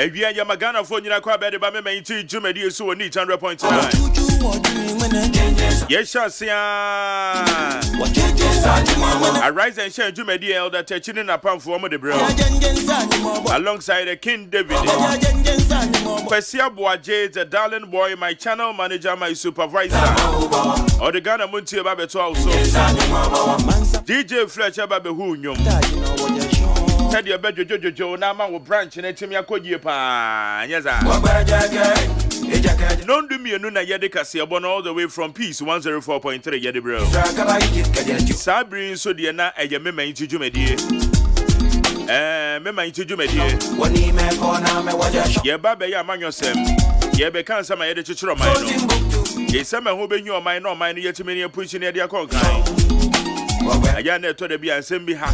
Ebia ya magana for nyina kwa bede ba me manti dwumadi so woni 100.9. Yes sia. Arise and share dwumadi elder techini na pamfo mo de bro. Alongside the King David. Kwesi Aboaje, the darling boy, my channel manager, my supervisor. Or the Ghana Munti ba beto also. DJ Fletcher ba be hu nyom. Tell your bed Jojo na man will branch and etimi akodie pa. Nyeza. Non do me enu na yede kase abon all the way from Peace 104.3 yede bro. Sabri so de na eye me man ti dwumedie. Me man ti dwumedie. Ye ba be ya amanyosem. Ye be kan sama yede chichiro man no. Ye sama ho be nyu o man no man no yetimi ne push ne de akonkan. Aya na to de bi ansem bi ha.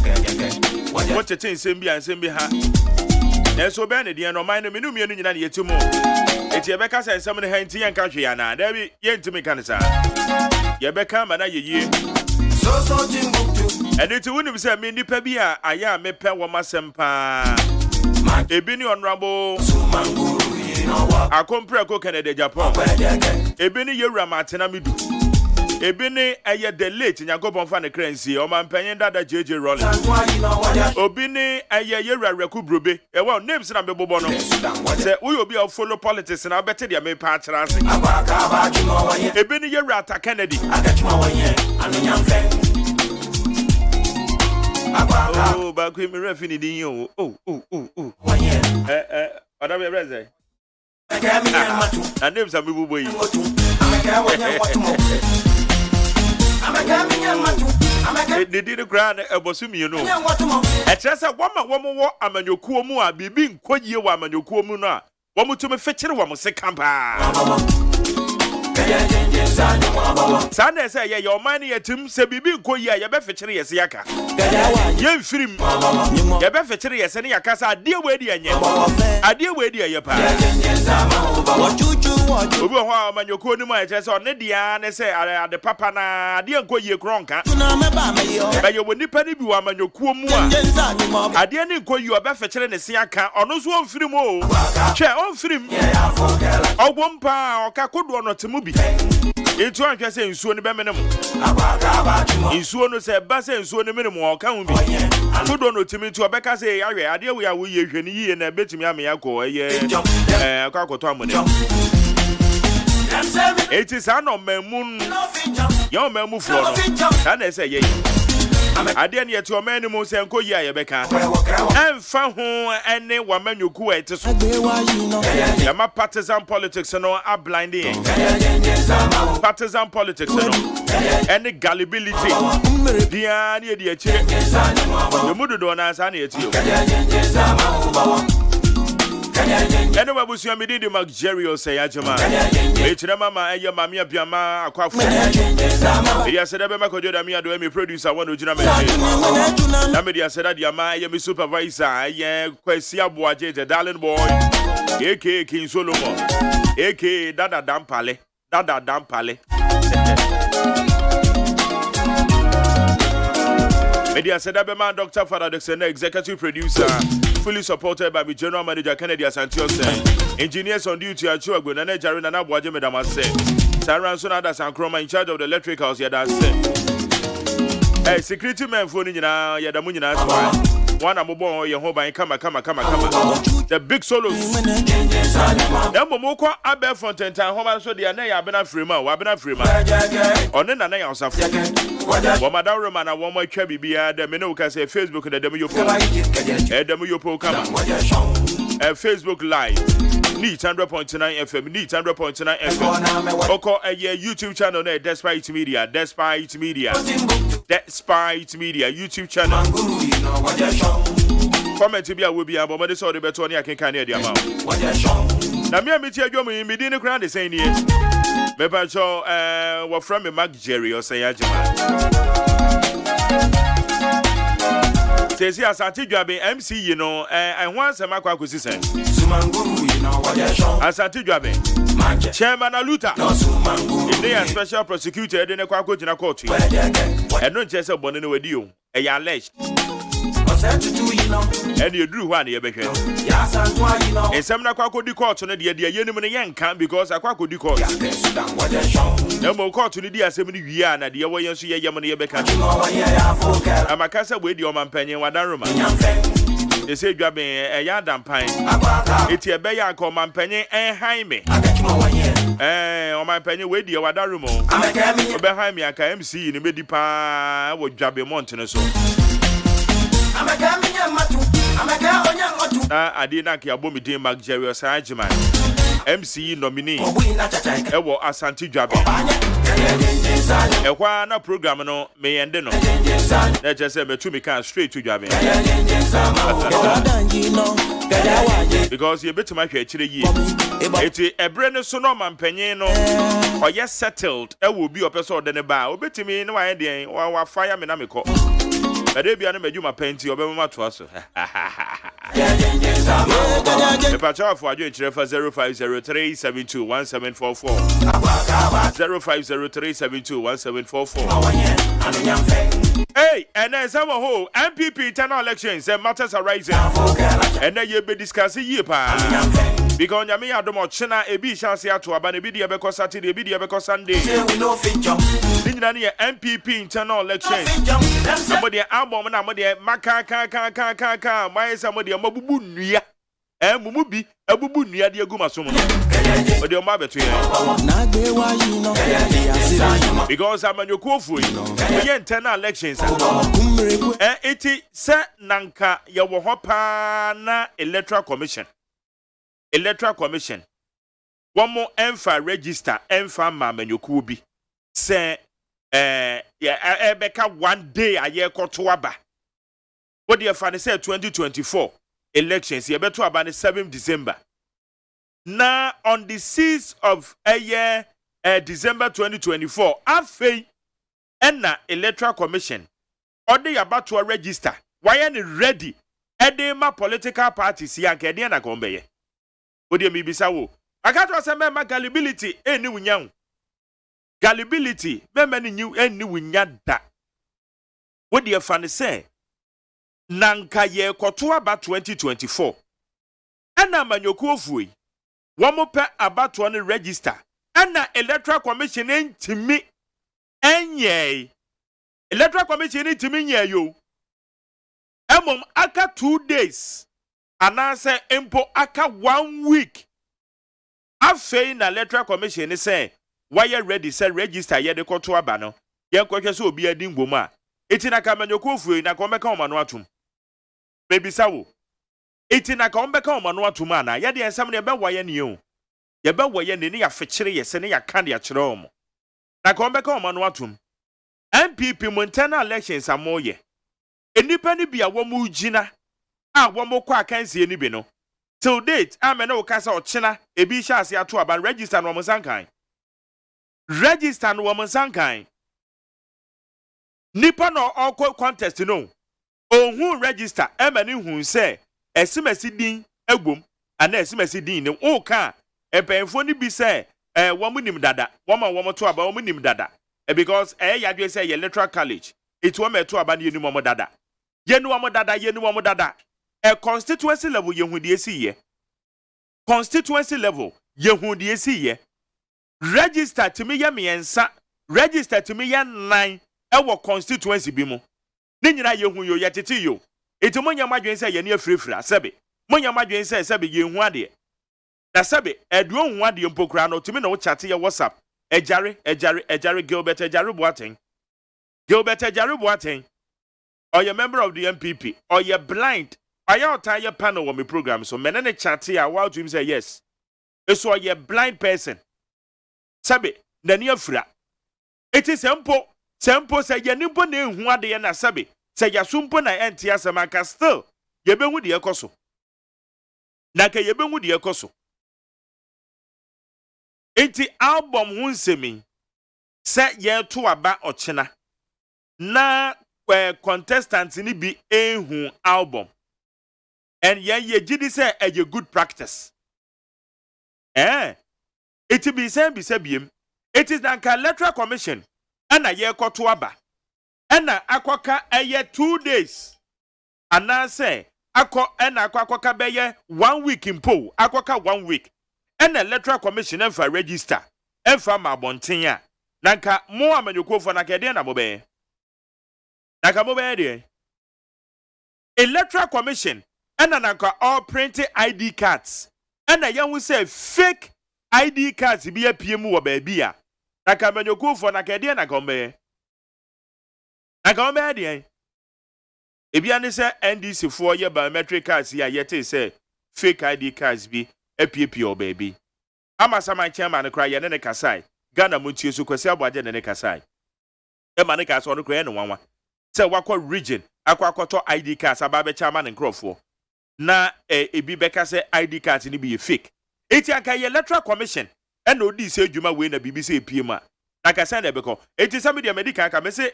What a thing, Simbi ha. There's so bad, the no mind of me, no nyina yetimu. It's your Becca and some of the Hanty and Countryana. There be yen to me cancer. Ye becca, and I ye. So, and it's a window said me, Nipabia, I am me pewa sempa. A bini on Rambo, I compare coconut de Japan. A bini yura Martina Midu. Ebini eye the late Nyakopon fan currency o man panyin dada JJ Rolling. Obini eye yera reku brobe. E wa names na bebobo no. Say we obi of follow politics na better dia me pa kira ase. Ebini yera ta Kennedy. Oh, ba ku mi refi ni din yo. Oh. Oda be breze. Na names na bebobo yi. They did a grand ebosumi you know. Etresa wama wo amanyokuo mu a bibi nkoyie wa amanyokuo mu no a wo mutume fekire wo se kampa. Sana say ye your man yetim se bibi nkoyie a ye be fekire ye se yaka. Ye mfirim. Ye be fekire ye se ne yaka sa ade we di anye. Ade we di ye pa. Obi ho amanyokuo ni mu a etresa one dia ne se ade papa na ade nkoyie kronka. Ba ye woni pa ni bi wa amanyokuo mu a ade ne nkoyie obe fekire ne se yaka ono so onfirim o. Che onfirim. Ogbompa okakodo no temu bi. Etu anhwe se nsuo ne be menemu. Nsuo no se ba se nsuo ne menemu o ka hu bi. Kodo no temi tu obeka se yawe ade we ya wo ye hwani yiye na betumi ame yakọ eye akakoto amone. It is an on moon. Young man move for no. And I say, yea. I didn't yet your man most and go ya becca. And found who any woman you go at my partisan politics and all are blinding. Partisan politics and all. Any gullibility. The idea, the chair. The mood don't answer it to you. Anyway, we see me did the luxurious say AGYEMAN. It's the mama and your mammy Biama Aquafu. Yes, I never could do me. I do me producer. One of Namidi said that your my supervisor, yeah, Kwesi Aboaje, the darling boy, aka King Solomon, aka Dada Dampale. Media said that man, Dr. Father Dixon, executive producer. Fully supported by my general manager Kennedy Asantio. Engineers on duty at Chuago, and Jarin and Abuaje Medamase. Sarah Sonadas and Chroma in charge of the electricals. Hey, security man phone in Yadamunina. One Amobo, your home and come. The big solos. Yamoko Abe Fontaine, Homa, so the Anaya Abena Frima. On an Anaya Safra. Madame Romana, one more Chubby Bia, the Menoka say Facebook and the Demuyopo come. Facebook Live. Neat 100.9 FM, Neat 100.9 FM. Oko a YouTube channel there, Despite Media, YouTube channel. Comment to be a will be a moment, so the better I can carry the amount. Now, me and me, you didn't the crowd the same year. Maybe so, what from a Mark Jerry or say AGYEMAN. Says here, Santi MC, you know, and once a Macquaco season. Asante Dwabe, Chairman Aluta, if they are special prosecutor in a Quaco in a court, and not just a bonnet with you, a alleged. and you drew one year back. And some Aquaco de court on the Yenim Yankan because Aquaco de court. No more court to the dear 70 year and the way you see a Yamani Becca. I'm a casa with your man penny Wadaruma. They say you have been a yard and pine. It's a bayer called man penny and Jaime. On my penny with your Wadarumo. Behind me, I can see in the Medipa would jab a mountain or so. I did not care about me, Mark Jerry or AGYEMAN. MC nominee. Ewo Asanti Jabe. Na program no me ende no. Na just say me to me can straight to Jabe. Because you bet my chire yi. Eti ebre ne so no man panyin no. Oye settled. E will be opeso de ne ba. Obetimi ne wa den wa fire me na me ko. Ade bia ne madwuma penti obema to aso. The Pacha for Adrian 0503721744 0503721744. Hey, and then some who MPP internal elections and matters are rising. And then you be discussing ye pa. Because Yami Adomo China a be chance to abandon video because Saturday video because Sunday. MPP internal elections. Somebody album na somebody maka why somebody mabubu nua mumubi abubu nua de aguma so mo o de o ma beto because amanyokuofu ye internal elections eti se nanka ye wo hopa na electoral commission one more emfa register emfa ma amanyokuo bi se ebeka one day aye koto aba. What the fan said 2024 elections, you better about the 7th December. Now, on the 6th of December 2024, after the Electoral Commission, or they about to register, why are they ready? Edema political parties here, Kadiana Gombe. What do you mean, Bisawo? I can't say my gullibility, any young. Gullibility, many new any winyada. What do you fan say? Nanka ye koto aba 2024 ana manyokuofui womo pe about one register ana electoral commission ntimi enye electoral commission ntimi nye yo emom aka 2 days anase empo aka 1 week afei na electoral commission say why ready say register ye de koto aba no ye kwehwe so obi adi ngbomu a etina ka manyokuofui na ko meka omano atum baby sawo etina ka ombeka omano atuma na ye de ensam ne be waye ne o ye be waye ne ya fekire ye se ne ya kan ya kire omo na ka ombeka omano atum MPP Montana elections amoye enipa ni bia wo mu gina a wo mo kwa kansie ni bi no till date amena wo kasa o china ebi sha ase ato aba register no mo sankan nipa no okọ contest no ohun register emani hun se esimesi din egwom ana esimesi din ne o ka epenfo ni bi se womu nim dada womo to aba womu nim dada because yadwe se electoral college it wo meto aba ne nim dada yenu womo dada constituency level yehudie si ye constituency level yehudie si ye register timi ye miensa register timi ye 9 ewo constituency bi mu ni nyina yehu yo yetete yo eti monya madwen se ye ne afrefra sebe monya madwen se sebe yehu ade na sebe edu hu ade mpokura no timi na wo chat ye WhatsApp ejare Gilbert ejare Boateng or you member of the MPP or you blind aya otaya panel wo me program so menene chat ya while to him say yes so you blind person sebe na ne afra eti sempo say ye nimpo na ehu ade na sabe say ya sumpo na enti asema ka still ye behu de ekoso na ka ye behu de ekoso enti album hu nsemi say ye to aba ochina na contestant ni bi ehu album and ye gidi say a good practice it be say biem it is the electoral commission ana ye koto aba ana akoka eye 2 days anase akọ ena akọ beye 1 week impo akoka 1 week ena electoral commission emfa register emfa ma bonten a nanka mo amanyokofo na kede na mo be nanka mo be de electoral commission ena nanka all printed ID cards ena yehu say fake ID cards bi apiem wo ba bia nanka amanyokofo na kede na kombe nanka mo be de ebia ne se NDC for ye biometric cards ya yete say fake ID cards bi apiepie o ba bi ama sama chairman kra ye ne kasai Ghana muntie so kwasi abwaje ne kasai e ma ne kasai no kra ye ne wanwa se wakọ region akwakoto ID cards ababe chairman nkrofo na ebi beka se ID cards ni bi ye fake eti aka ye electoral commission e na odi se adwuma we na bibi se epiem a na kasai na beko eti some dia medical aka me se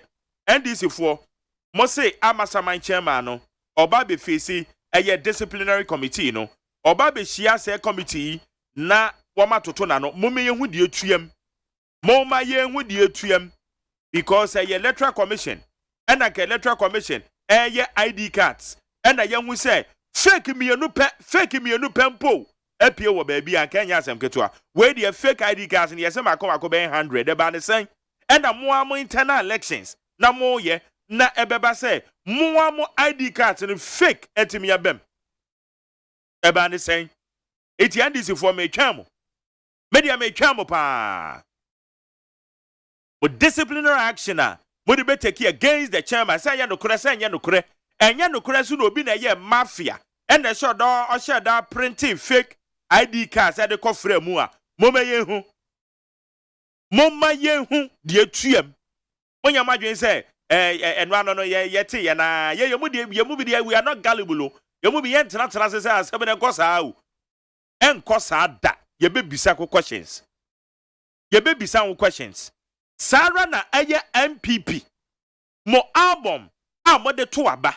NDC for mo se ama sama chairman no oba be face eye disciplinary committee no oba be hia se committee na wama toto na no momme yehu die tuam momma yehu die tuam because a electoral commission and a electoral commission ID cards and a yehu say fake mienu pempo apie wo ba bia kanya asem ketua we the fake ID cards and yesem akọ be 100 e ba ne sen and a mo internal elections na mo ye na ebeba say mo ID cards and fake etimi abem e ba ne sen eti andisi for me twamo media me twamo pa with disciplinary action mo de betake against the chairman say ya no kure enya no kure so no obi na ye mafia and the show do o share that printing fake ID cards at the kofre mu a momma yehu de atuam onya madwen say enwa no yete ye na ye mu bi de we are not gullible ye mu bi ye ntena say asebe ne kosa o enkosa da ye be bisa questions Sarah na aye MPP mo album a mo de to aba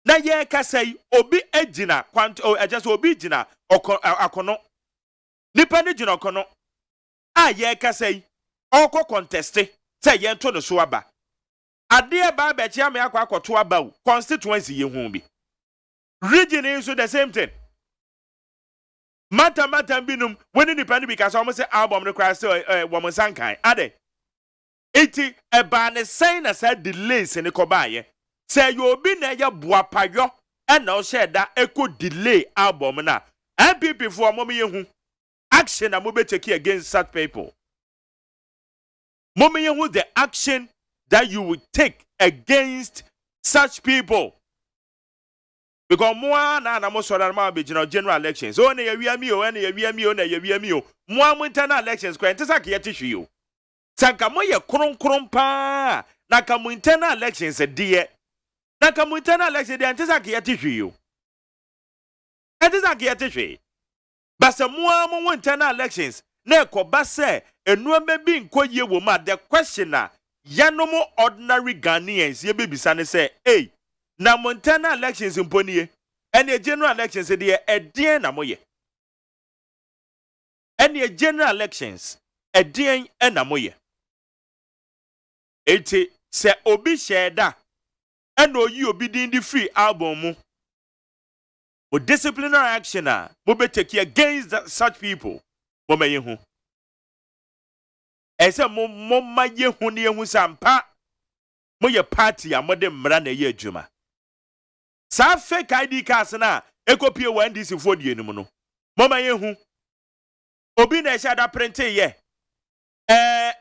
na ye ka say obi agina kwanto just obi gina akono nipa ne gina akono a ye ka say okọ contest say ye to no so aba ade ba be chia me akoto aba o constituency ye hu bi region is the same thing Mata binum when ni pani because almost say album no cry say woman sankai ade eti eba ne sign na say delays ni ko baaye say you obi na ya boapayo e na o share da eco delay album na MPP for mom yehu action na mo be take against such people mom yehu the action that you will take against such people because moi na mo so that ma be general elections o na ye wiami o na ye wiami o mo internal elections kwa ntesa ke yetihwe o sanka mo ye kronkron pa na ka mo internal elections de na ka mo internal elections de ntesa ke yetihwe o ntesa ke yetihwe basa mo internal elections na ekoba se enuoma bi nkoye wo ma the question na yanom ordinary Ghanaians ye bebisa ne se na Montana elections imponie and the general elections de edien na moye and the general elections edien na moye eti se obi sheda and oyi obi din di free album mu o disciplinary action mo be take against such people mo me yehu ese mo ma yehu ne yehu sampa mo ye party amode mra na ye adwuma sa fake ID cards na ekopie wa NDC for die nim no mama yehu obi na sha da print ye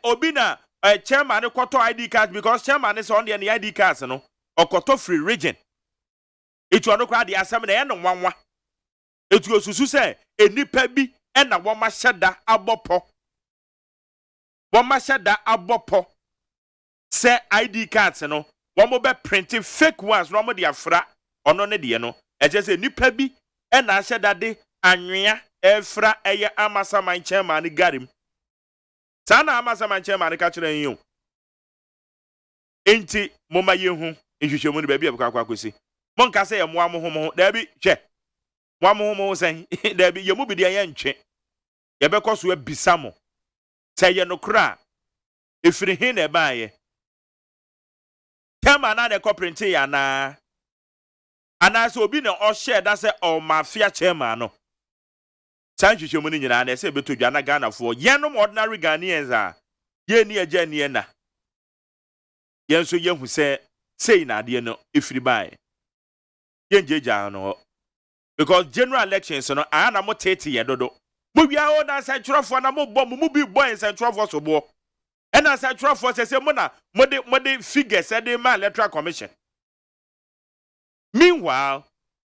obi na chairman kwoto ID cards because chairman is on the ID cards no okoto free region etu ono kwa de asem na ye no nwanwa etu osusu se enipa bi na wo ma hyeda abopo se ID cards no wo mo be print fake ones no mo de afra ono ne de no eje se nipa bi na ahyeda de anwea efra eye amasaman chairman garim sana amasaman chairman ka kire yin o enti moma yehu ehwehwemu ne ba bi abakwa akosi monka se ye moa mo homo da bi hwe moa mo homo sen da bi ye mu bi de ye ntwe ye be koso abisa mo se ye no kra efiri hin na ba ye kama na de corporate ya na anaasɛ obi na ɔhyɛ da sɛ ɔmafia chairman no san hwehwɛ mu no nyinaa na ɛsɛ beto dwa na Ghanafoɔ yɛnom ordinary Ghanaians a yɛni agya ni na yɛn so yɛhu sɛ sei na adeɛ no efiri bae yɛngyegya no because general elections no ana mo tete yɛ dodo mo wia o na sɛntwerɛfoɔ na mo bɔ mo bi bɔ sɛntwerɛfoɔ so bɔ ɛna sɛntwerɛfoɔ sɛ mo na mo de figures ɛde ma electoral commission. Meanwhile,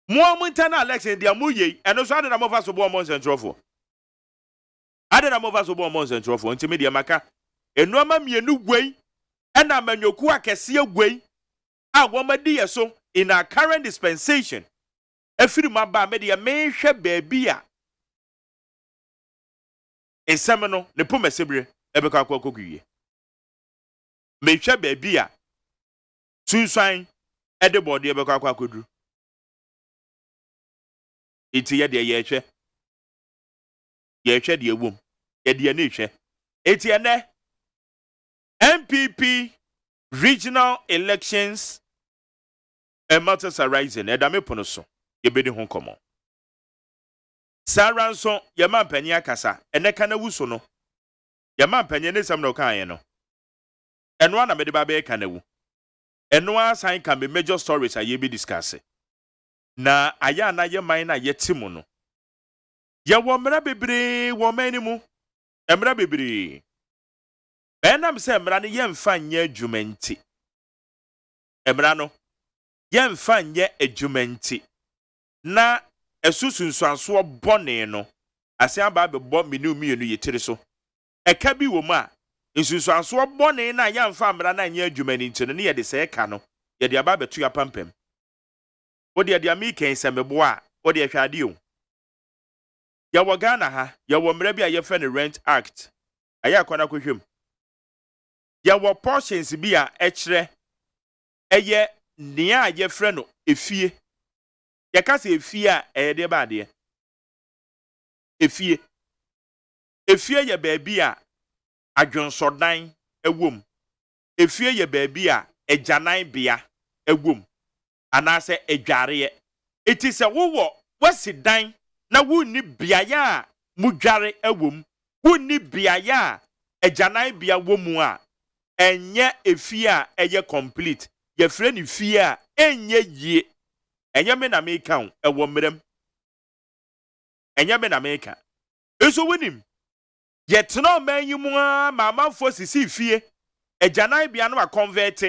more internal election dia mo ye eno so ade na mo fa so bo mo nsentropho ade na mo fa so bo mo nsentropho nti me dia maka enu ama mienu gwei ena manyoku akese agwei a wo ma di yeso in our current dispensation afiri ma ba me dia me hwe baabi a ensem no ne pomasebre ebeka akwakokuye me hwe baabi a sunsan ede body ebeka akwakoduru iti ye de yehwe de ewom ye de ne hwe iti ene MPP regional elections matters arising edame pono so ye bedi ho komo saranso ye mampani akasa ene kana wuso no ye mampani ne sam no kan ye no eno ana me de ba be kana wu eno asan kan be major stories aye be discuss na aya na ye man na ye timu no ye wo mra bebre wo man mu emra bebre benam se emra ne ye mfa nye adwumanti emra no ye mfa nye adwumanti na esusunsuanso bone no ase aba be bo menu mienu yetire so eka bi wo mu a esusunsuanso bone na ya mfa mra na nye adwumanti no ne ye de se eka no ye de aba betu apampam wodi ade amiken semebo a wodi ehwade o ya wo Ghana ha ya wo mra bi a ye fe ne Rent Act aya akwana kohwem ya wo portions bi a ekire eye nia ye frɛ no efie ye ka se efie a de ba de efie ye baabi a adwonsodan ewom efie ye baabi a egyanan bia ewom anase edware eti se wo wasidan na wonni biaya a mudware ewom wonni biaya a egyanan bia womu a enye efie a eye complete ye frɛ ni fie a enye yie enye me na me kan ewo mrem enye me na me kan eso wonim ye tena manyimu a mamanfo sisi fie egyanan bia no convert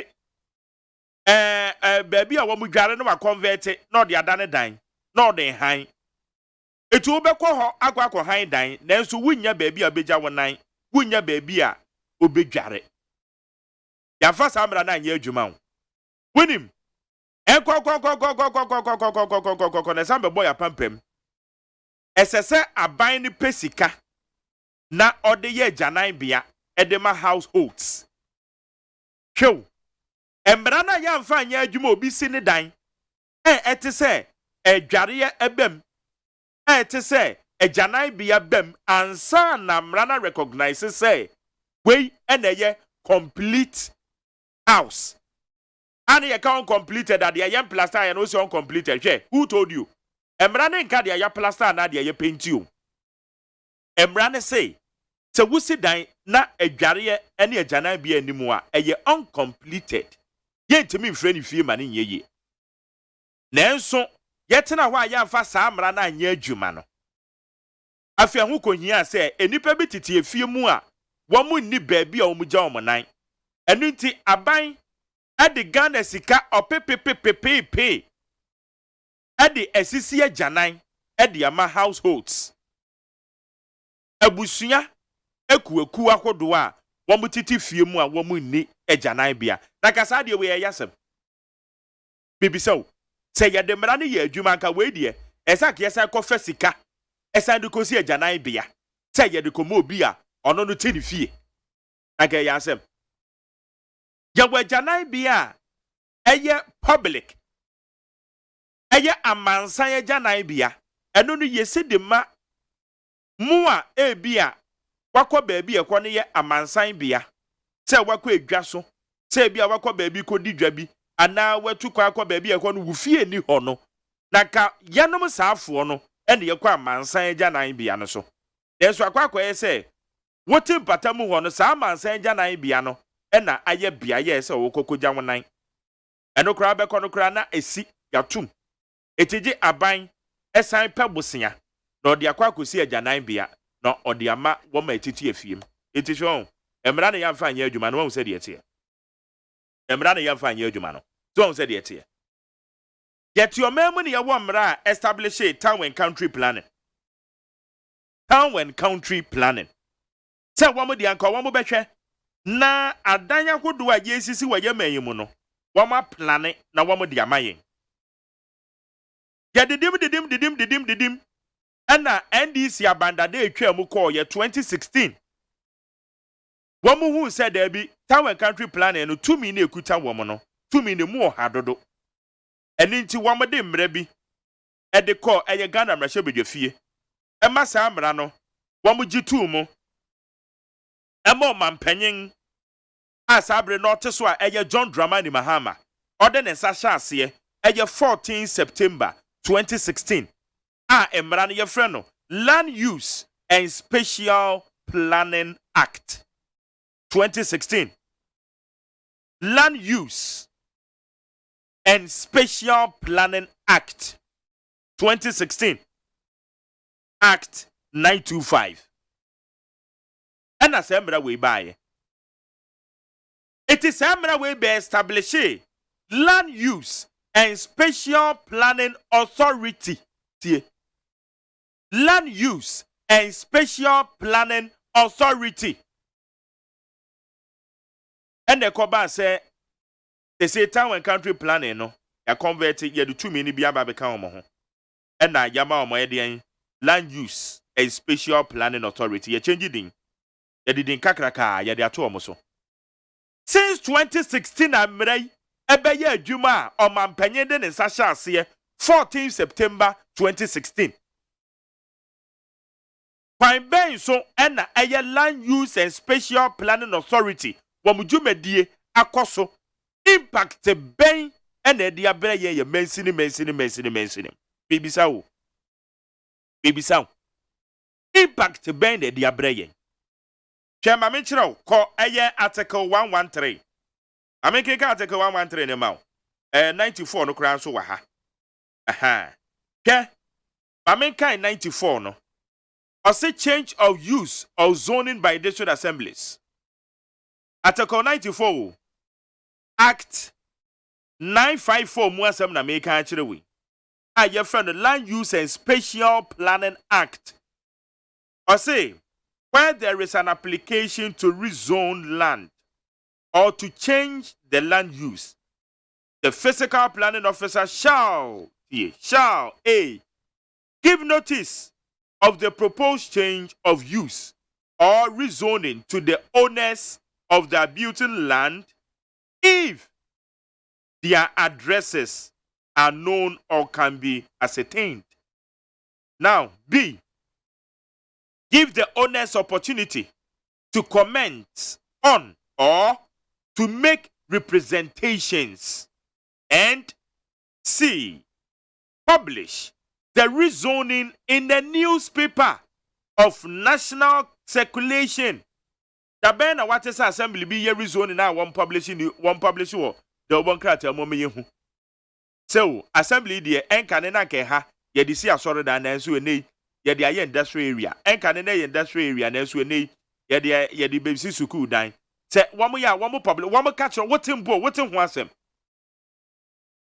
baby a wo mudware no wa convert na ode adane dan na ode han etu obekọ ho akwa han dan nanso wunya baby a beja wonan wunya baby a obedware ya fa samra na anya adwuma wo wonim enkọ na sambe boy apampam esese aban ni pesika na ode ye agyanan bia edema households hwew embra na ya mfa anya adwuma obi si ne dan ete se edware ebem ete se egyanan bia bem ansa na mra na recognize say we eneye complete house and you can't completed that the young plaster and also uncompleted. Who told you? Emrane nka de ya plaster na de ya paint you. Emrane say so we sit down na edware ene agyanan bia animu a eye uncompleted. Ye ntimi mfre ni fie ma ne nyeye. Nanso yetena ho a ya mfa saa mra na anya adwuma no. Afia ho kohia say enipa bi tete efie mu a wo mu ni baabi a wo mu gya wo nan. Enu nti aban ade Ghana sika opepepepepe ade esisi agyanan ade ama households abusuya ekuaku akodo a wo mu titi fie mu a wo mu ni agyanan bia na kasa de we yasem bibisaw se ya de mra ne ya adwuma nka we de esa ke esa kofa sika esa de kosi agyanan bia se ya de komo obi a ono no tini fie na ka yasem ya agyanan bia eye public eye amansan agyanan bia eno no yesi de ma mu a ebia wakọ baabi ekọ ne ye amansan bia se wakọ edwa so se bia wakọ baabi kodi dwa bi ana watu kwa akọ baabi ekọ no wufie ni ho no Naka yanom saafo no ene ye kwa mansan agyanan bia no so. Denso akwakwa say wotim patamu ho no saa mansan agyanan bia no ena aye bia ye se wokokogya wonan. Eno kra be kono kra na esi yatum. Etije aban esan pebosia na odi akwakosi agyanan bia na odi ama woma etiti afiem. Etihwe emra na yamfa anya adwuma no won se de etie. Emra na yamfa anya adwuma no so won se de etie. Yet your memory ya wamra establish a town and country planning. Town and country planning. Say wamu di anka wamu behwe na adanya kodo a yesisi wa yemanyimu no. Wama planning na wamu di amayen. Ya didim. Ana NDC abanda de etwa mu call ye 2016. Wamu hu said there be town and country planning no 2 million ekuta wamu no. 2 million mu hadodo. Eni nti wamade mra bi de call eye Ghana mrahye bedwafie ema saa mra no wamugitu mu ema mampanyin asabre no teso a eye John Dramani Mahama ode ne nsa hyase eye 14 September 2016 a emra no ye frɛ no Land Use and Spatial Planning Act 2016 Land Use and Spatial Planning Act 2016 Act 925 and assembra we buy it is assembra we be establish Land Use and Spatial Planning Authority Land Use and Spatial Planning Authority and the Koba say they say town and country planning no ya convert ye do 2 million bia ba beka omo ho e na yama omo ye den Land Use and Spatial Planning Authority ye change din ye din kakraka ye de ato omo so since 2016 amrai ebe ye adwuma a omampanyen de ne nsa hyase 14 September 2016 Fine ben so na eye Land Use and Spatial Planning Authority wo mudwumadie akoso impact ben ene dia bere ye mensini bibisa wo impact ben de dia bere ye twema me kire wo ko eye article 113 amekeka article 113 ne ma 94 no kra so wa ha ke ameka 94 no or say change of use of zoning by district assemblies article 94 Act 954 muasem na make akire we. Your friend the Land Use and Spatial Planning Act. Or say where there is an application to rezone land or to change the land use, the physical planning officer shall give notice of the proposed change of use or rezoning to the owners of the abutting land if their addresses are known or can be ascertained. Now, B. Give the owners opportunity to comment on or to make representations. And C. Publish the rezoning in the newspaper of national circulation. The ben na what is assembly be ye rezoning now one publish the one crate amome yehu. So assembly the enka ne na ke ha ye de si asore da na nso ene ye de aye industrial area enka ne na ye industrial area na nso ene ye de bebisi school dan se womo ya womo public womo catch wotin ho asem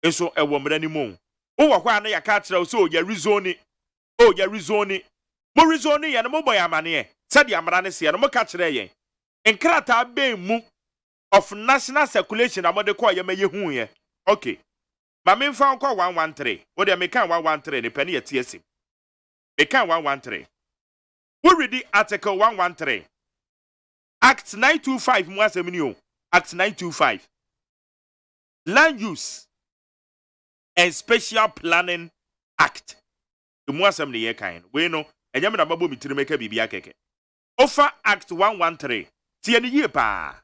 enso e wo mra ni mu wo wo kwa na ya catch so ye rezoning mo rezoning ye no mo boy amane se de amra ne se no mo catch ye enkrata ben mu of national circulation amode ko ye maye hu ye okay ma me mfa nko 113 wo de me kan 113 ne pani ye tiesim me kan 113 we read article 113 Act 925 mu asem ni o Act 925 Land Use and Spatial Planning Act mu asem ne ye kan we no enyam na mabo mitiri meka bibia keke Ofa Act 113 tie ni ye pa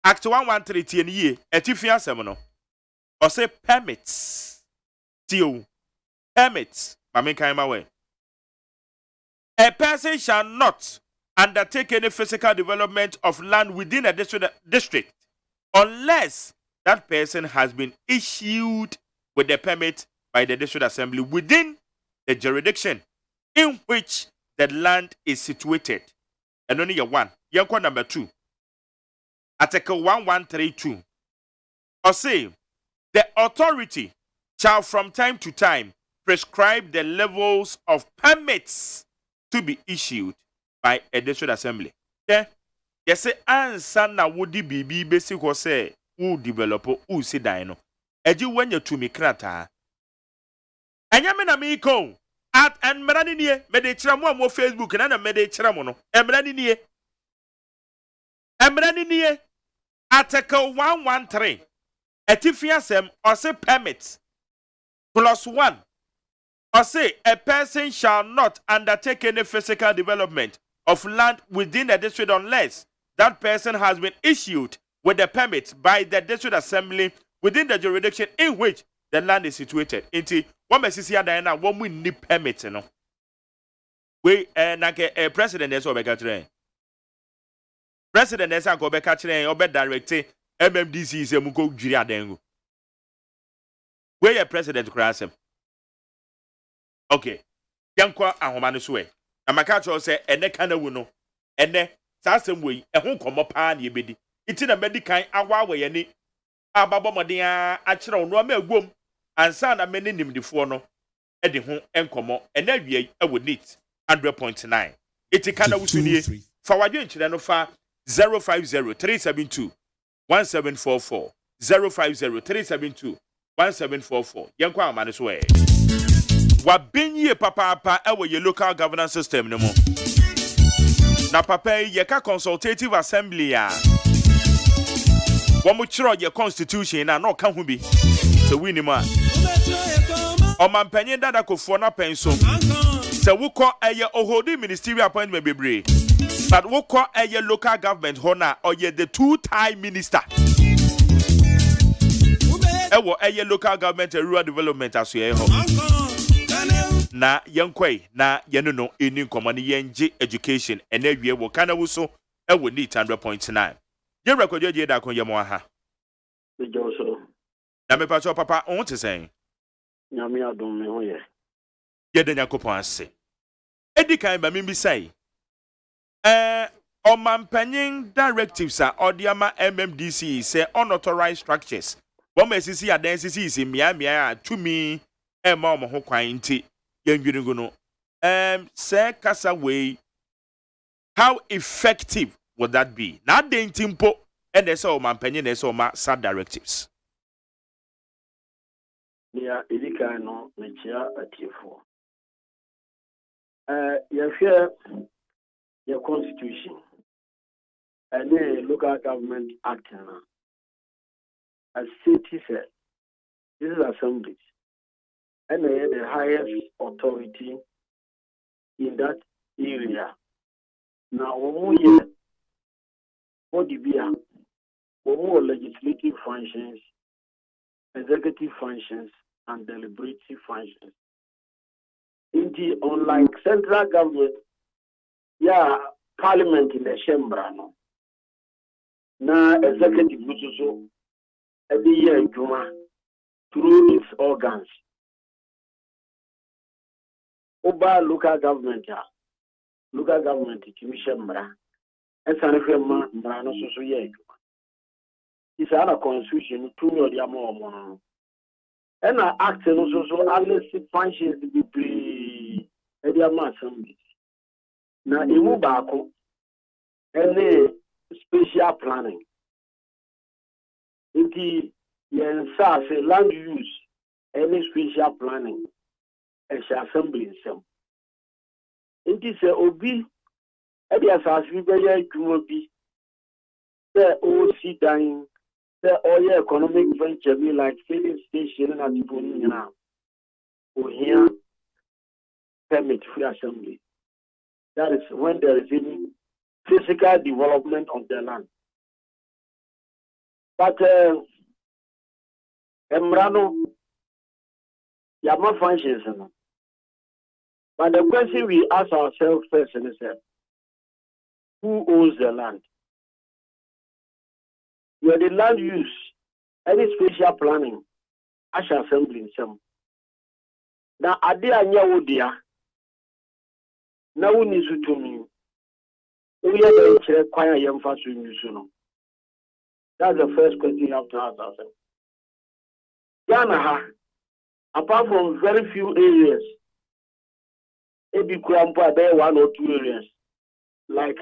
Act 113 tie ni ye etifia asem no or say permits tio permits. A person shall not undertake any physical development of land within a district unless that person has been issued with the permit by the district assembly within the jurisdiction in which the land is situated. And only one. Yanko number 2. Article 1132. Or say, the authority shall from time to time prescribe the levels of permits to be issued by a district assembly. Yeah. Yes, say answer na wodi bibi basic ko say who develop who si dan no. Eji wanya to me krata. Anya me na me ko at and mrani nie me de kira mo mo Facebook na me de kira mo no. Emrani nie. Article 113. Etifia sem or say permits +1. Or say a person shall not undertake any physical development of land within a district unless that person has been issued with a permit by the district assembly within the jurisdiction in which the land is situated. Inti one mesisi adana one we need permit no. We a president is obekatre. President is go bekatre obe directe MMDC is muko jiri adengo. We a president krasem. Okay. Yankwa ahomane so e. Na maka cho say ene kana wu no. Ene sasem we ehun komo pa na ebedi. Iti na medikan awawe ye ni ababomode a akire ono ma agwom ansa na meni nimdifo no e de ho enkomo ene awie e wo neat 100.9. Iti kana wu sunie fa wadwe nkire no fa 050372 1744 050372 1744 yankwa ahomane so e. Wabenye papa ewe ye local governance system no mo. Na papa ye ka consultative assembly ya. Wamu chiro ye constitution na no ka ho bi. Se wini ma. Omampanyin dada kofo na penso. Se wukọ eye ohodi ministerial appointment bebre. But wukọ eye local government hona oye the two-time minister. Ewo eye local government and rural development aso ye ho. Na yankwai na yanono eni nkomani yenje education ene wie wo kana wuso e wo neat 100.9 ye rekodyo je da kon yemo aha na me pacho papa on te sen nyame adom me ho ye de nyakopon ase edi kan ba mimbi sai omampanyin directives a odiama MMDC say unauthorized structures wo mesisi adansi isi mia a tumi e ma omo ho kwan nti no. Say kasa way, how effective would that be? Not the intimpo and there's all my opinion, there's all my sad directives. Yeah, Idika no Michia at you you fear your constitution and the local government act as city said, this is assembly. And they are the highest authority in that area. Now, what do we have? More legislative functions, executive functions, and deliberative functions. Indeed, unlike central government, parliament in the chamber. Now, executive also every year through its organs. Oba local government commission mra esane fema mra no so ye adwuma isa na constitution to me odi ama omo no and act no so analysis functions be pre edi ama assembly na emu baako ene special planning inti yen sa say land use any special planning assembly some. It is a obi, Edia Sasvibaya Jumobi, the OSEI dying, the oil economic venture be like filling station at the Bonina, or here permit free assembly. That is when there is any physical development of the land. But Emrano, Yama functions. But the question we ask ourselves first is who owns the land? Where the land use, any spatial planning, I shall assembly in some. Now, Adia Nyawodia, now we need to me. We are going to require young fast soon. That's the first question you have to ask ourselves. Ghana, apart from very few areas, it be Krampa, there 1 or 2 areas, like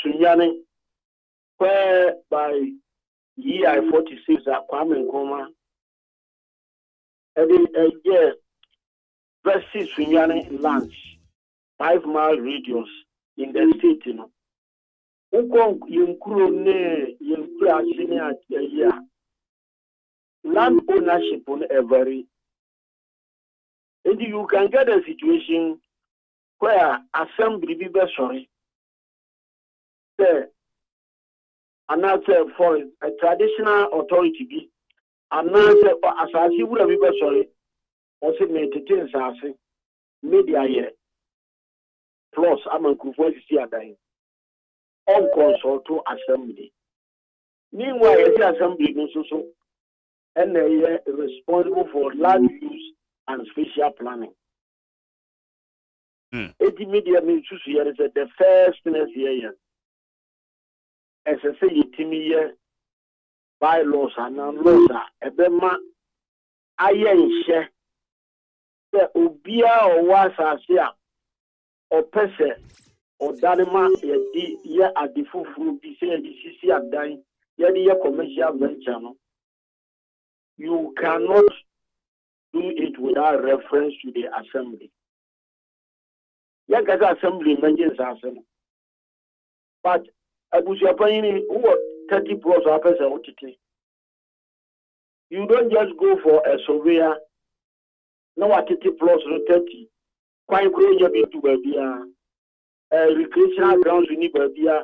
Sunyani, where by year 46 at Kwame Nkrumah, yeah, versus Sunyani lands, 5-mile radius in the state, you know. Land ownership on every. And you can get a situation where assembly be sorry. Another for a traditional authority be another as I see would be sorry. Also made it as media year. Plus I'm a good voice here dying. On consult to assembly. Meanwhile, the assembly no so and they are responsible for land use and spatial planning. It media means to see the first next year. As I say, it bylaws and non-laws are ebema aye share the ubia or was asia or person or danima ye at the full be say the CC at dying ye commercial venture. You cannot do it without reference to the assembly. Yes, assembly mentions assembly. But Abusiapani, who 30 plus happens OTT. You don't just go for a surveyor, no 30 plus 30. Quite crazy to Babia, recreational grounds in Babia,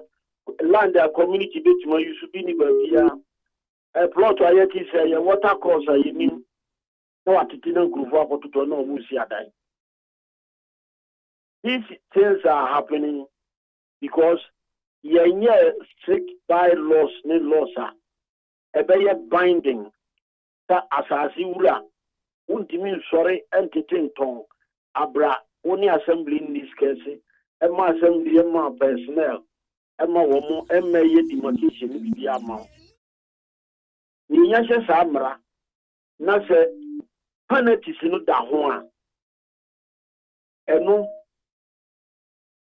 land community bit more you should be in Babia. A plot I say a water course I mean no attitudinal group up to no Musia die. These things are happening because ye strict bylaws ne laws are a better binding that asasi ura untimin sorry entertain tong abra only assembly in this case emma assembly emma personnel emma womo emma ye demarcation bi amount. Ni yashe samra na se penalties no da ho a eno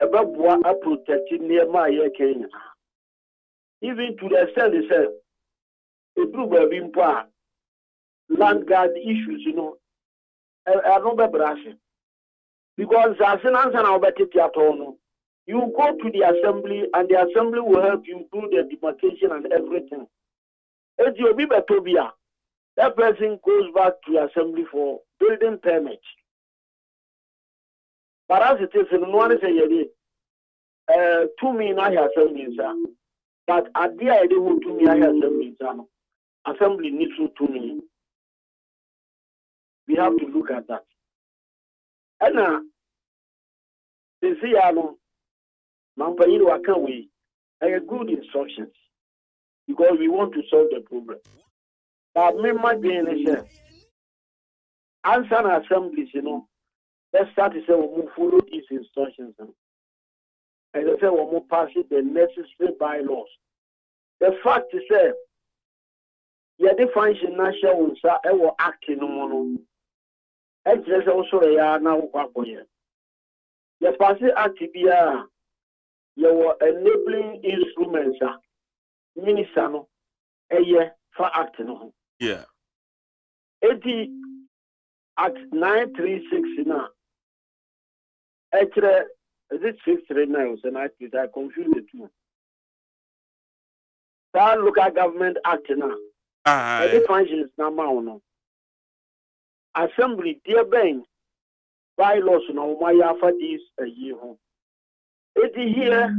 ebabua a protect near my Kenya. Even to the extent they say a group of impa land guard issues, you know, are not brushing. Because as an answer about it at all, you go to the assembly and the assembly will help you do the demarcation and everything. As you be Tobia, that person goes back to assembly for building permit. But as it is, no one say, 2 million I have assembly, but at the idea who 2 million I have assembly needs 2 million. We have to look at that. And now, they say, Mampayi Wakaway, good instructions because we want to solve the problem. But me, my being answer assemblies, you know, let's start to say we move follow these instructions. And I say we move pass the necessary bylaws. The fact is that you define national acting no and just also now you pass it act your enabling instruments minister no for acting no. Yeah. 80 Act 936 now. Actually, is it 639 and I confused the two. That local government act now. The functions now no. Assembly dear Ben bylaws no my for this a year. Here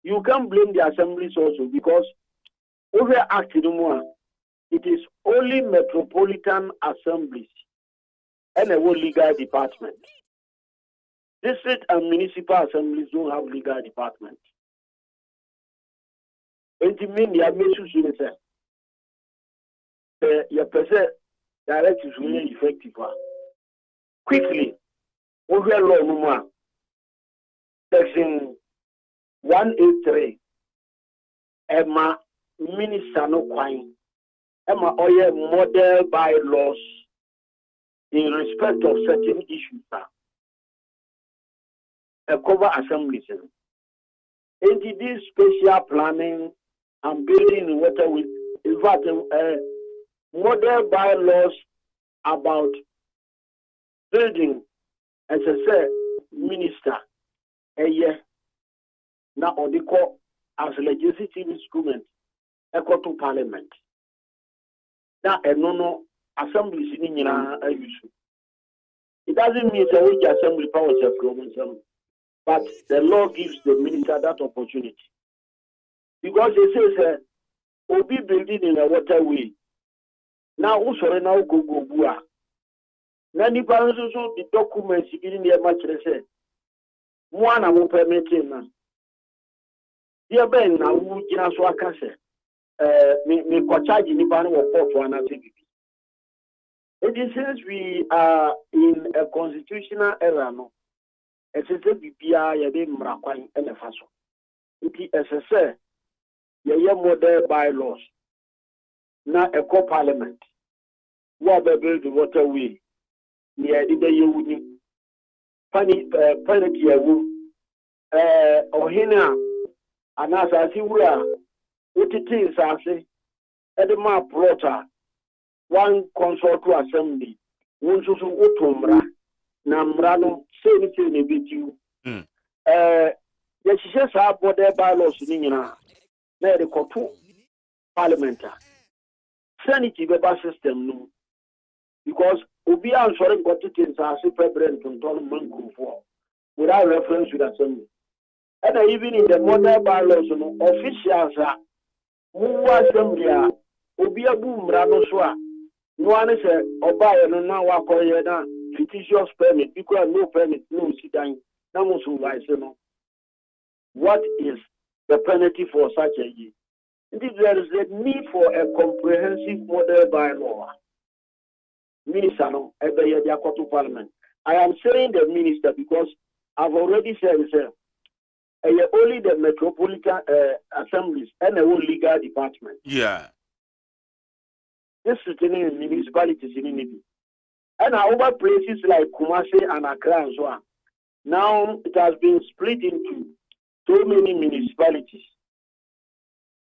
you can blame the assemblies also because over act no more. It is only metropolitan assemblies and a legal department. District and municipal assemblies don't have legal department. And to me, the administration your present directive is really effective. Quickly, over law section 183, Emma Minister no kwine, Emma Oye model bylaws in respect of certain issues. A cover assemblies. And this spatial planning and building in water with, in fact, model bylaws about building, as I said, minister, a year, now on the court as legislative instrument, a court to parliament. Now, a no assemblies in issue. It doesn't mean that which assembly powers are from. But the law gives the minister that opportunity. Because it says, will be building in a waterway. Now, also, now go bua. Many parents also the documents in the match say, one I will permit him. Dear Ben, now who just what I say, me charge in the ban or port for an activity. It says we are in a constitutional era, no. SSA BPI yade mrakwan ene faso. Nti SSA ye model bylaws na eco parliament. Wa be build the waterway. Ni yade be yewuni. Pani yewu. Ohina anasa si wura utiti sase ede ma plota one consult to assembly. Wonsusu utumra na mrano say ni bitiu she sa border bylaws ni nyina na de koto parliament senate be system no because obi answering got it in sa president control manku for without reference to the assembly and even in the model bylaws no officials who assembly obi abu mrano so a no one say oba no na wa koye na fictitious permit because no permit, no sit-down, no supervisor. What is the penalty for such a year? There is a need for a comprehensive model bylaw. Minister, no, to Parliament. I am saying the minister because I've already said, only the metropolitan assemblies and the whole legal department. Yeah. This is in municipalities in India. And over places like Kumasi and Accra and so on. Now it has been split into so many municipalities.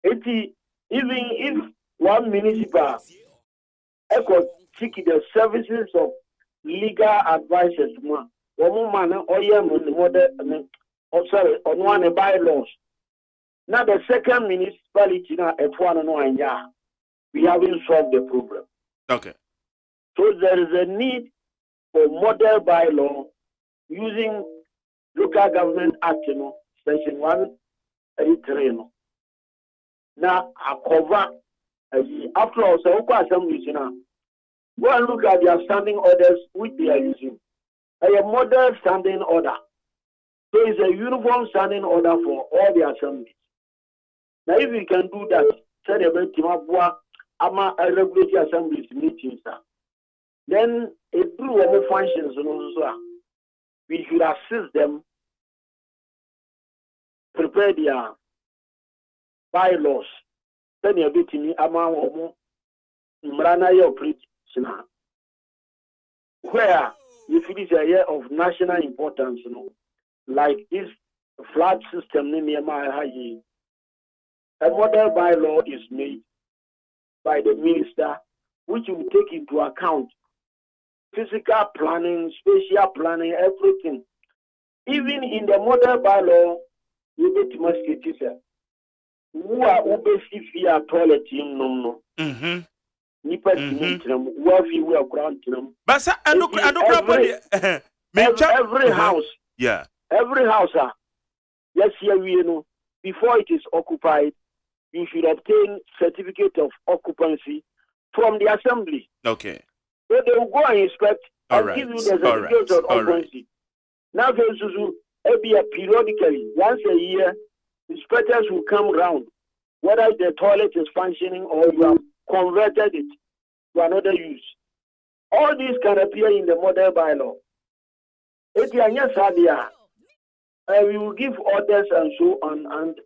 Even if one municipal could seek the services of legal advisors, on one bylaws. Now the second municipality now we haven't solved the problem. Okay. So there is a need for model bylaw using Local Government Act, Section 183. Now, I cover after all, so assemblies now. Go and look at their standing orders which they are using. A model standing order. So it's a uniform standing order for all the assemblies. Now, if we can do that, say the regulatory assemblies meetings. Then it through our functions, we should assist them prepare their bylaws. Then you're getting among Mrana operate where if it is a year of national importance, like this flood system near my high, a model bylaw is made by the minister, which will take into account physical planning, spatial planning, everything. Even in the model bylaw, you get to make it. Who are obviously via toilet no. Nipa tinam, wafi we are granting. But every house. Yeah. Every house, yes, here we know. Before it is occupied, you should obtain certificate of occupancy from the assembly. Okay. So they will go and inspect and give you the certificate of occupancy. Now, be periodically, once a year, inspectors will come round, whether the toilet is functioning or you have converted it to another use. All these can appear in the model bylaw. If you are yes, we will give orders and so on, and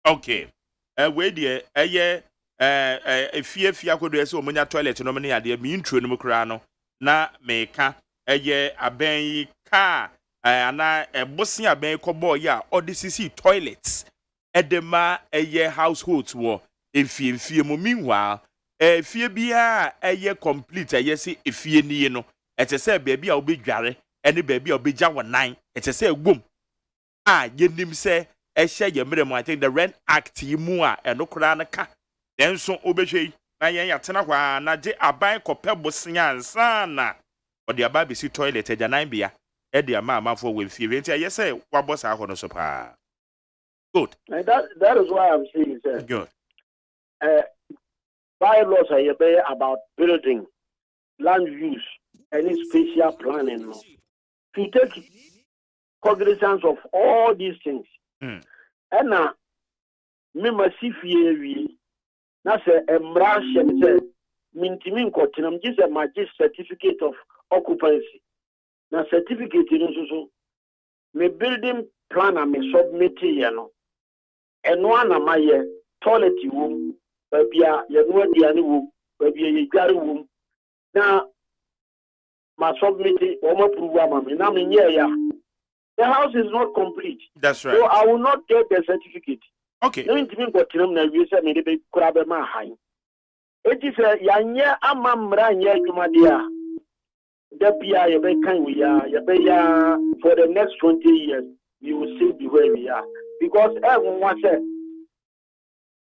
okay. Where dear, if you could do so many toilet no many idea me intro no krano na meka aben car ana bosia aben kobo ya odisisi toilets edema households wo efie mo meanwhile efie bia complete say efie ni no etese baabi a obedware ene baabi a obegya wonan etese egwom yenim se ehye yemrem. I think the Rent Act mu a eno kra na ka den so obehwe na yen yatena kwa na je aban kope bosia ansa na odi aba besi toilet agyanan bia e de ama for we fie enti aye say wabosa aho so pa. Good. And that is why I'm saying, sir. Good. Bylaws are about building, land use, any spatial planning. To take cognizance of all these things. And now, me massively, that's a embrace, mintimin cotinum, this is a magic certificate of occupancy. Now, certificate in so me building plan and me submit, and one of my toilet room, baby, you know the any room, baby, you got a room. Now, my submit one program, and I'm in here. The house is not complete. That's right. So I will not get the certificate. Okay. No intimate got him na we say me be kurabe ma high. It is a yanya amamra nya jumadia. The bia you be kan we are for the next 20 years you will see the way we are. Because everyone said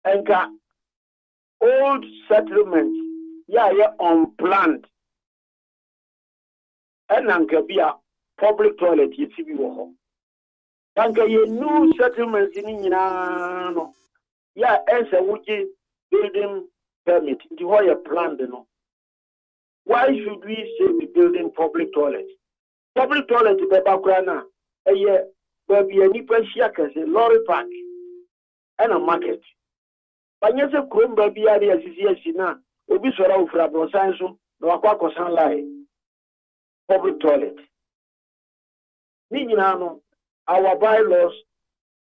enka old settlements unplanned. And anka bia public toilet you see we wo. Anka ye new settlements in no. As a wuji building permit. The whole you planned no. Why should we say we building public toilets? Public toilet be bakrana where be any pressure a lorry park and a market. But yes, a chrome baby area is na obi sora ufra bronsanso no akwa kosan lie public toilet. No, our bylaws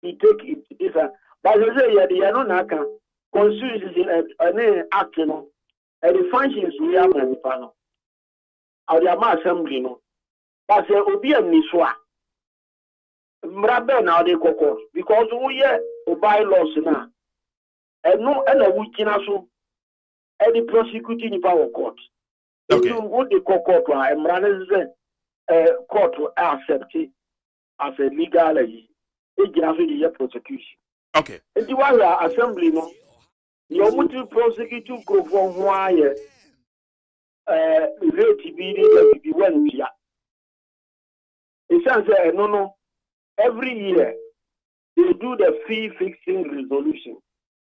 we take it this but you say you no naka constitution an act no and the functions we have na pano our the assembly no but say obi am so a mrabe na dey kokor because we hear bylaws na and no and we kina so and the prosecuting power court. Okay. What the court and court to accept it as a legal the prosecution. Okay. And the one assembly no you want to prosecute go for why rate be when here. It sounds no every year they do the fee fixing resolution,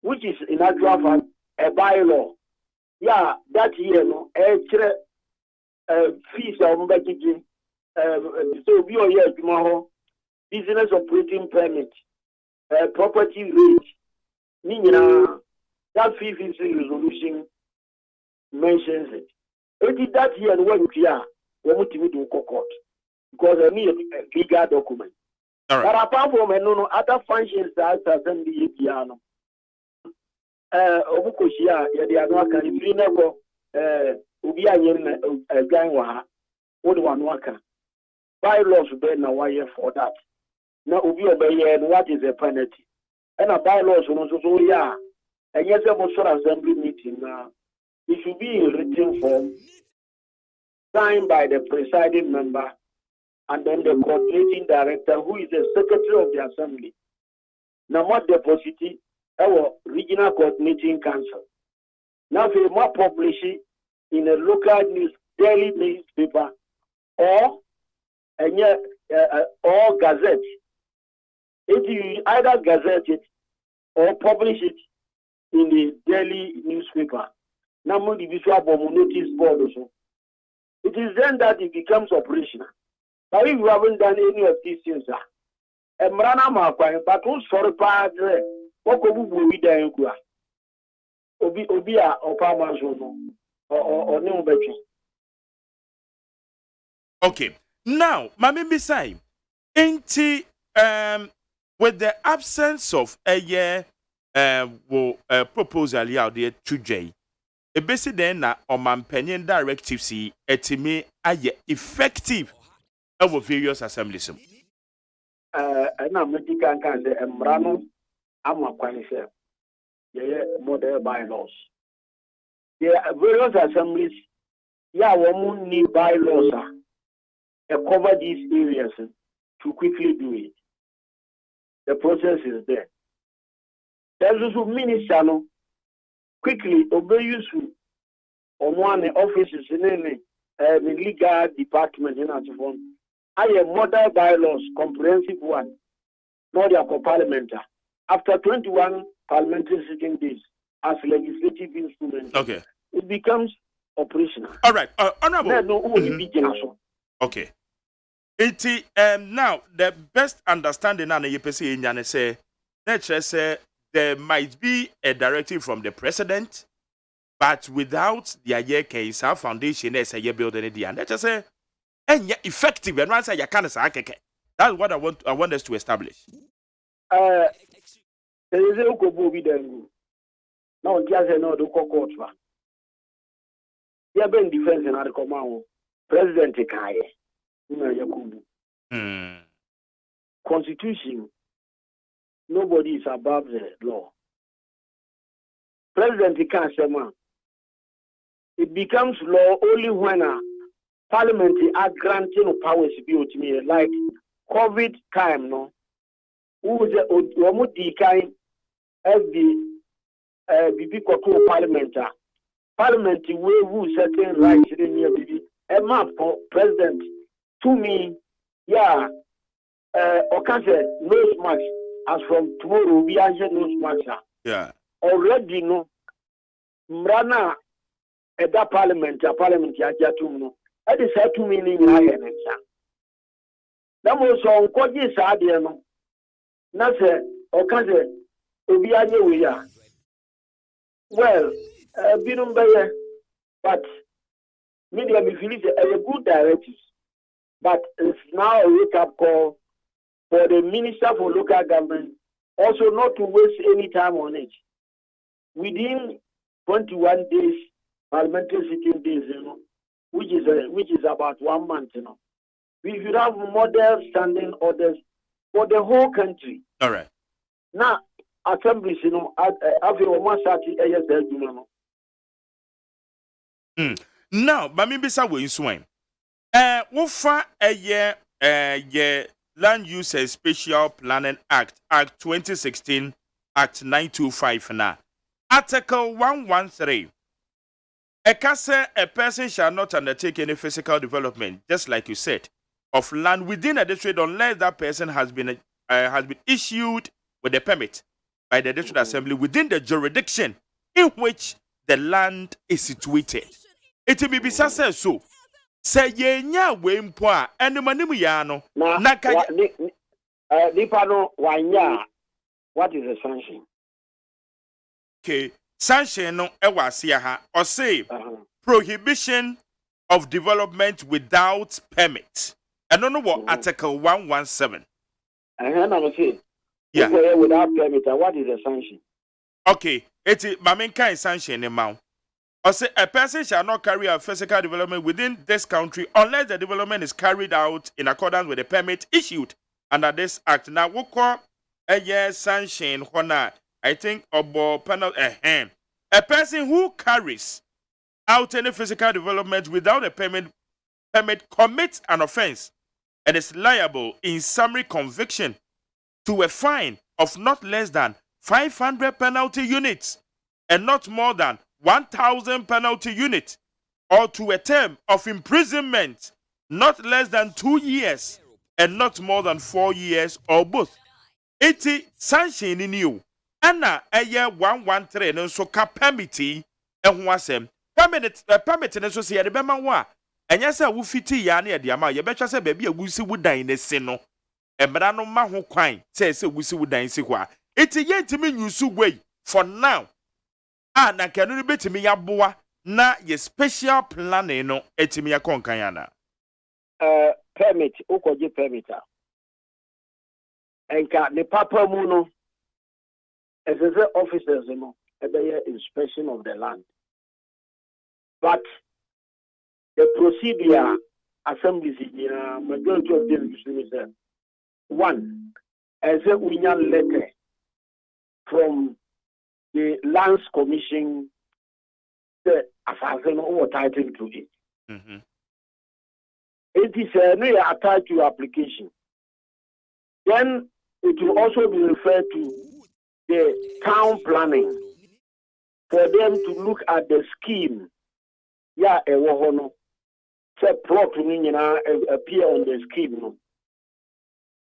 which is in actual fact a bylaw. Yeah, that year no fees are making so we are here tomorrow business operating permit property rate that fee fixing resolution mentions it. It is that year when we are to court because I need a legal document. All right. But apart from no other functions that assembly piano. Obukoshia yede anu aka ifiri neko obi anyem gan wa ha wo de wanu aka bylaws be na why for that na obi obeye and what is the penalty and a bylaws no so ya enye se mo sort assembly meeting na it should be in written form signed by the presiding member and then the coordinating director who is the secretary of the assembly na what depositi our regional coordinating council. Now, we must publish it in a local daily newspaper or gazette. If you either gazette it or publish it in the daily newspaper. Now, the visual bomb notice board also. It is then that it becomes operational. But if you haven't done any of these things, Emrana Makwa, but who's for a padre, what could we do in Kua? Obia or Parmazono or no better. Okay. Now, Mami Bisai, with the absence of a year proposal out there today, a basic then na Oman directives etime aye effective over various assemblies. And I'm medical can the Emrano, I'm a qualifier. Model bylaws. There are various assemblies. Yeah, one need bylaws cover these areas to quickly do it. The process is there. There's also minister no quickly obey you on one offices in the legal department in Atufon. I have model bylaws, comprehensive one, not your parliament. After 21 parliamentary sitting days as legislative instrument, okay, it becomes operational. All right, honorable. Okay. Now the best understanding and you say that there might be a directive from the president, but without the year case, our foundation is a year building it. And let's say and effective and once I can't say that's what I want us to establish. There is a go be then. Now just no do court. You have been defense and other command. President Kaye. Constitution, nobody is above the law. President can't say, it becomes law only when a parliament are granting powers to me, like COVID time, no. Who was the kind of the BB control parliament? Parliament will who certain rights in your BB. A map for president. To me, yeah, okay, nose mask. As from tomorrow, we are nose mask. Yeah. Already, no. Mrana, at that parliament, ya jatuno. That is a 2 million higher. That was on Koji Sadiano. Nasa, okay, we are new. We are. Well, Binumbaye, but media be feeling a good directive. But it's now a wake-up call for the Minister for Local Government also not to waste any time on it. Within 21 days, parliamentary sitting days, which is about 1 month, we should have model standing orders for the whole country. All right. Now, assemblies, after 130 years, Now, Bami Bisa will swing. Wofa a Land Use and Spatial Planning Act 2016, Act 925 now. Article 113. A person shall not undertake any physical development, just like you said, of land within a district unless that person has been issued with a permit by the district assembly within the jurisdiction in which the land is situated. It will be so. Say yenya we mpo a enumanimu ya no na ka Nipano wanya. What is the sanction? Okay, sanction no ewase ha or say prohibition of development without permit. And no what article 117. Yeah. Without permit, what is the sanction? Okay, it's Mamenka sanction amount. Or say a person shall not carry out physical development within this country unless the development is carried out in accordance with the permit issued under this act. Now, we call a year sanction when I think about panel a person who carries out any physical development without a permit commits an offense and is liable in summary conviction to a fine of not less than 500 penalty units and not more than 1,000 penalty units, or to a term of imprisonment not less than 2 years and not more than 4 years, or both. 80 sanction in you ana eye 113 no so ka permit ehun asem permit no so se ye de bema wo a enya se wo fiti ya na ye de ama ye betwa se ba bi agusi wudan ne se no emra no ma ho kwan se wusi wudan si kwa iti ye ntimi nyusu gwei for now na kanu no betimi ya boa na ye special planning no etimi ya konkan yana permit ukoje permit enka ne papa mu no as officers no inspection of the land, but the procedure assemblies majority of them usually say one as a union letter from the lands commission the assassin or title to it. It is attached to your application. Then it will also be referred to the town planning for them to look at the scheme. Yeah, a wohono. Say plot appear on the scheme. No.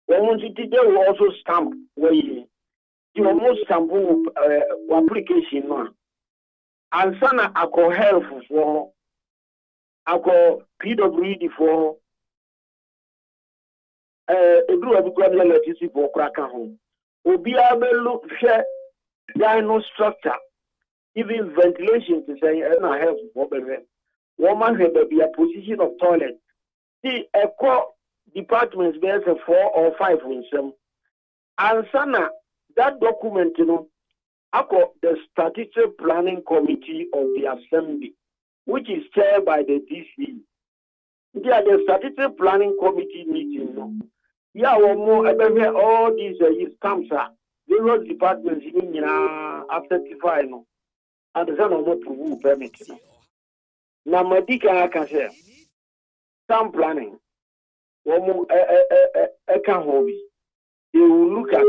When they will also stamp where you almost stamp application no. And sana ako health for ako PWD for edu abikwa electricity for kraka home. Obi abelu share dino structure, even ventilation to say na health for better. Woman have be a position of toilet. See a core departments there's a 4 or 5 in some. And sana that document the strategic planning committee of the assembly, which is chaired by the DC. The strategic planning committee meeting. Yeah, all these stamps are various departments in after final. And the son of what permit. Now, Madika can say stamp planning. Hobby. They will look at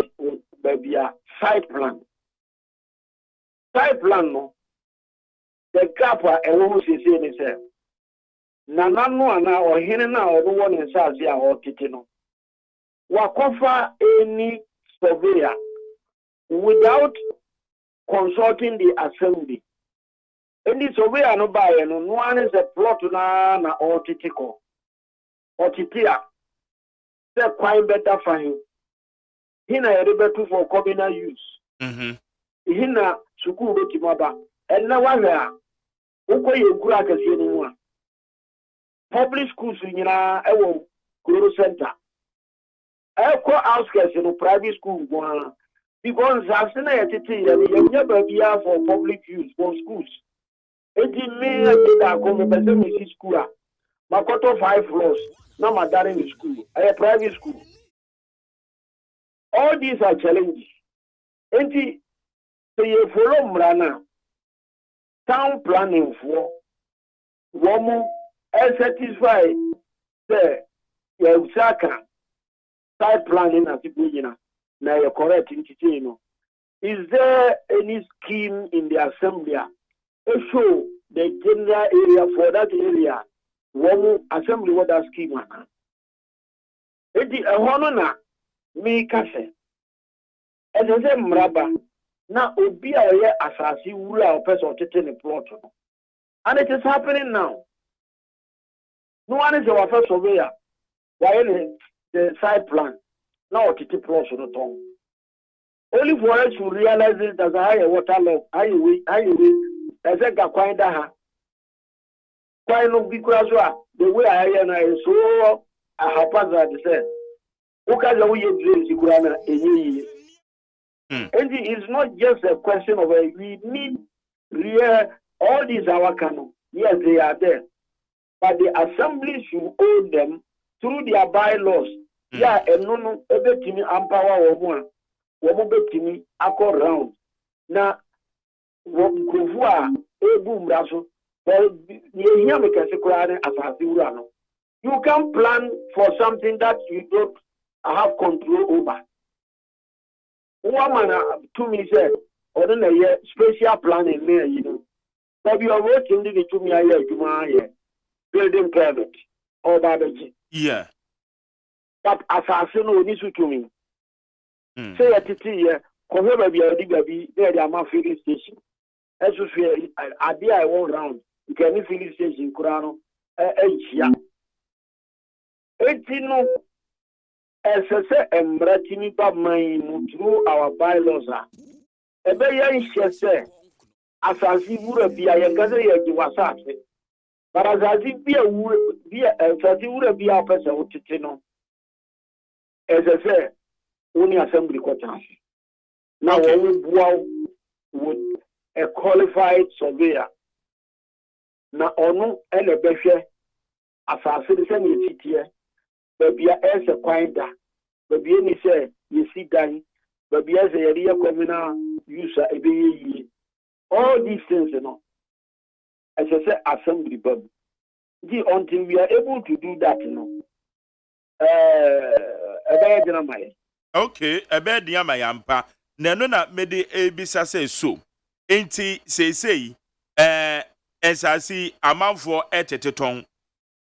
maybe a site plan. Site plan, no. The gap are almost the same itself. Nanano or Hinena or the one in Sazia or Titino. Wakofa any surveyor without consulting the assembly. Any surveyor no buy no one is a plot na or titico or titia. They're quite better for him. Hina erebetu for communal use. Hina sukuru timaba. And now one there. Uko yegura kasi ni public schools in ewo Kuru Center. Eko outskirts in private school because Zasina you never be for public use for schools. 18 million school. Makoto 5 floors. Now my darling school. A private school. All these are challenges. And you follow Mrana. Town planning for woman satisfy the Yusaka. Site planning as people, now you're correct in Titino. Is there any scheme in the assembly to show the general area for that area? One assembly what that scheme is. It is a honor me kase. As I say, Mraba, now obi a ye asasi wura person tete plot. And it is happening now. No one is our first surveyor. Why the side plan now to plus on the tongue. Only for us to realize it as a higher water level, highway, as a Gaquinda. Quite no because the way I am so a haphazard said. Because the way you dream the grammar and it is not just a question of we need real all these our canon. Yes, they are there. But the assembly should own them through their bylaws. Yeah, and no, everything empower one. Woman betting accord round. Now, what Grovua, a boom razzle, well, you make a secret as a Zurano. You can plan for something that you don't have control over. Woman to me said, or then a year special planning there, But you are working to me a year, building private or babaji. Yeah. But assassin will need to me. Say a titi, Kohe baby adi baby there am filling station. Eso fe ade I won round. You can filling station kura no ehia. Eti no esese emratini ba man mu through our bylaws a. Ebe ye nhye se asasi wura bia ye kase ye gi wasase. But asasi bia asasi wura bia pese otete no. Esese only assembly quarters. Now, we with a qualified surveyor. Now, ono ele beshe asase de se ni sitie, baby as a quinder, baby ni se you see dan, baby as a area communal user ebe. All these things, you know, as I say, assembly, but until we are able to do that, you know, okay, a bed yamayampa. Nano na mede ebisa say so. Enti say as I see amanfo eteteton.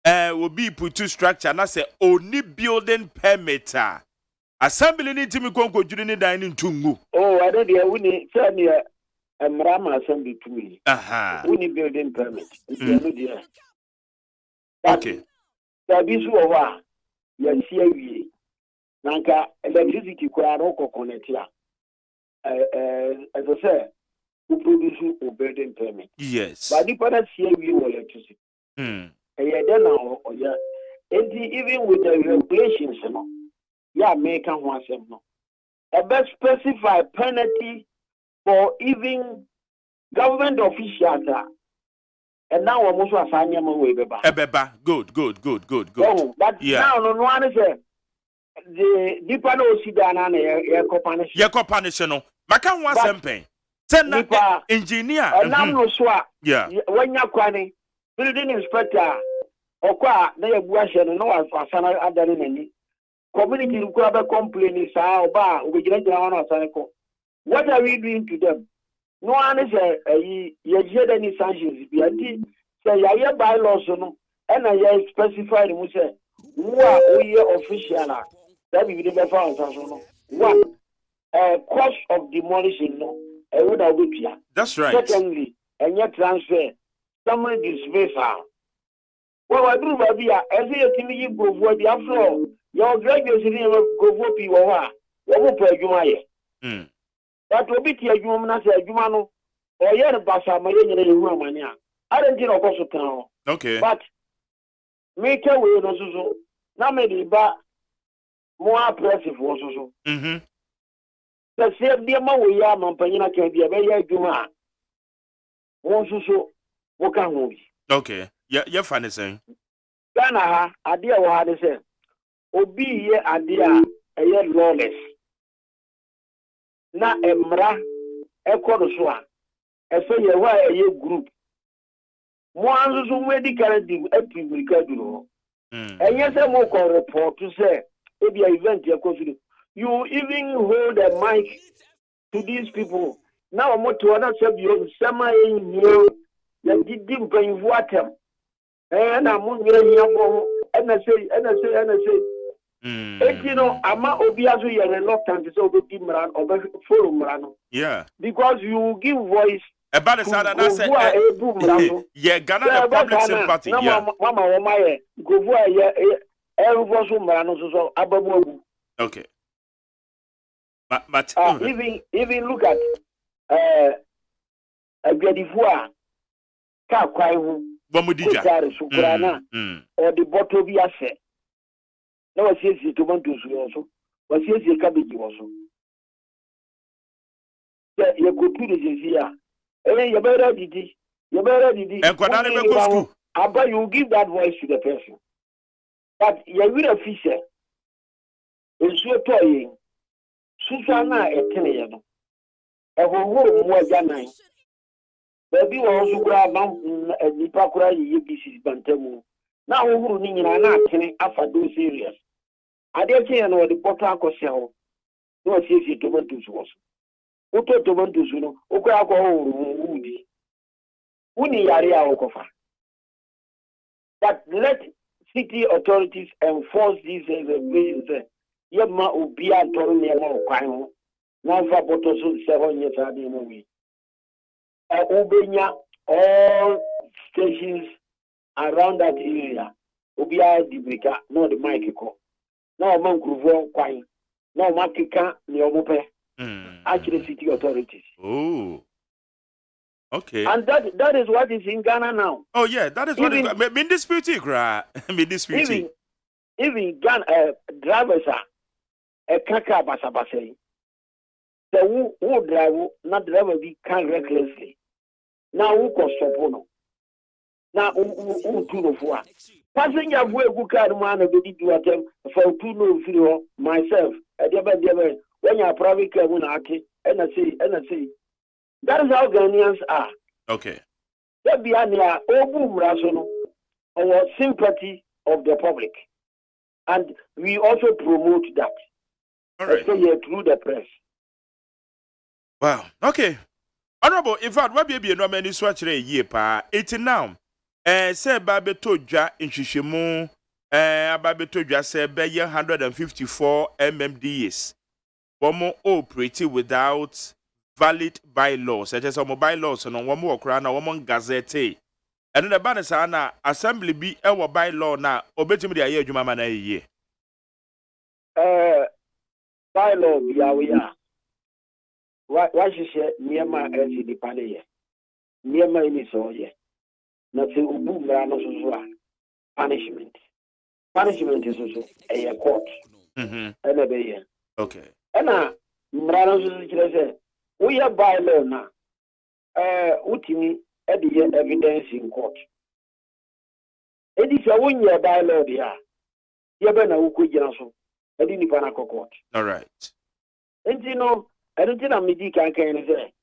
Will be put to structure na say only building permit. Assembly ni timi konko juri ni dining tungu. Oh, I don't hear we tell me Rama assembly to me. Aha. We need building permit. Okay. There be so wa ya see nanka electricity kwa roko connect ya. As I say, who produce a building permit. Yes. But the partner see we electricity. And then yeah. Even with the regulations, you know, yeah, make one sem no. A best specify penalty for even government officials. And now I'm also assigning them away. Ebeba, good. Oh, but now no one is the deeper no see down on a punish no. Maka one sempe. Send engineer. And now no swa. Yeah. When you're quani, building inspector, or qua, they have washed and no one for some other than community require complaining, sa bar, we get down on cycle. What are we doing to them? No one is a yet any sanctions. Say, I hear bylaws, and I specify the Musa, who are official. That we never found. One, cost of demolition, would have been here. That's right. Secondly, and yet transfer, someone dismissal. Well, I do, baby, as you go for the afro, your graduates go for people. What will pay you? That will be your human as a human or yet a bassa, my young. I don't get a cost. Okay. But make a way, no, now maybe, but more oppressive also. The same dear we are, Mampana can be a very Juma. Also, what can we? Okay. Yeah, you're funny saying. Ghana, idea what I say. Obi ye idea a year lawless. Na emra ekodosoa eso ye wa ye group mo anzo medical activity duro enye se mo ko report say e be event ye ko you even hold a mic to these people now mo to na say bi sama enyo ya didi mpanvu atem na mo nyere hiafo na say you know, ama obiazo you reluctant to say mran or follow mrano. Yeah. Because you give voice. About the side that said, yeah, Ghana the public sympathy. Yeah. Mama, Omaye, go for every mrano so ababu. Okay. But even look at a beautiful car kwai hu. Bomudija. Or the bottle be asset. No, I see tomatoes also. But yes, the cabbage also. Yeah, you could put it here. Hey, you better did it. And Quadana, but you give that voice to the person. But you will a fisher. It's your toying. Susana a Kenyan. A whole more than Baby also grab mountain and the Pakura UBC Bantemu. Now, who are not after those areas. I dare say, I know the Potako cell. No, see tomatoes was. Uto tomatoes, Okako Woody. Uni area Okofa. But let city authorities enforce these regulations. Yama Ubia Tornemo Kwano. One for bottles 7 years at the movie. Ubenya all stations around that area. Ubia Dibika, no the Michael. No man Gruvo Quine. No Makika, Niomope. Actually, city authorities. Oh. Okay. And that is what is in Ghana now. Oh yeah, that is what is been disputed, right? Been disputed. Even Ghana drivers are a kaka basabase. The who drive not driver be can recklessly. Now who cost sopono. Now who two no for. Passenger who car man a bit do attempt for two no video myself. A deba when you are private car when I say. That is how Ghanaians are. Okay. There be our sympathy of the public. And we also promote that. All right. Especially through the press. Wow. Okay. Honorable, in fact, what be no many swatch a year pa. It's now. Say Babe Toja in Shishimu. Babe Toja say be 154 MMDs. One more operating without valid bylaws. Such as some bylaws and one more crown or one gazette. And the banner sana assembly be our bylaw now. Obey me, I hear you, Mamma. Bylaw be our Why she said near my LCD panel? Near my misoye. Nothing ubu brano so punishment. Punishment is also a court. And a bay. Okay. And brano so we are bylaw now. Utimi evidence in court. It is a 1 year bylaw there. Yabana ukujanaso. Edini panako court. All right. And you know, I don't think I'm can say.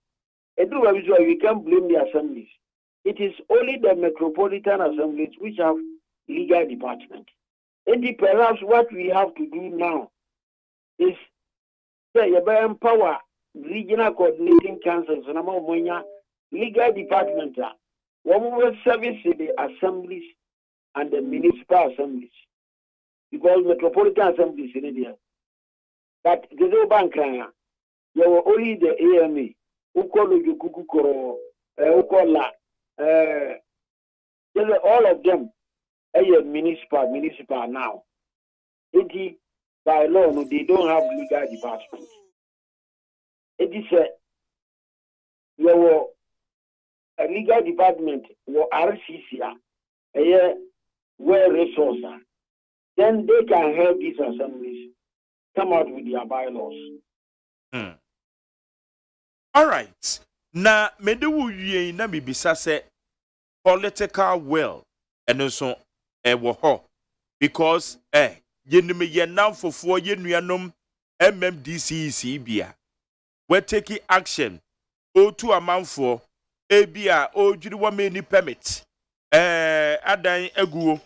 We can't blame the assemblies. It is only the metropolitan assemblies which have legal department. And perhaps what we have to do now is empower regional coordinating councils and legal department. One will service the assemblies and the municipal assemblies. Because metropolitan assemblies in India. But the bank you were only the AMA who call you Kukukoro, who call all of them municipal now. It by law, they don't have legal department. It is a legal department or RCC, where resources are. Then they can help these assemblies come out with their bylaws. All right. Na medewu ye na bibisa se political will and so wo ho because yenime ye now for ye nuanom MMDCC bia we taking action o to amanfo e bia o jiri wa many permit adan aguo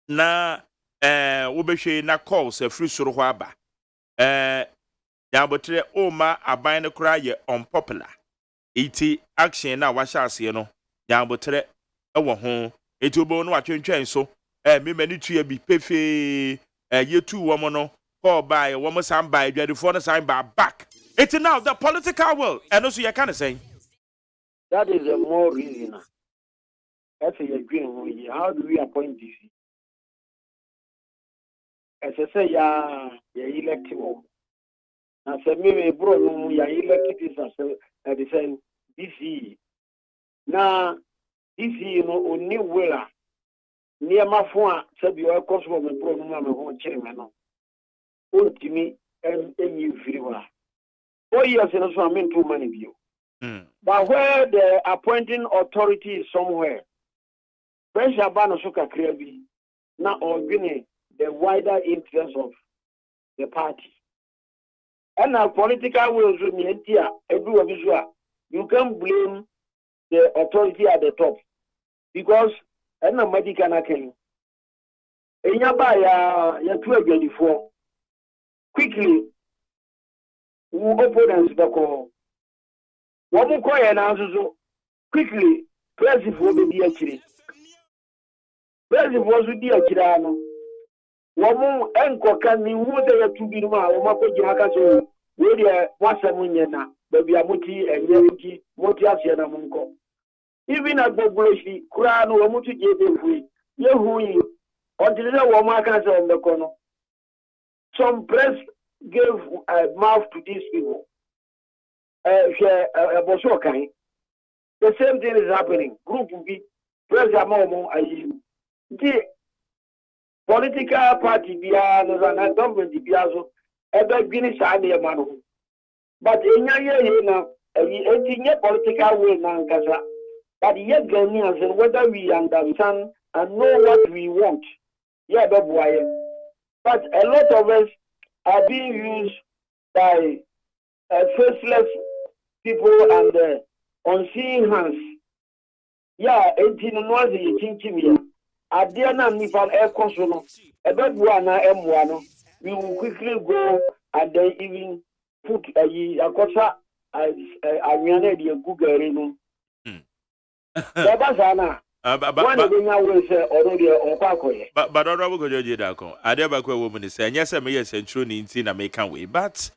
na wo behwe na calls free soro ho aba Yabotre Oma aban kra ye unpopular. Iti action na washa ase no. Yabotre ewo ho. Eti obo no atwentwen so. Me mani tue bi pefe ye tu wo mo no. Call by wo mo san by adwadefo no san by back. Iti now the political will. And also you can say that is a more reason. That's a green. How do we appoint this? As I say, ya elective. Na se me bro no ya elected as the same DC na DC no oni wela near mafo a se bi o koso me bro no ma me ho kire me no ontimi enyi firi wa o years no so amen too many bio but where the appointing authority is somewhere pressure ba no so kakra bi na ogene the wider interest of the party. And our political will you can blame the authority at the top because and a medical can in ya 24 quickly who opponents bako one more quickly president will be actually president was be actually Wamu enko kani wote ya tubiruma wamako jinaka so we dey wasam nyena baby amuti enye moti asia na munko even agbogloshi kura no amuti jebe fui yehu yi until the woman can say on the corner some press gave a mouth to these people the same thing is happening group be press amomo ayi the political party bia no na government bia so ebe gbini sa na ma no but enya ye na etinye political way na nkasa but ye Ghanaians and whether we understand and know what we want yeah but a lot of us are being used by faceless people and unseen hands yeah 18 no was the chinchimia adia na nipa ekoso no ebebua na emwa no we will quickly go and then even put akosa anwane de gugare no Babasana but honorable Kojoji Dako, Adebakwe woman is saying, yes, I may say true in American way, but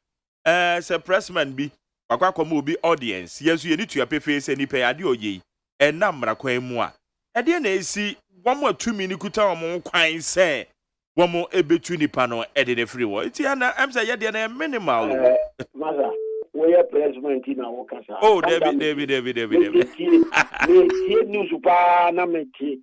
a pressman be Wakwakomu be audience. Yes, you need to your face any pay adio ye, and number moi. At the end, see 1 more 2 minutes could tell more quine say 1 more a between panel edit a free word. I'm saying, yeah, minimal. Mother. We are president in our casa. Oh, David. News pa na meti.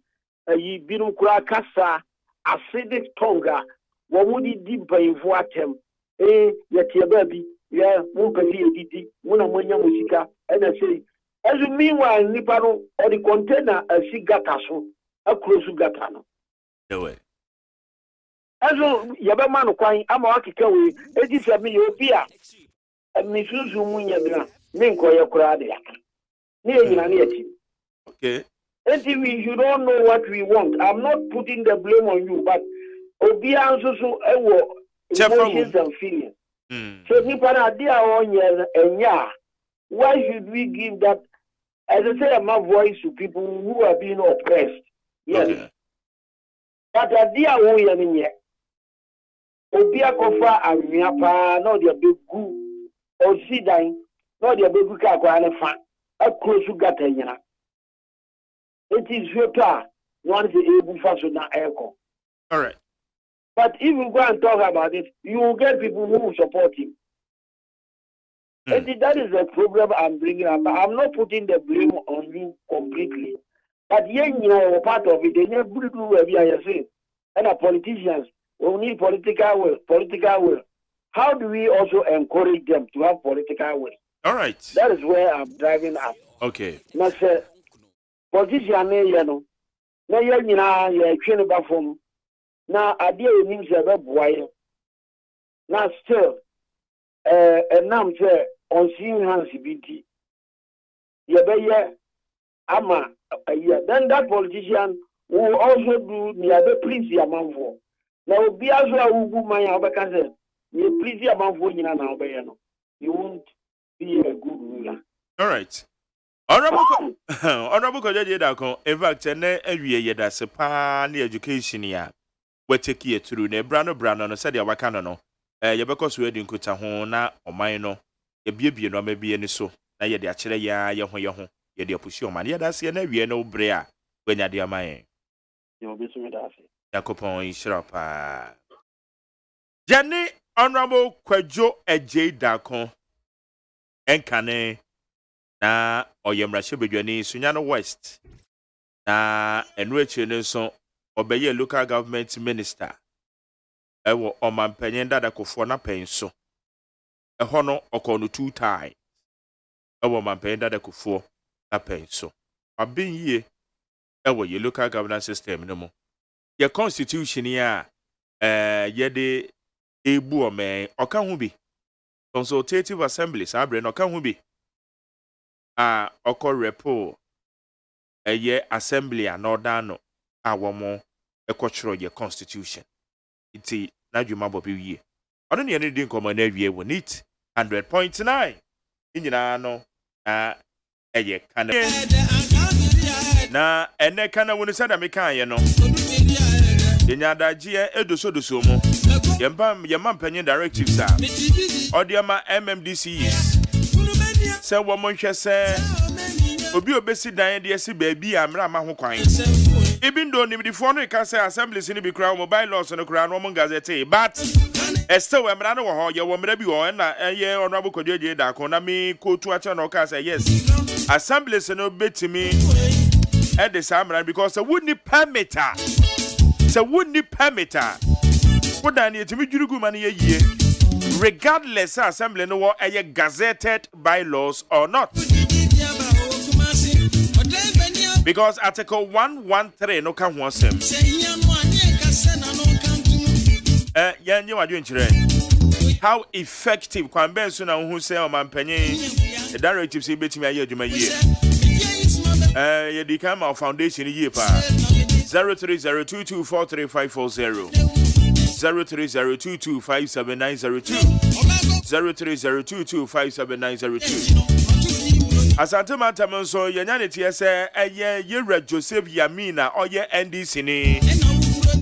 Yi binu kura kasa acidic tonga. Wo mudi di mpayifo atem. Ya tie baby. Ya mun peli edidi. Muna mwanya musika. Ena say. As you meanwhile nipa no or the container asi gata so. Akrosu gata no. Ewe. Aso yabe manu kwan ama wakike we. Edi se mi obia. Okay. And you don't know what we want. I'm not putting the blame on you, but also emotions and feelings. So why should we give that? As I say, my voice to people who are being oppressed. Yes. Okay. But idea Obia kofa amiapa no the big goo. Or see dying, not your baby car, a close to Gatayana. It is your car, one is able to na echo. All right. But if you go and talk about it, you will get people who will support him. And that is the problem I'm bringing up. I'm not putting the blame on you completely. But you know part of it, they never do what we are saying. And the politicians will need political will. How do we also encourage them to have political will? All right. That is where I'm driving at. Okay. Now, sir, politician, now you're training back from now. Idea means a boy. Now, still, and now, sir, on seeing hands, BT. Ama, then that politician will also do the other please the amount for. Now, be as well who my other you please your mouth now, you won't be a good ruler. All right. Honorable Kojoji Dako, in fact, every year that's a pan education ya. We take you through ne brano no said ya wakano no. Ya because we didn't kuta ho na o no. Ya bie no maybe any so. Na ye de akere ya ho ye de pushi o man. Ya that's ye na wie no brea when ya de amaye. You be so me that. Yakopon ishirapa. Jenny Honorable Kwejo AJ Dako Enkane na oyemrashe bedwani Sunyano West na enweche nso obeye local government minister ewo omampanyen dada kofo na penso eho no okono 2 times ewo omampanyen dada kofo na penso abin yie ewo ye local governance system no mo ye constitution ya ye de ebu ome oka hu bi consultative assembly sabre no oka hu bi oko repo eye assembly anodano awomo ekochro ye constitution iti na dwuma bobi wie ono ne di nkomo na wie wo neat 100.9 nyina no eye kana na ene kana wonu sada meka ye no yenyadagie edosodoso mu Yamam penny directives are. Odiama MMDCs. Say woman shall say, Obi obesi dan de esi baby amra ma ho kwan. Even though the phone can say assemblies in the crowd mobile laws on the crown woman gazette, but still when I know you will maybe on a year honorable Kodia da Konami ko to a channel can say yes. Assemblies no bit to me at the summer because a wouldn't permit her. So wouldn't permit her. What I need to meet you money a year. Regardless assembly no what a gazetted bylaws or not. Because Article 113 no can want him. How effective can be soon who say on my penny the directive say bet me a year to my year. You become our foundation year pa 0302243540 0302257902 0302257902. Asante Mataman so yanyanity say ye Joseph Yamina or ye NDC ni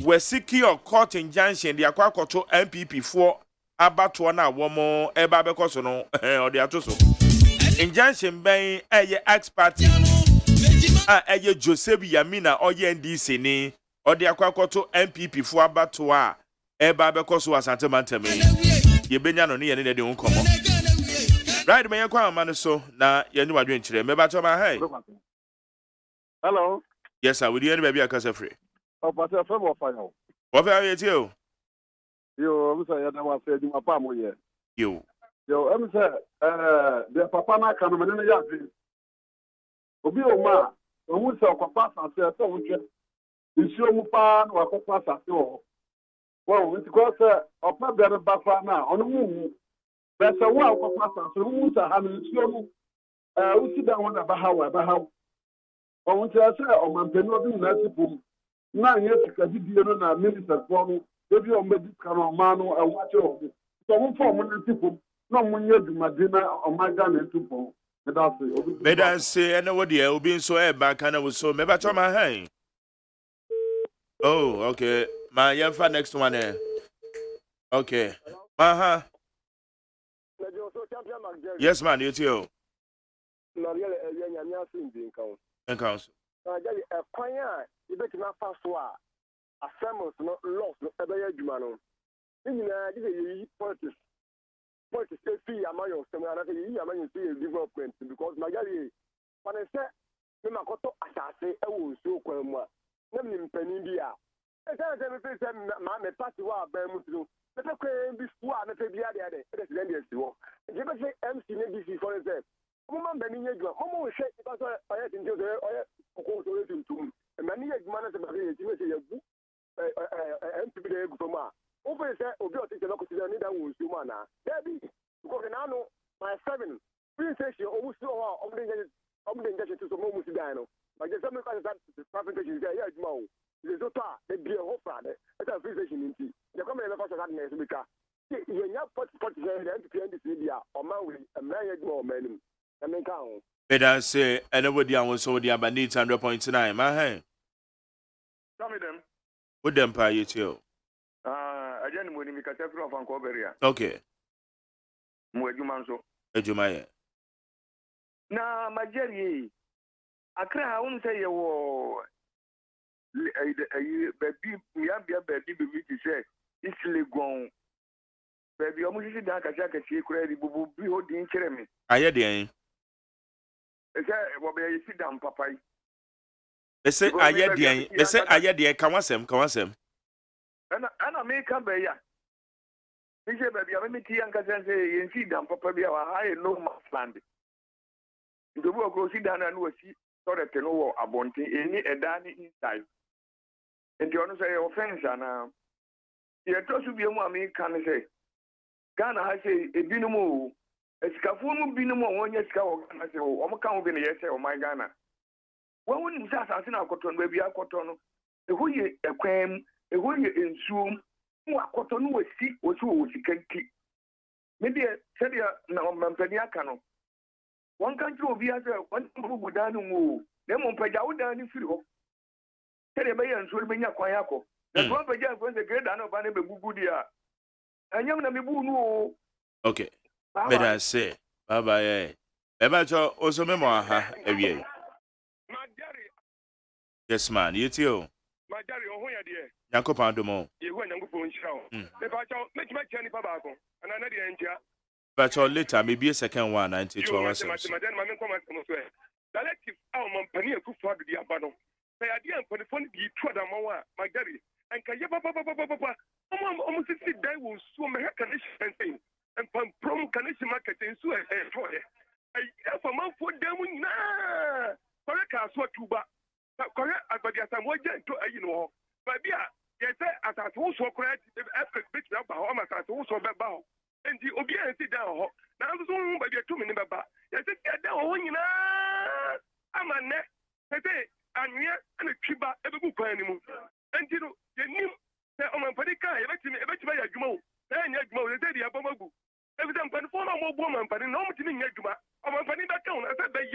we secure court injunction the akwakoto MPP for abato na womo eba bekoso no or the atoso injunction ben ye ex party ye Joseph Yamina or ye NDC ni or the akwakoto MPP for abato a eba bekoso Asante Mataman ye benya no ne ye ne de nkomo. Right, may I come, man? So now you know what you're doing. Maybe I my hey. Hello. Yes, sir. Would you any baby a casa free? Oh, but I'm from Ohio. What are you to You, I'm saying I was saying my palm here. you? I'm saying, the papa na can man in the yard. Obi Oma, who saw papa and said, so we can. You show me pan or papa at all. Well, it's because of my better background now on the moon. There's a wow for pastors who are having slow. We sit down on the Bahawa. I want to say, oh, my penalty, Nassipum. 9 years ago, he didn't know minister for me. If you're medical man or watch over. So, one for people, no one yet do my dinner or my gun and two. But I say, I know what the being so back and I was so maybe I told my hey. Oh, okay. My young fan next one there. Okay. Yes, man, you too. And council. A choir, you bet not pass to a famous not lost, no ever Jumano. In politics. Politics, see, am I of some other development because my gallery, when I said, Mimakoto, as I say, I will so quite Naming Penindia. And then my party was Bermuda. Let us claim before I may be at the end. Give us MC NBC for example. Woman Benin, Momo will shake because I had into the oil to and many manners about it. You may say a book, MPB Goma. Over there, or go to the local need that was humana. There be because now my 7 princess, you almost saw the injection to some moment dino. But there's some kind of that presentation there, yes, Mo. The Zota, the beer offer, that's a physician in tea. The coming of us at Nesbica. You're not put here and the media or man with a married more men. And then count. But I say, and nobody was so the Abanit 100.9, my hand. Tell me them. Would them pay you too? Again, when we can take off on Coberia. Okay. Mwejumanso. Ejumaya. Na, my Jerry, I can't say you were. Baby, we have a baby to say, it's legon. Baby, almost sit down, I can see credit, will be holding Jeremy. I had the aim. Is that what you sit down, Papa? They say, I had the aim. They say, I had the aim. Come on, Sam. And I make a bear. He said, baby, I'm a tea and can say, you sit down, Papa, we are high no man's land. The work goes sit down and we'll see, so that you know about any a danny inside. And you want to say offense, and you're supposed to be a woman, can say. Ghana has a binomo, a scaffold binomo, 1 year scout, and I say, oh, I'm a count in the essay of my Ghana. Well, when you say, I think I'll cotton, baby, I'll cotton, a who ye a quam, a who ye in soon, who are cotton was sick or so, she can keep. Maybe a Sedia now, Mampaniacano. One country will be as a one who down move, then on Pajao down in Filo. Tell a mayor and Sulbina Quayako. The one Pajak was a great Anno Banaba Gugudia. anyam na mebu no. Okay. Better say. Bye bye. Eba cho also memo aha ewie. Magari. Yes man, you too. Magari ohoya de. Yakopan domo. Yehu Nyankopon nhyira wo. Eba cho metima kia nipa baako. Ana na de entia. But your later maybe a second one 92 hours. Madan ma menko masemo so. Directive aw mampani akufu adu di abano. Say ade ampani fon di tu da mawa Magari. Anka ye papa. Omo sisi dai wo so me haka ne shensen. And from Kanisi market in Sue, I for man for them na correct as what tuba. Correct as but some way to But yeah, yes, as I also correct if effort bit up Bahamas as also bow. And the obedience down. Now the one by the 2 minutes baba. Yes, it down I'm a net. And we and a chiba every book anymore. And you know, the Oman Padika, eventually a jumo. Then you go, they say the Abomagu. Every time when for more woman, but in no meeting Yajuma, or my penny back down, I said, Bay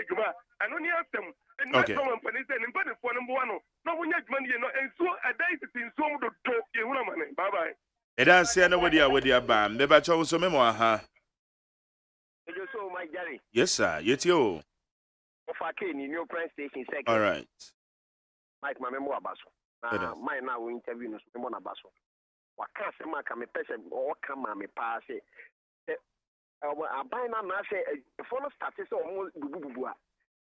Juma, and only ask them, and not someone penny and invited for number one. No one yet money, and so a day is in so much to you, woman. Bye bye. It does say nobody with your bam, never chose a memoir, huh? You saw my Jerry. Yes, sir, you too. Of I came in your press station second. All right. Mike, my memoir basso. My now interview is Mona Basso. Waka se maka me pese o kama me pa se aban na na se for no start se o bububu a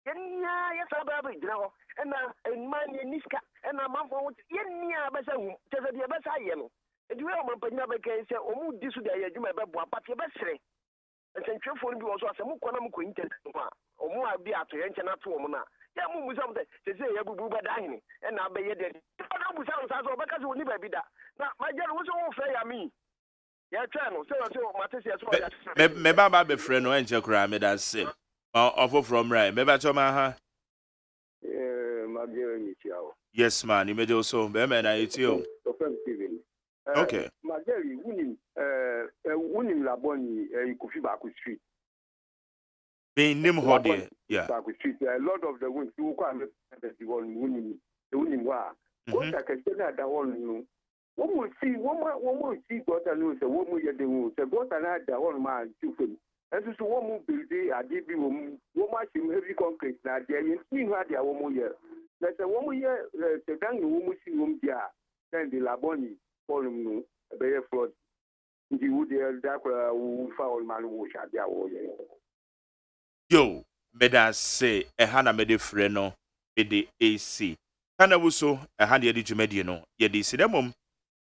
yenya yesa ba ba gina ho na man ye niska na man fo yenya ba se hu te se de ba sa ye no ediwe o man panya ba kan se o mu disu de ye adwuma ba bo apate ba sere nsentwefo no bi wo so asem ko na mko internet ho a o mu abi ato ye nche na to o mu na ya mu musam se se ye bubu ba da hini na ba ye de na musam sa so ba ka se oni ba bi da na Magari wo so wo fe ya mi ya twa no so matese so ya me baba be frɛ no enche kra me da se ofo from right me ba choma ha Magari ni tiao. Yes man, you made also be me na itio. Okay. Magari wunim laboni Kofi Baku Street. Be nim ho de. Yeah. Baku Street. A lot of the wins you kwa the wunim wa. Ko ta ka na da won no. One will see God and lose a woman yet the wood. The God and I, the one man, two film. And so one will build a deep woman, heavy concrete. Now, there is a woman here. That's a woman here, the young woman see room there. Then the Laboni, following no, a bear flood. The wood there, that will foul man wash at their warrior. Yo, better say a Hannah made a freno, the AC. Hannah was so a handy edge, ye de sidemum.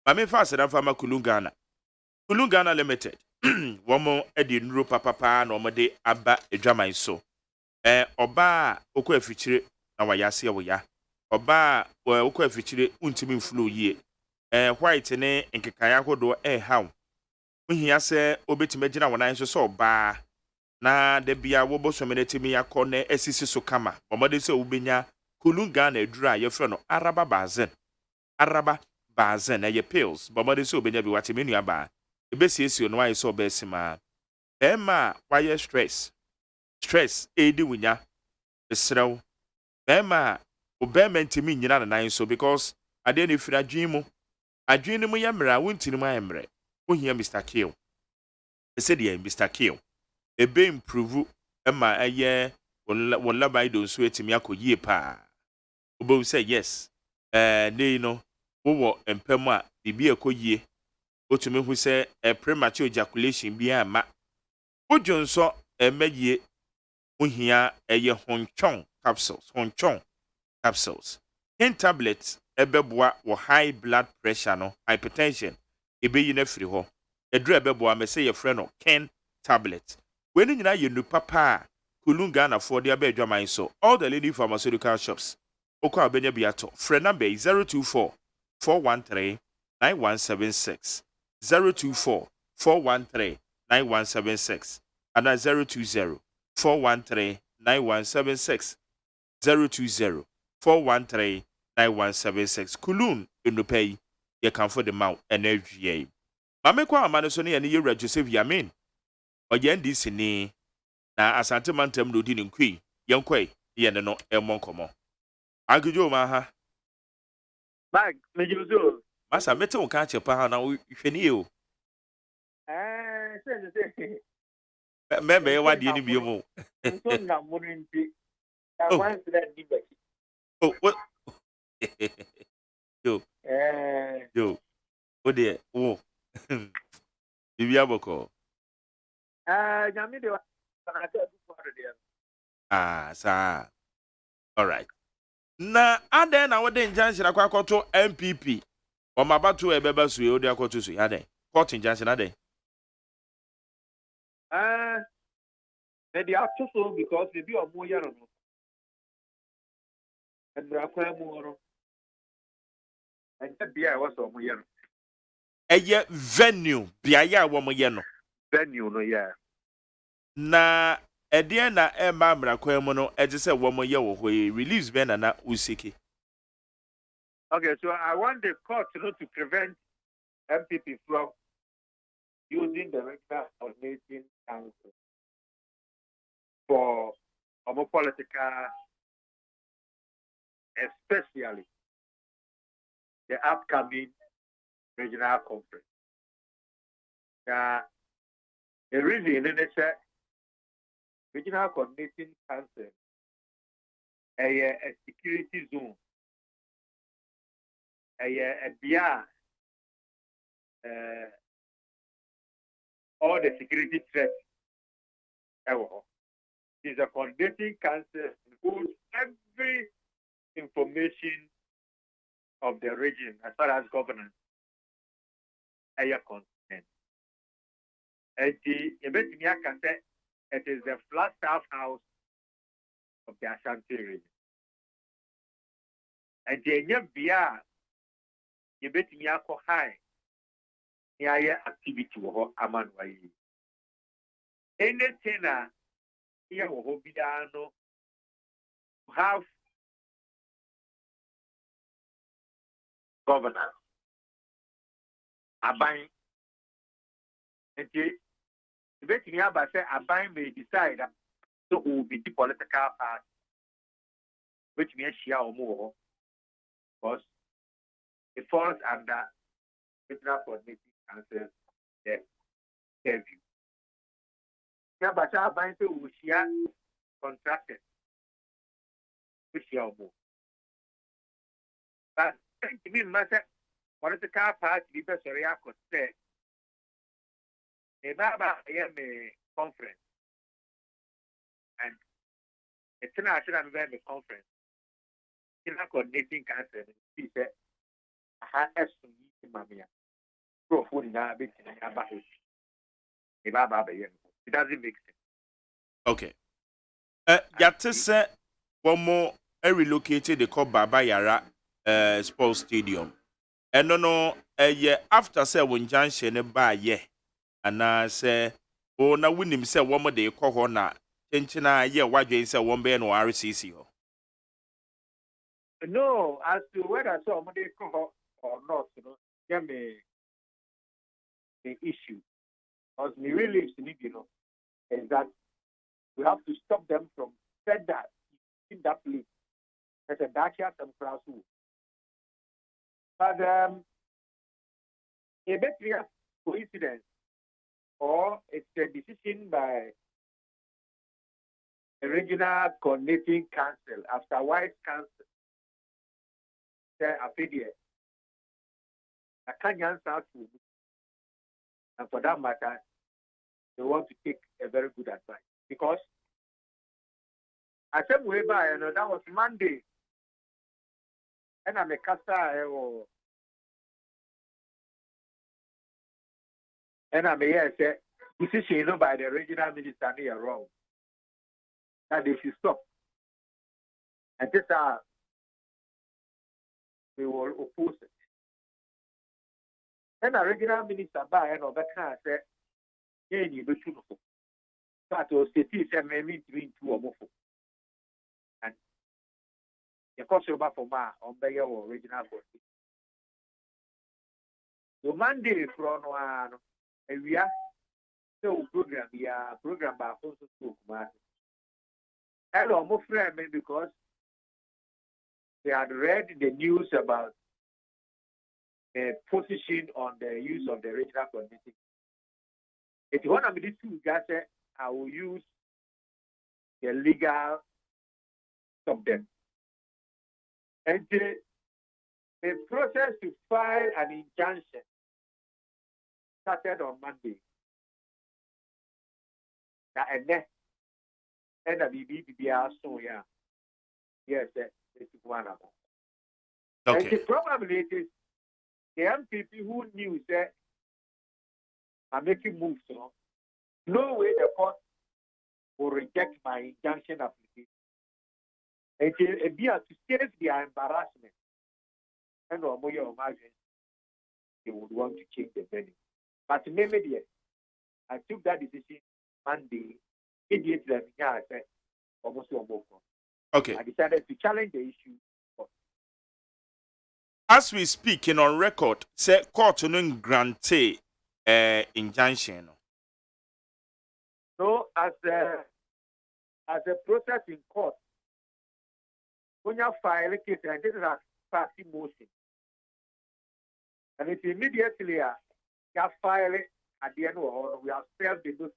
Mame fast na fama Kulungana. Kulungana Limited. Womo edi nro papa na omode aba edwaman so. Oba okọ afichire na wayase wo ya. Oba okọ afichire untimi mflo yie. White ne nkekaya hodo haw. Ohia se obetimagina wonan so oba na de bia wo bosomenetimi yakọ na asisi so kama. Omode se ubenya Kulungana edura ye fre no Araba Bazen. Araba Bazen na ye pills, but mother so benya bi wati menu aba. Ebesiesi no why so besima. Emma why stress. Stress edi wunya. Esrew. Emma obema ntimi nyina na nan so because ade na fira adwin mu ya mra wontini mu ayemre. Ohia Mr. Kill. Ese de Mr. Kill. Ebe improve Emma aye won labai don so etimi akoyie pa. Obo say yes. Ne no wo empem a bibi ekoyie otumi hu se premature ejaculation bi ama ojonso emayie ohia eye honchon capsules in tablets ebeboa wo high blood pressure no hypertension ebeyi na firi ho edura ebeboa me se ye frɛ no Ken tablet we ni nyina ye nu papa Kulungana for the abedwaman so all the leading pharmaceutical shops okwa abenya biato frɛ number 024 413 9176 024 413 9176 and 020 413 9176 020 413 9176 Kulun Inupay ye can for the mount energy. Mame kwa amane so ne ye ne Joseph Yamin oye ndisi ni na asante mantem do di ne nkui ye nkoi ye ne no emonkomo agudwo ma ha bag mejuzo masa mete wo ka chepa ha na hwani e o say. Remember what did you move? So na muninti. I want that debate. Oh, what? Yo, Eh. yo, oh dear, oh. Bibi aboko. Nyame de wa. Na ka du for de. Ah, sir. All right. Na aden na wode injunction akwakoto MPP. O mabatu ebeba suye odi akoto suye aden. Court injunction aden. They are so because they be a more yellow. And they are quite more. And that be I was a more yellow. Eye venue biaya wo mo ye no. Venue, no, yeah. Na edie na emba mrakwan mu no eje se wo mo ye wo hoye release ben na usiki. Okay, so I want the court to prevent MPP from using the regular coordinating council for our political, especially the upcoming regional conference. The reason is that regional coordinating council a security zone, a BR, all the security threats. It is a coordinating council whose every information of the region as far as governance are concerned. And it is the Flagstaff House of the Ashanti region. And the BR, you bet me high near activity or aman way. Anything here will be done have governance. Abine. And the bet me about say Abine may decide so will be the political party which may share or more because it falls under regional coordinating council the view. Yeah, but I bind to share contracted with your more. But to me, matter political party because sorry I could say a baba a conference and it's not a conference. Regional coordinating council he said I had some mamia. Go for the bit about it. It doesn't make sense. Okay. Yate se one more relocated the call Baba Yara sports stadium. And no ye after say when junction ba ye and say oh na winim say one more day call ho na chenchina ye wadwen say one be no RCC ho. No, as to whether somebody come or not, get me the issue. Because me really is that we have to stop them from said that in that place. There's a Dacia and class. But a bit clear coincidence or it's a decision by the regional coordinating council after White Council. I can't answer to, and for that matter, they want to take a very good advice because I said way by that was Monday, and I'm a caster and I'm a decision by the regional minister near wrong that they should stop, and this we will oppose it. And a regional minister by and over can say, yeah, you do shoot. But was the tea and maybe between two or more. And the cost of for ma on the original body. So Monday from one we are so program by also spoke man. Hello, my friend, because they had read the news about the position on the use of the regional community. If you want to be two, just say I will use the legal of them. And the process to file an injunction started on Monday. And the BBBR so yeah. Yes, it's one of them. Okay. And probably it is the MPP who knew that I'm making moves, no way the court will reject my injunction application. It will be to save their embarrassment. And they would want to change the venue. But maybe I took that decision Monday, immediately. I said, almost Okay. I decided to challenge the issue. As we speak in on record, say court no grante injunction. So as a process in court, when you file a case, and this is a party motion, and it's immediately you file it at the end of we have served the notice.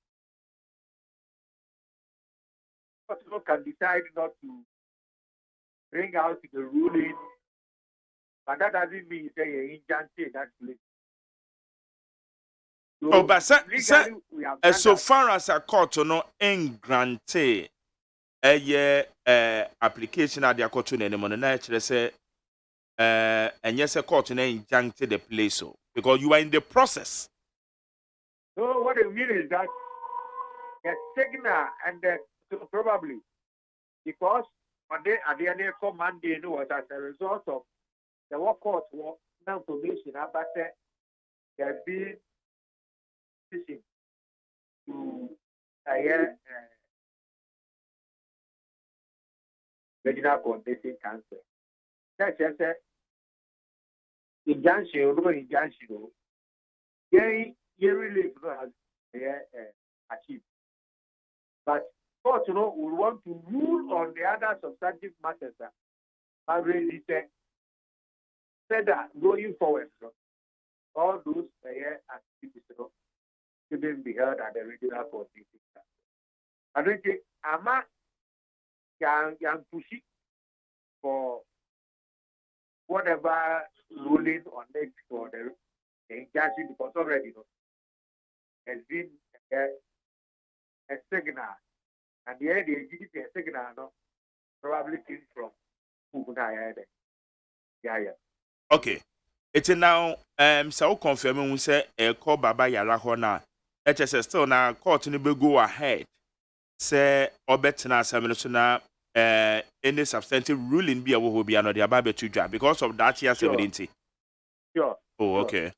Person can decide not to bring out the ruling, but that doesn't mean say you injunction that place. So Oh, but legally, we have done so that. far as a court no grante application at the court no na actually say and yes a court no injunct the place so because you are in the process. So what it means is that the signal and so probably because at the end of Monday was as a result of the work court information about there being decision to regional coordinating council. That's just a injunction, no injunction. You really has achieved. But court, we want to rule on the other substantive matters that are really said that going forward, all those activities shouldn't be held at the regional coordinating council. I think Ama can push it for whatever ruling on it for the injunction because already has been a signal, and the idea is a signal probably came from Ubunaya. Yeah. Okay. It's now so confirming we say call Baba Yara Hona. HSS still now court no be go ahead. Say obetina seminary any substantive ruling be a wo be another Baba to job because of that year's evidence. Sure. Oh, okay.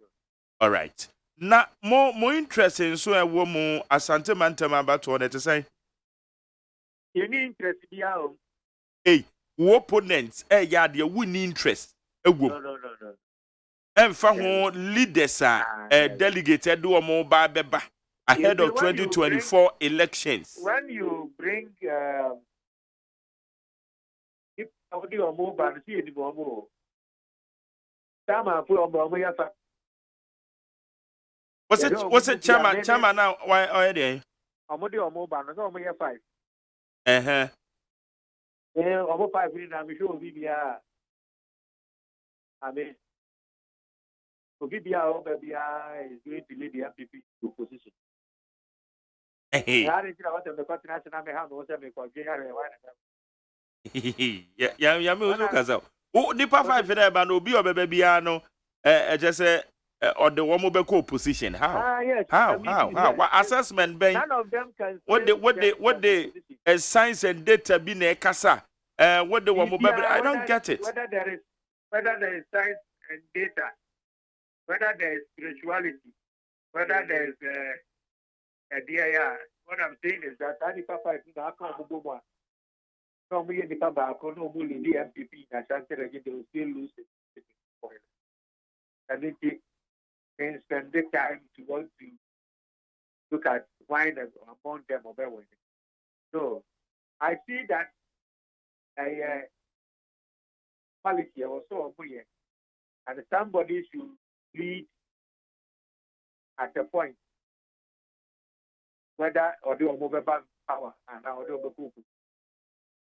All right. Na more interesting so a woman asante mantem about what to say. You need interest in Hey, opponents yeah they win interest. No. Emfa ho leaders delegated do omo ba beba ahead of 2024 elections. When you bring audio mobile, see the mobile. What's it chairman now why already? Audio mobile, no more 5. Almost 5 minutes. I'm sure BBR. I mean, so BBR is going to lead the MPP to opposition. Hey. Yeah, me also kaza. Oh, nipa 5 there ba no obi obebe bia no just say or the one mobile opposition. How? Yes. How? What assessment ben? None of them can. What they science and data be na kasa. What the one mobile? I don't get it. Whether there is science and data, whether there is spirituality, whether there is what I'm saying is that Nipa 5 now can't go more. No, we Nipa back on no more the MPP and Ashanti again, they will still lose it. And it spend the time to want to look at why among them or better. So I see that policy also and somebody should lead at a point whether or the mobile power and now the mobile.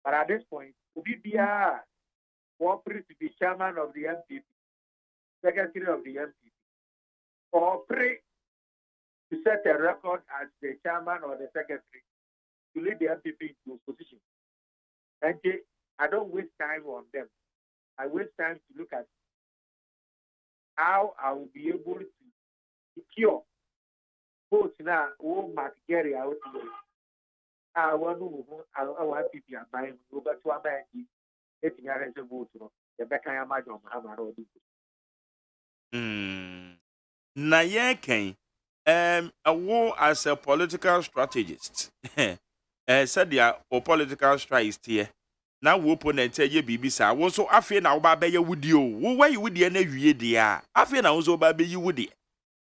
But at this point, BBR cooperate to be chairman of the MPP, secretary of the MPP, cooperate to set a record as the chairman or the secretary to lead the MPP into opposition. And I don't waste time on them. I waste time to look at how I will be able to secure votes now. Oh, Mark Gary, I want people are buying over to a bank. It's a vote. The back I am my job. Na ye ken a war as a political strategist. Said ya or political strategist here. Now we opponent ye bibi sa wo so afi na wo ba be ye wudi o wo wa yi wudi na wie dia afi na wo so ba be yi wudi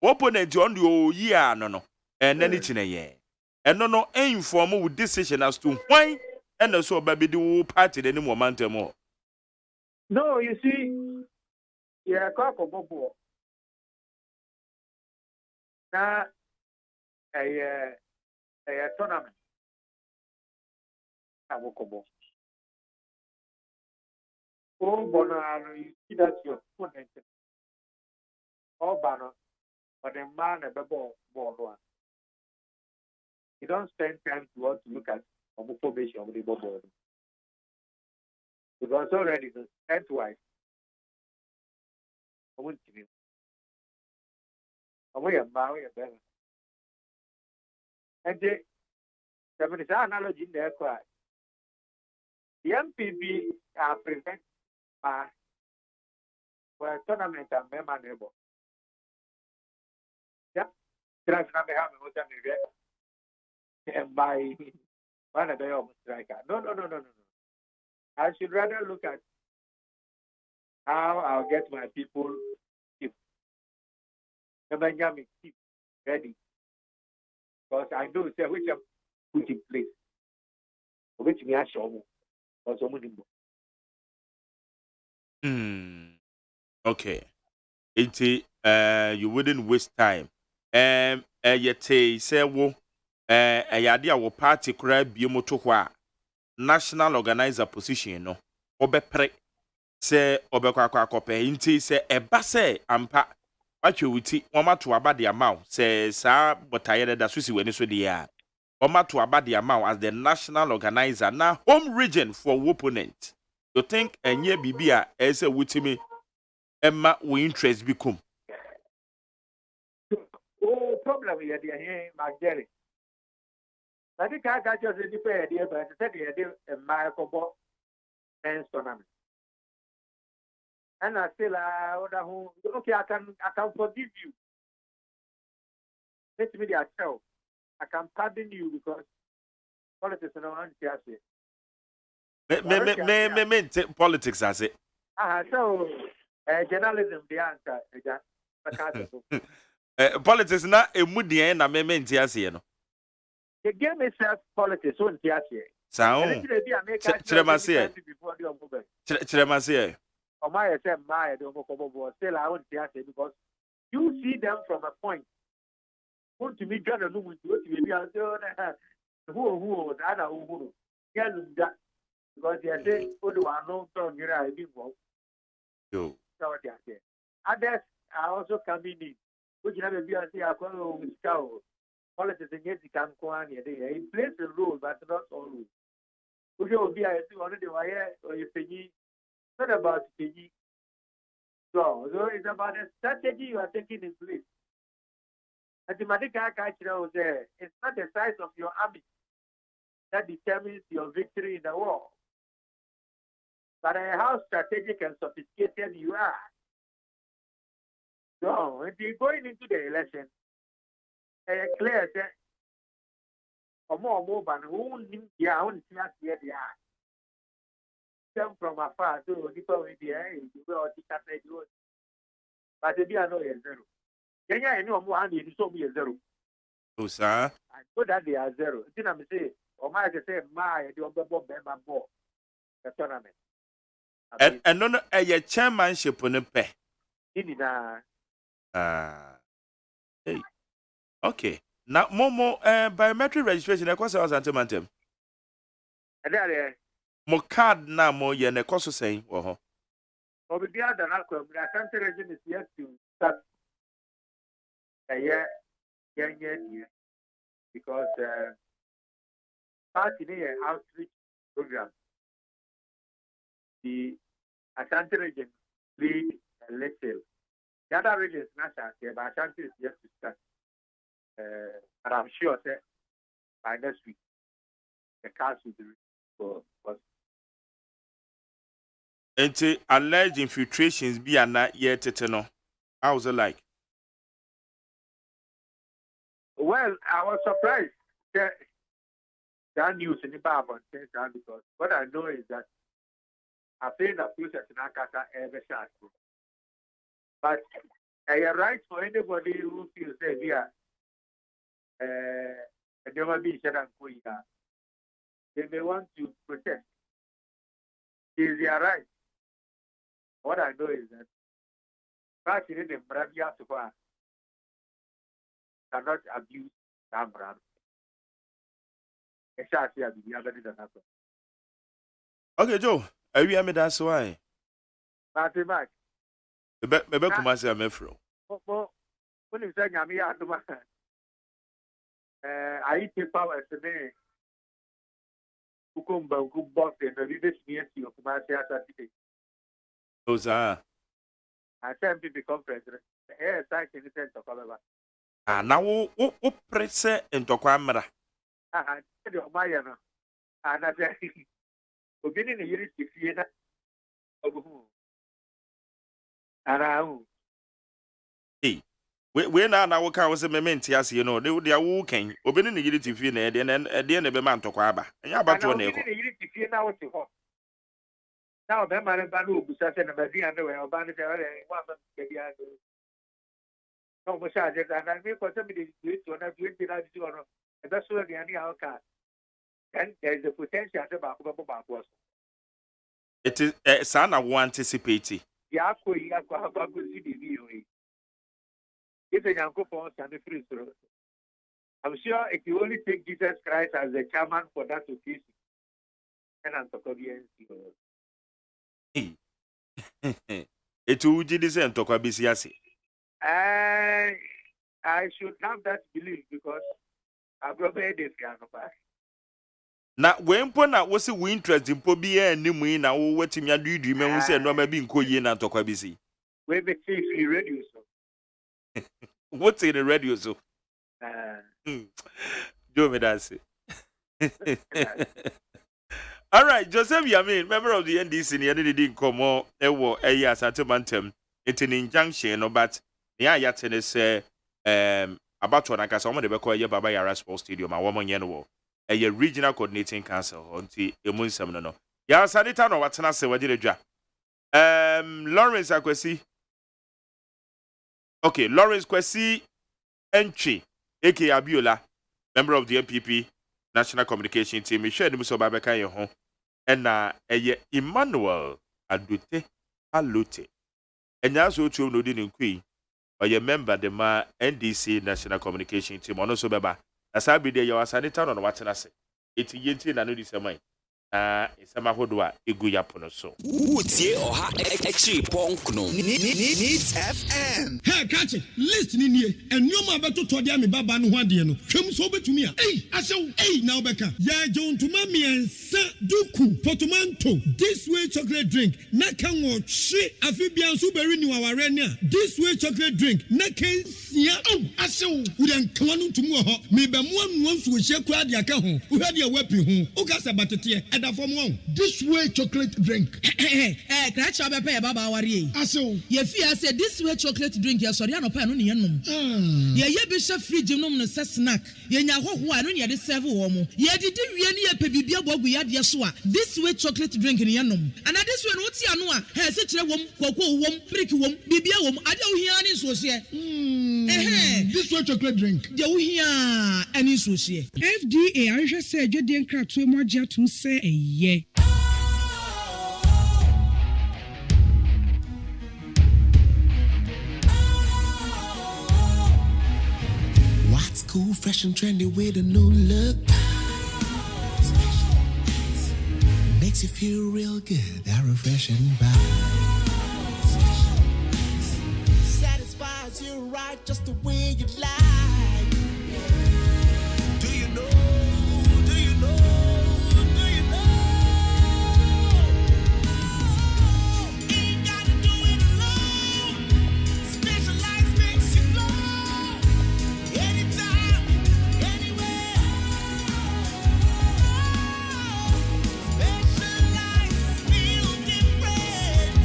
opponent on the year no and then it ye and no inform with decision as to why and so ba be the party the momentum more. No, you see, yeah, bobo na a tournament awokobo. Oh, Bono, you see that your opponent. Oh, Bono, but the man at the ball one. You don't spend time to want to look at homophobic of the ball. Because already the end wife. I wouldn't give you. Away a marry a better. And there is an analogy in there cry. The MPB are prevented for a tournament and memorable. Yeah, that's not the having and by one of the striker. No. I should rather look at how I'll get my people keep ready. Because I know which I'm putting place. Which me I show or someone. Okay. You wouldn't waste time. Yet say wo yade wo party kura bi moto kwa national organizer position no obepre se obekwa akope nti se eba se ampa watwe wuti omato abade amaw se sa botaye da so si wani so de ya omato abade amaw as the national organizer na home region for opponent. You think enye bibia ese wutimi emma we interest become problem here the Magdalene. I think I got just a different idea, but I said the idea a Marco and tournament. And I still okay, I can forgive you. Let me tell. I can pardon you because politics is not me politics as it. So journalism the answer. Politics na emudie na me ntiase no. The game itself politics so ntiase. Sound. Chiremase. Chiremase. Omaya say my do mokobo still I won't ntiase because you see them from a point. Want to meet Ghana no with you to be who that who that because they say odo ano from here I be involved. Yo. So they say. Others are also coming in. Which never be a with cow. Politics against the Camcoan, it plays a role, but not always. Which will be I see already wire or you pay not about pay. So it's about a strategy you are taking in place. And the Madika Kachira there, it's not the size of your army that determines your victory in the war, but how strategic and sophisticated you are. So, if you're going into the election, clear that or more than who need their own here they are. Come from afar to people with the air, you will take road. But if you are no zero, then you know more than you so be a zero. Oh, sir. I know that they are zero. Then I'm saying, or my say, my, the other ball, the tournament. And no, a chairmanship on a pay. Hey. Okay. Na momo biometric registration e kwasa asantemantem. And there, Mo card na mo ye ne koso sen wo ho. Obibia than Aqua, the Asante region is yet to start a year, because part in an outreach program. The Asante region lead a little. The other regions not here, but Asante is yet to start. And I'm sure that by next week, the cars will be for Enti alleged infiltrations be ana ye tete no. How was it like? Well, I was surprised that news in the Bible because what I know is that I think the process in Akata ever shot. But I right for anybody who feels that yeah, never be said and they may want to protest. Is their right. What I know is that practically the Bravia so far cannot abuse that brand. Exactly, the other than that. Okay, Joe. Are you me that's why? But Mike, Maybe come and say I'm afro. when you say I'm here, I eat power today. Who come back, who bought the leaders near to your Saturday. Those are. I sent to become president. Yes, I can send to Colorado. Now, what press and to camera? I said, oh, my, and I said, beginning a year to Fiena. And I Hey, we now can was a memento, as you know, they are walking, opening the unity fee, and then at the end of the man to Quaba. And you're about to a year to Fiena was to home. Now, the man and Banu, who sat in the Badia underwear, or Banner, one of the no massages, and I mean for somebody to do it to another 20 hours, and that's where the any outcast. And there's a potential about was. It is a son of one anticipating. The Aqua, it's a young couple and a free throw. I'm sure if you only take Jesus Christ as the chairman for that occasion, and I'm talking It would be the to Quabisiasi. I should have that belief because I've got made this piano back. Now, when Pona was a interest in Pobia and Nimu now, what him do you remember say no maybe in Koyen and Tokwabisi? We make safely radio so. What's in the radio so? Do me that say. All right, Joseph Yamin, member of the NDC, and he didn't come more. A year Santimantem. It's an injunction, no, but yeah, Yatin is about to announce some of the Beko Baba Yara Sports Stadium, a woman Yenwo, a regional coordinating council on the Emun Seminole. Ya Sanitano, what's not say what did you Lawrence Akwesi. Okay, Lawrence Kwesi Entry, aka Abiola, member of the MPP National Communication Team. Michelle Muso Babeka your home. And Emmanuel Adute Alute. And also to no din Queen, or your member the NDC National Communication Team. On also beba. As I be there, you are sanitary on what I say. It's yentin and this amai. It's a mahodwa iguyapono so. Utie oha extra ponkno. Needs FM. Hey, catch it. Listen in here. And you ma beto to dia me baba no hwade no. Hwem so betumi a. Hey, asew. Hey, now beka. Ya John to ma me ensa duku potomanto. This way chocolate drink. Na kan wo hwe afibian so beri ni waware ni a. This way chocolate drink. Na kan sia. Oh, asew. We dan kan no tumu ho. Me be mo anu nso hye kura dia ka ho. Wo hwade a wapi ho. O ka se batete. This way chocolate drink. Catch up a pair, Baba Warrior. Aso. Ye fear said this way chocolate drink, yes, or Yano Pan on the enum. Ye bishop free genome snack. Ye know who near the seven woman. Ye did really a pebibia bob we had Yasua. This way chocolate drink in Yanum. And at this one, what's Yanua? Has such a woman, Coco wom, pricky wom, Bibia wom, I don't hear any so this way chocolate drink. You hear any so FDA, I just said you didn't crack too much yet to say a yeah. What's Cool, fresh and trendy with a new look. Makes you feel real good, that refreshing vibe. Satisfies you right just the way you like. Do you know? Do you know? Do you know? Ain't gotta do it alone. Specialized makes you flow. Anytime, anywhere. Specialized feel different.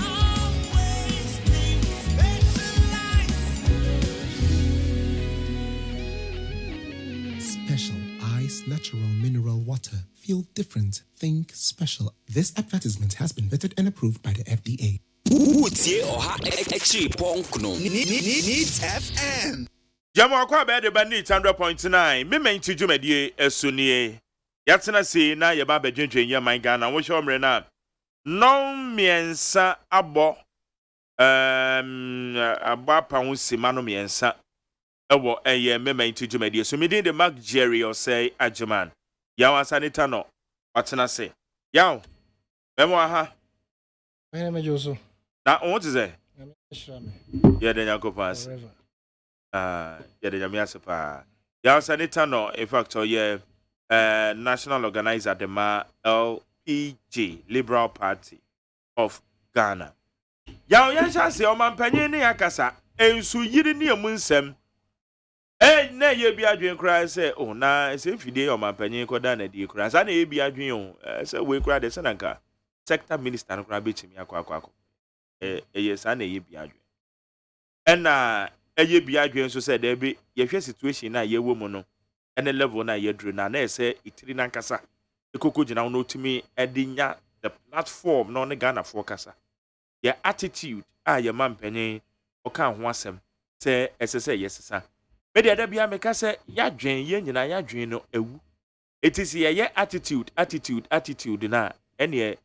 Always think specialized. Special Ice Natural Mineral Water. Feel different. Think special. This advertisement has been vetted and approved by the FDA. Utie oha extra ponkno. Needs FM. Jamo kwa be de bani 100.9 me menti dwumadie esunie yatena si na ye ba bedwendwen ye man Ghana wo hwomre na non miensa abo abapa ho sima no miensa ewo eye me menti dwumadie so me din de Mark Jerry OSEI AGYEMAN yaw asanita no watena se yaw memo aha me mejoso na o ti say me shrame ye de nyakopas yede jamia sepa ya sanita no in fact ye national organizer the LPG Liberal Party of Ghana ya yan se o manpanyin ne yakasa ensu yiri ne emunsem na ye bi adwen kra se o na se fide o manpanyin ko da na di kra sa na ye bi adwen o se we kra de senanka sector minister no kra be chimi akwa ye sa na ye bi adwen ena eye bia adwen so say there be ye hwe situation na ye wo mu no ene level na ye dru na say itiri na nkasa ekoko gina no tumi edinya the platform no ne Ghana for kasa ye attitude ye mampanyin oka ho asem say esese yesesa me de da bia me ka say ya dwen ye nyina ya dwen no ewu etisi ye attitude na ene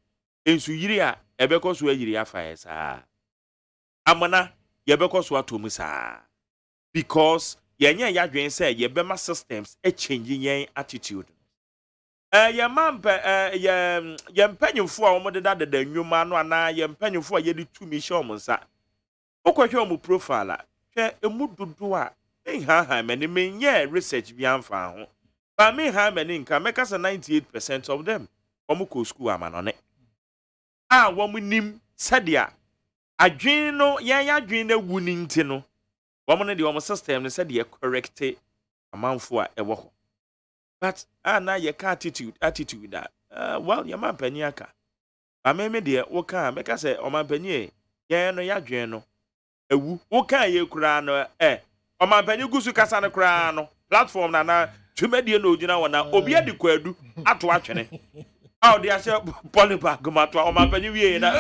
ensu yiri a ebekọ so yiri afa yesa amana yebekọ so atomu saa because yenye yadwen say yebema systems change yen attitude ye mampa ye mpanyimfo a omo deda deda nnwuma no ana ye mpanyimfo a ye de tumi hye omo nsa okwahwe omo profile a hwe emu dodo a ha mani menye research bi amfa ho ba me ha mani nka meka say 98% of them omo ko school amanone womo nim sadia adwen no yan adwen na wu ni nti no womo ne de womo system ne said ye correct amanfo a ewo ho but na ye ka attitude that well your man pani aka ba me de wo ka meka say o man pani ye no yadwen no ewu wo ka ye kura no o man pani gusu kasa no kura no platform na twemedie no ogina wona obi adi kwadu ato atwene they are polybag mato o man pani wie na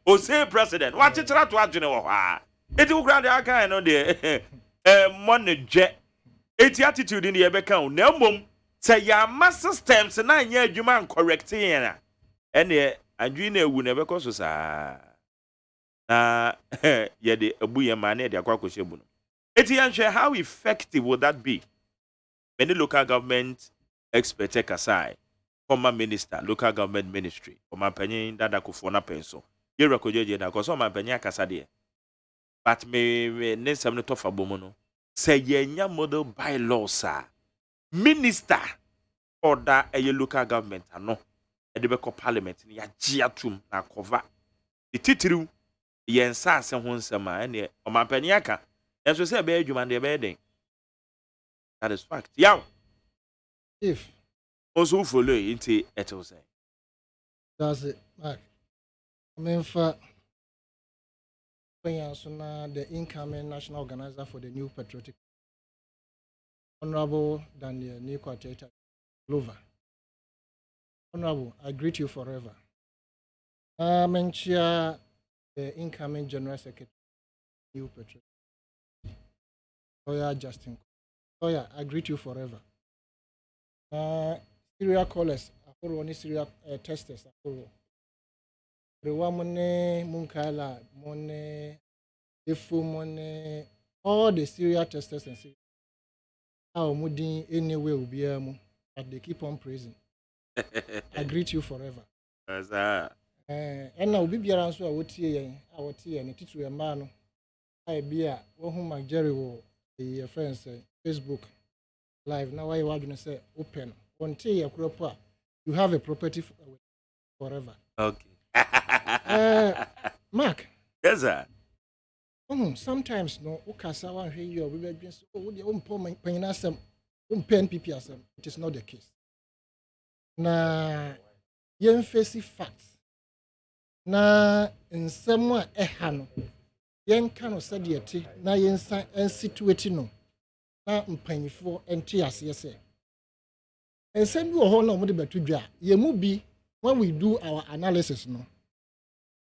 OSEI president what chitra to adwene wo ha eti wo kura de aka no de money je eti attitude ni ye be kan na mom say ya mass systems na anya adwuma correct yen ene adwi na ewu na be koso saa na ye de abuye ma na de akwakohye bu no eti yan hwe how effective would that be many local government expert kasai former minister local government ministry o mampanyin dada kofo na penso ye rekojeje na koso mampanyin akasa de but me ne sam no tofa bomu no say ye nya model bylaws minister order a local government ano e de be ko parliament ni ya giatum na cover the titiriu ye nsa ase ho nsema ene o mampanyin aka enso say be adwuma de be den that is fact yaw if also follow into etose that's it Mark I mean for the incoming national organizer for the new patriotic Honorable Daniel Nikwateta Glover. Honorable, I greet you forever. Menchia, the incoming General Secretary, New Patriot, Lawyer Justin. Lawyer, I greet you forever. Serial callers, Afro, serial testers, Afro. Rewamone, Munkala, Mone, Ifu Mone, all the serial testers and serial. Our moody anyway will be but they keep on praising. I greet you forever. And now be around so I would hear and it to a man. I be a one Jerry will your friends Facebook live. Now I want to say open until you crop. You have a property forever. Okay. Mark. Yes, sir. Sometimes no Okasawa hear you we against the own penasem pen PPSM. It is not the case. Na yen face facts. Na in somewhere ehano. Yen kano said yeti na yen situate no. Na mpanyifo enti asese. And send you a whole lot of better. Ye mubi when we do our analysis no.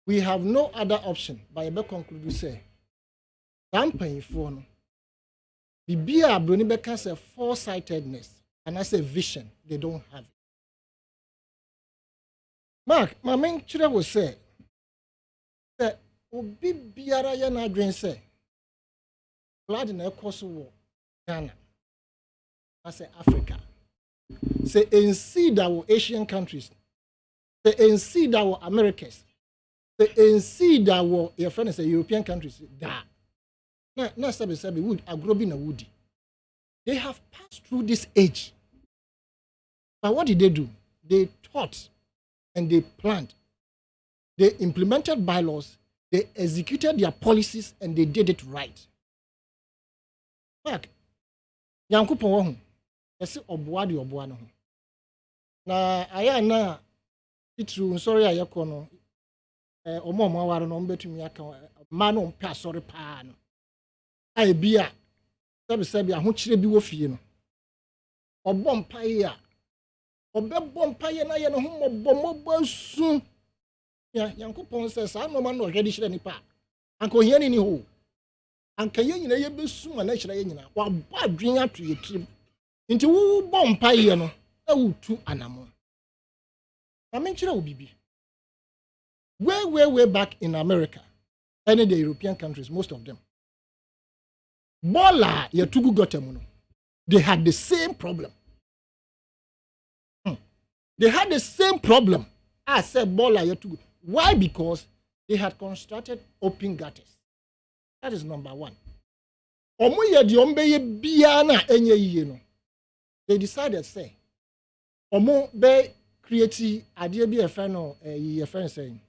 We have no other option by the conclude say. Campaign for no. Bibia Brunibeka say foresightedness and I say vision. They don't have it. Mark, my main children will say that Obi Biara yana dream say blood in a course war Ghana. I say Africa. Say in see that were Asian countries. Say in see that were Americas. Say in see that were your friends say European countries. Da. Na sabi wood agrobi na woody. They have passed through this age. But what did they do? They taught and they planned. They implemented bylaws. They executed their policies and they did it right. Mark, Yankupon wo ho. Ese oboa de oboa no ho. Na aya na itru sorry ayeko no omo aware no mbetumi aka ma no mpa sorry pa no. Ai bia sabi ahokyere bi wo fie no. Obom paye a obebom paye na ye no ho mobom su. Ya Yankupon se sa no ma no hwede hire nipa. Anka ohia ni ho. Anka ye nyina ye besu ma na hire ye nyina. Wa ba adwen ato ye tirim. Inti wo bom paye no e wutu anamo. Amenchira wo bibi. Way back in America and in the European countries, most of them. Bola ye tugu gotem no. They had the same problem. They had the same problem. I said bola ye tugu. Why? Because they had constructed open gutters. That is number one. Omo ye di ombe ye bia na enye yiye no. They decided say omo be create idea be a friend or a friend saying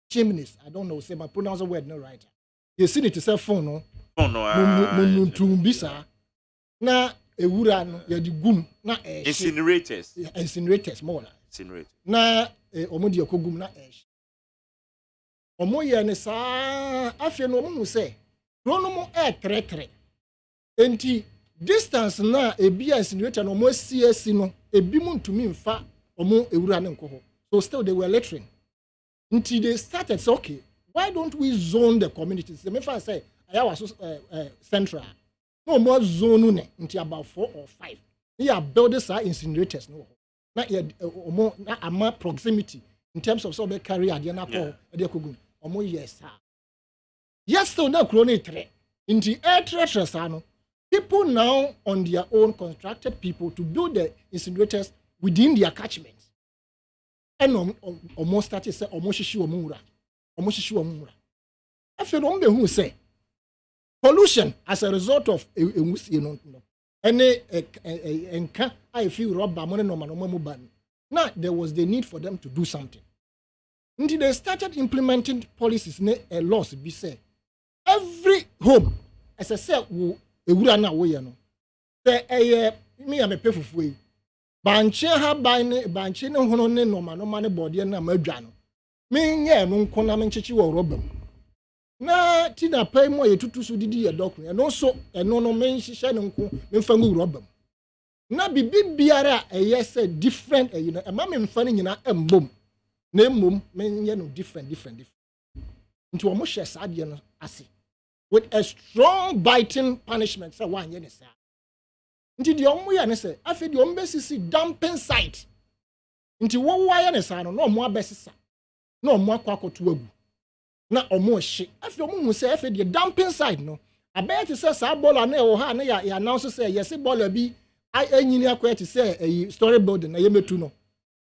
chimneys. I don't know, say my pronounce the word no right. You see it yourself phone no. Oh no. Tumbisa na ewura no ye di gum na incinerators. Incinerators more like. Incinerators. Na omo di ekogum na omo ye ne sa afie no omo say no mo tretre. Enti distance na ebi incinerator no mo CSC no ebi mu ntumi mfa omo ewura ne nko ho. So still they were littering. Until they started say okay, why don't we zone the communities? The mefa say I was central. No more zone ne until about 4 or 5. They are building sa incinerators no. Na omo na ama proximity in terms of so be carry ade na ko ade kogun. Omo yes sir. Yes still na kroni 3. Until air treasures no. People now on their own constructed people to build the incinerators within their catchments. And almost started say almost shishi omura. I feel on the who say pollution as a result of any I feel rubber money no ban. Now there was the need for them to do something. Until they started implementing policies, laws be say every home as I said ewura na wo ye no se me ya me pefufu yi banche ha ban ne banche ne hono ne no ma ne bode na madwa no me nye no nko na me nchechi wo robam na ti na pai mo ye tutu so didi ye dokun no so eno no me nhihye ne nko me mfa ngu robam na bibi biara se different you know e ma me mfa ne nyina embom na emmom me nye no different nti wo mo hye saade no ase with a strong biting punishment. Say one year sir. Nti di omo ya ne say afi di ombe sisi dumping site. Nti wo wa ya ne sir no omo abesisa. Na omo akwa akoto agu. Na omo hye. Afi omo hu say afi di dumping site no abet says a baller na o ha na ya announce say yes baller bi anyini akwa to say a story building na yemetu no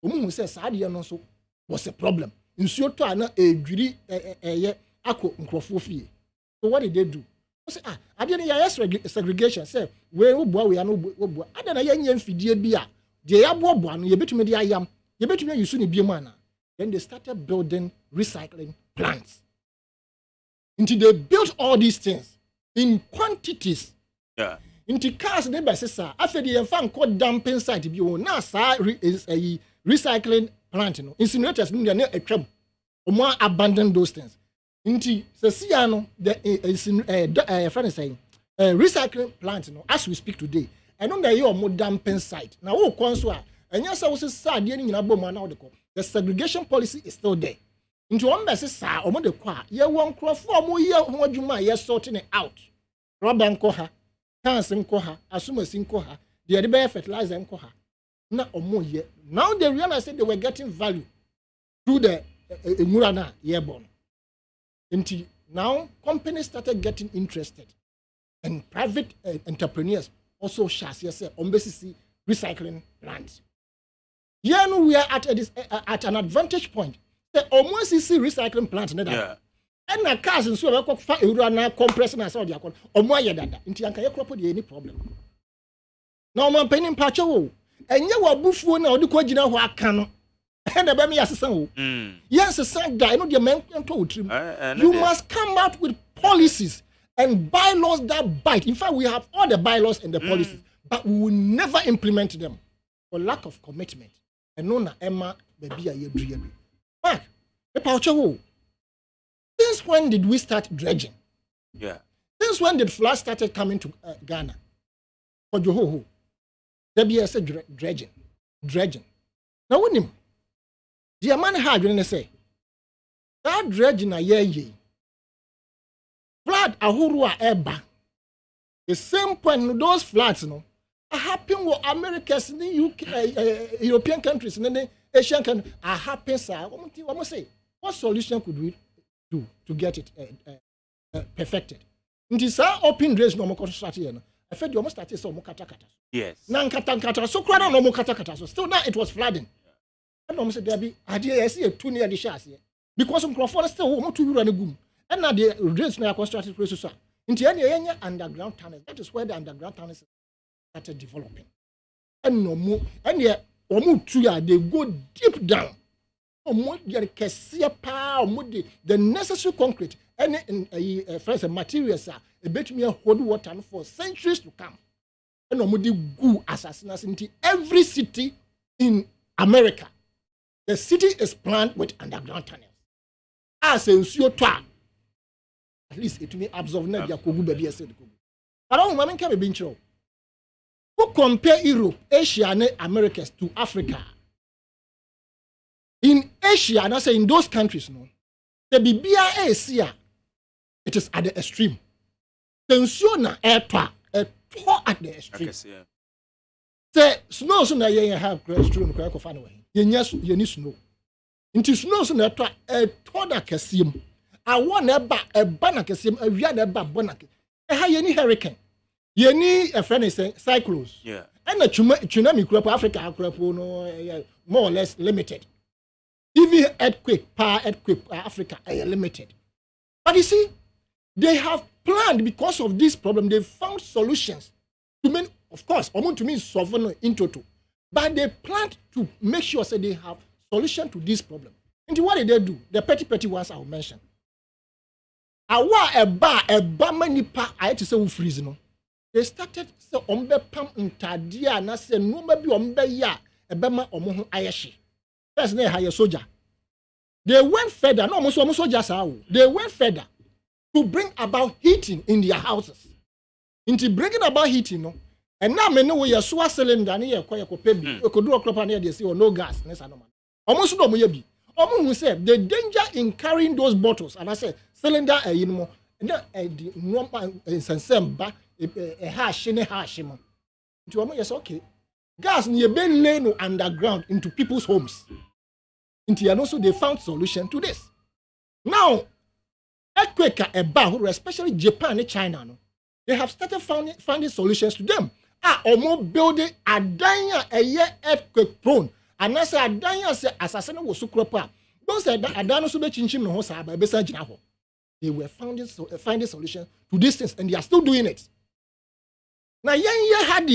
omu say saade no so was a problem nsuo to ana edwiri eye akọ nkrofo fie. So what did they do? Say ade na ya segregation say we oboa we no oboa ade na ya nya mfidie bi a de ya boaboa no yebetumi de ayam yebetumi yusu ne biemu ana. Then they started building recycling plants. Until they built all these things in quantities. Yeah. Into cars they by say after the fan called dumping site bi o na sa is a recycling plant no. Incinerators no dey atwam. Omo abandon those things. Into se no the friend saying recycling plant no as we speak today. And on the omo dumping site. Now wo kon so a enya say wo se sa de ni nyina bom na wo de ko. The segregation policy is still there. Into one message, sir, or the qua, ye won't cross 4 more years, what you might, you're sorting it out. Rubber and coha, cancer and coha, assume a sin coha, the other bear fertilizer and coha. Not or more yet. Now they realized that they were getting value through the Murana yearborn. Until now, companies started getting interested, and private entrepreneurs also shall say, on basis recycling plants. Yeah, no, we are at an advantage point. The almost see recycling plant. Yeah. And the cars and so on, compressing us all the account, or more than until I can't any problem. No man penning patch. And you were buffo now, the Quajina who I can. And the baby as a son. Yes, a son guy, not your man told him. You must come out with policies and bylaws that bite. In fact, we have all the bylaws and the policies, but we will never implement them for lack of commitment. And no, Emma, baby, I dream. Mark, since when did we start dredging? Yeah. Since when did floods started coming to Ghana? For Johoho, there be a dredging. Now, when him, the man had when they say that dredging a year, flood a hurua eba. The same point those floods, no. Happen with Americans in the UK, European countries, and then Asian countries are happening. Sir, what must say? What solution could we do to get it perfected? In this open drains, no more construction. I felt you almost started so more katakata. Yes. Nan katakata. So crowd no more katakata. So still now it was flooding. I almost said there be idea. I see a 2 near the chassis because some crowd still want to run a boom. And now the drains now constructed process. Into any underground tunnels. That is where the underground tunnels started developing. And no more, and yet, they go deep down. The necessary concrete and materials are a bit more hold water for centuries to come. And no more go assassins into every city in America. The city is planned with underground tunnels. As a at least it may absorb Nadia Kogu baby. But all women can be true. Who compare Europe, Asia, and Americas to Africa? In Asia, and I say in those countries, no, the BBA it is at the extreme. Tensiona at the extreme. Say snow so na you have extreme crack of anyway. You need snow. Into snow so na a toda kasim. I want a banakasim, a yada banaka. A high hurricane. You need a friend is cyclones. Yeah. And a tsunami crop Africa crop no more or less limited. Even earthquake, Africa are limited. But you see, they have planned because of this problem. They found solutions to mean, of course, to mean solve in total. But they planned to make sure that they have solution to this problem. And what did they do? The petty ones I will mention. A bar manipa I had to say freeze no. They started so pam ntadia na say no maybe ya ebema omo ayashi. That's na hire soldier. They went further, no almost soldiers are. They went further to bring about heating in their houses. Into bringing about heating, no. And now me know we are so cylinder na yakwa yakopebi. We could do a crop and they say no gas, nessa no man. Almost no mo yebi. Omo who say the danger in carrying those bottles and I say cylinder you know and the normal sensemba a hash in a hash mo. To omo yes okay. Gas near ben lane underground into people's homes. Into and also they found solution to this. Now, earthquake especially Japan and China, no, They have started finding solutions to them. Omo building adanya a year earthquake prone. And I say adanya say assassin was so crop. Don't say that adano so be chinchim no hosa by besa jinaho. They were finding solutions to this things, and they are still doing it. Now, had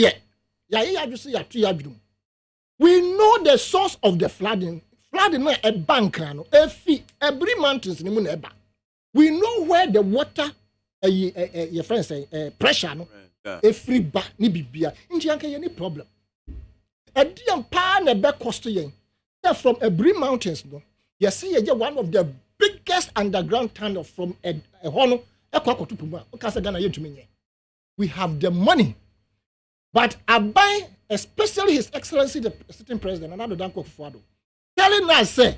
we know the source of the flooding. Flooding is a bank, every mountains. We know where the water, your friends say, pressure, every back, ni bibia. Any problem. A dear pan a back cost to you. From every mountains, no. You see, one of the biggest underground tunnel from a hono, we have the money. But Abai, especially His Excellency, the sitting president, and I don't go for telling us, say,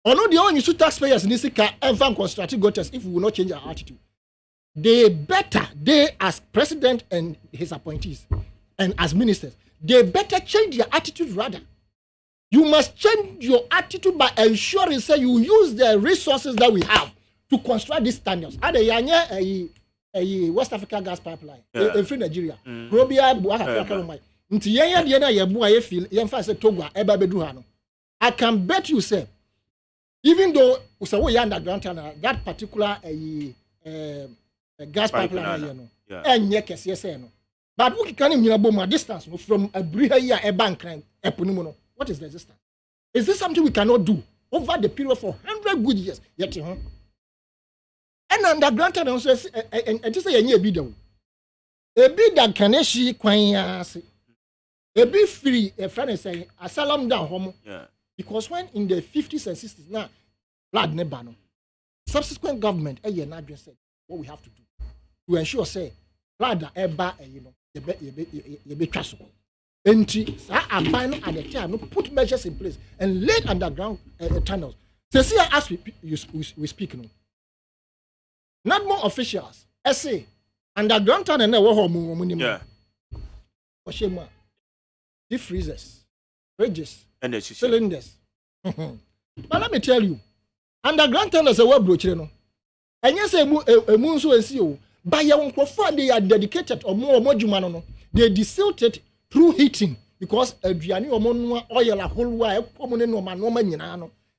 although the only taxpayers in this car ever constructed gutters if we will not change our attitude. They as president and his appointees, and as ministers, they better change their attitude rather. You must change your attitude by ensuring say you use the resources that we have to construct these standards. A West Africa gas pipeline, a free Nigeria. I can bet you say, even though we underground tunnel, that particular gas pipeline, but we can even distance from a briha a bank line. What is resistance? Is this something we cannot do over the period for 100 good years? Yet, and underground tunnel says, and just say a bid that can she quite a bit free, a friend is saying, a salam down home. Because when in the 50s and 60s, now, blood nebano, subsequent government, a year not just said what we have to do to ensure, say, blood, you be trustable. And at the time, put measures in place and laid underground tunnels. So, see, as we speak, not more officials. I say, underground tunnel never home. Yeah. Oshema, deep freezers, fridges, and cylinders. But let me tell you, underground tunnels are well broken. And yes, a moon so and see you. By your own profile, they are dedicated or more modumano. They desilted through heating because Adriani or Monua oil a whole while common no man,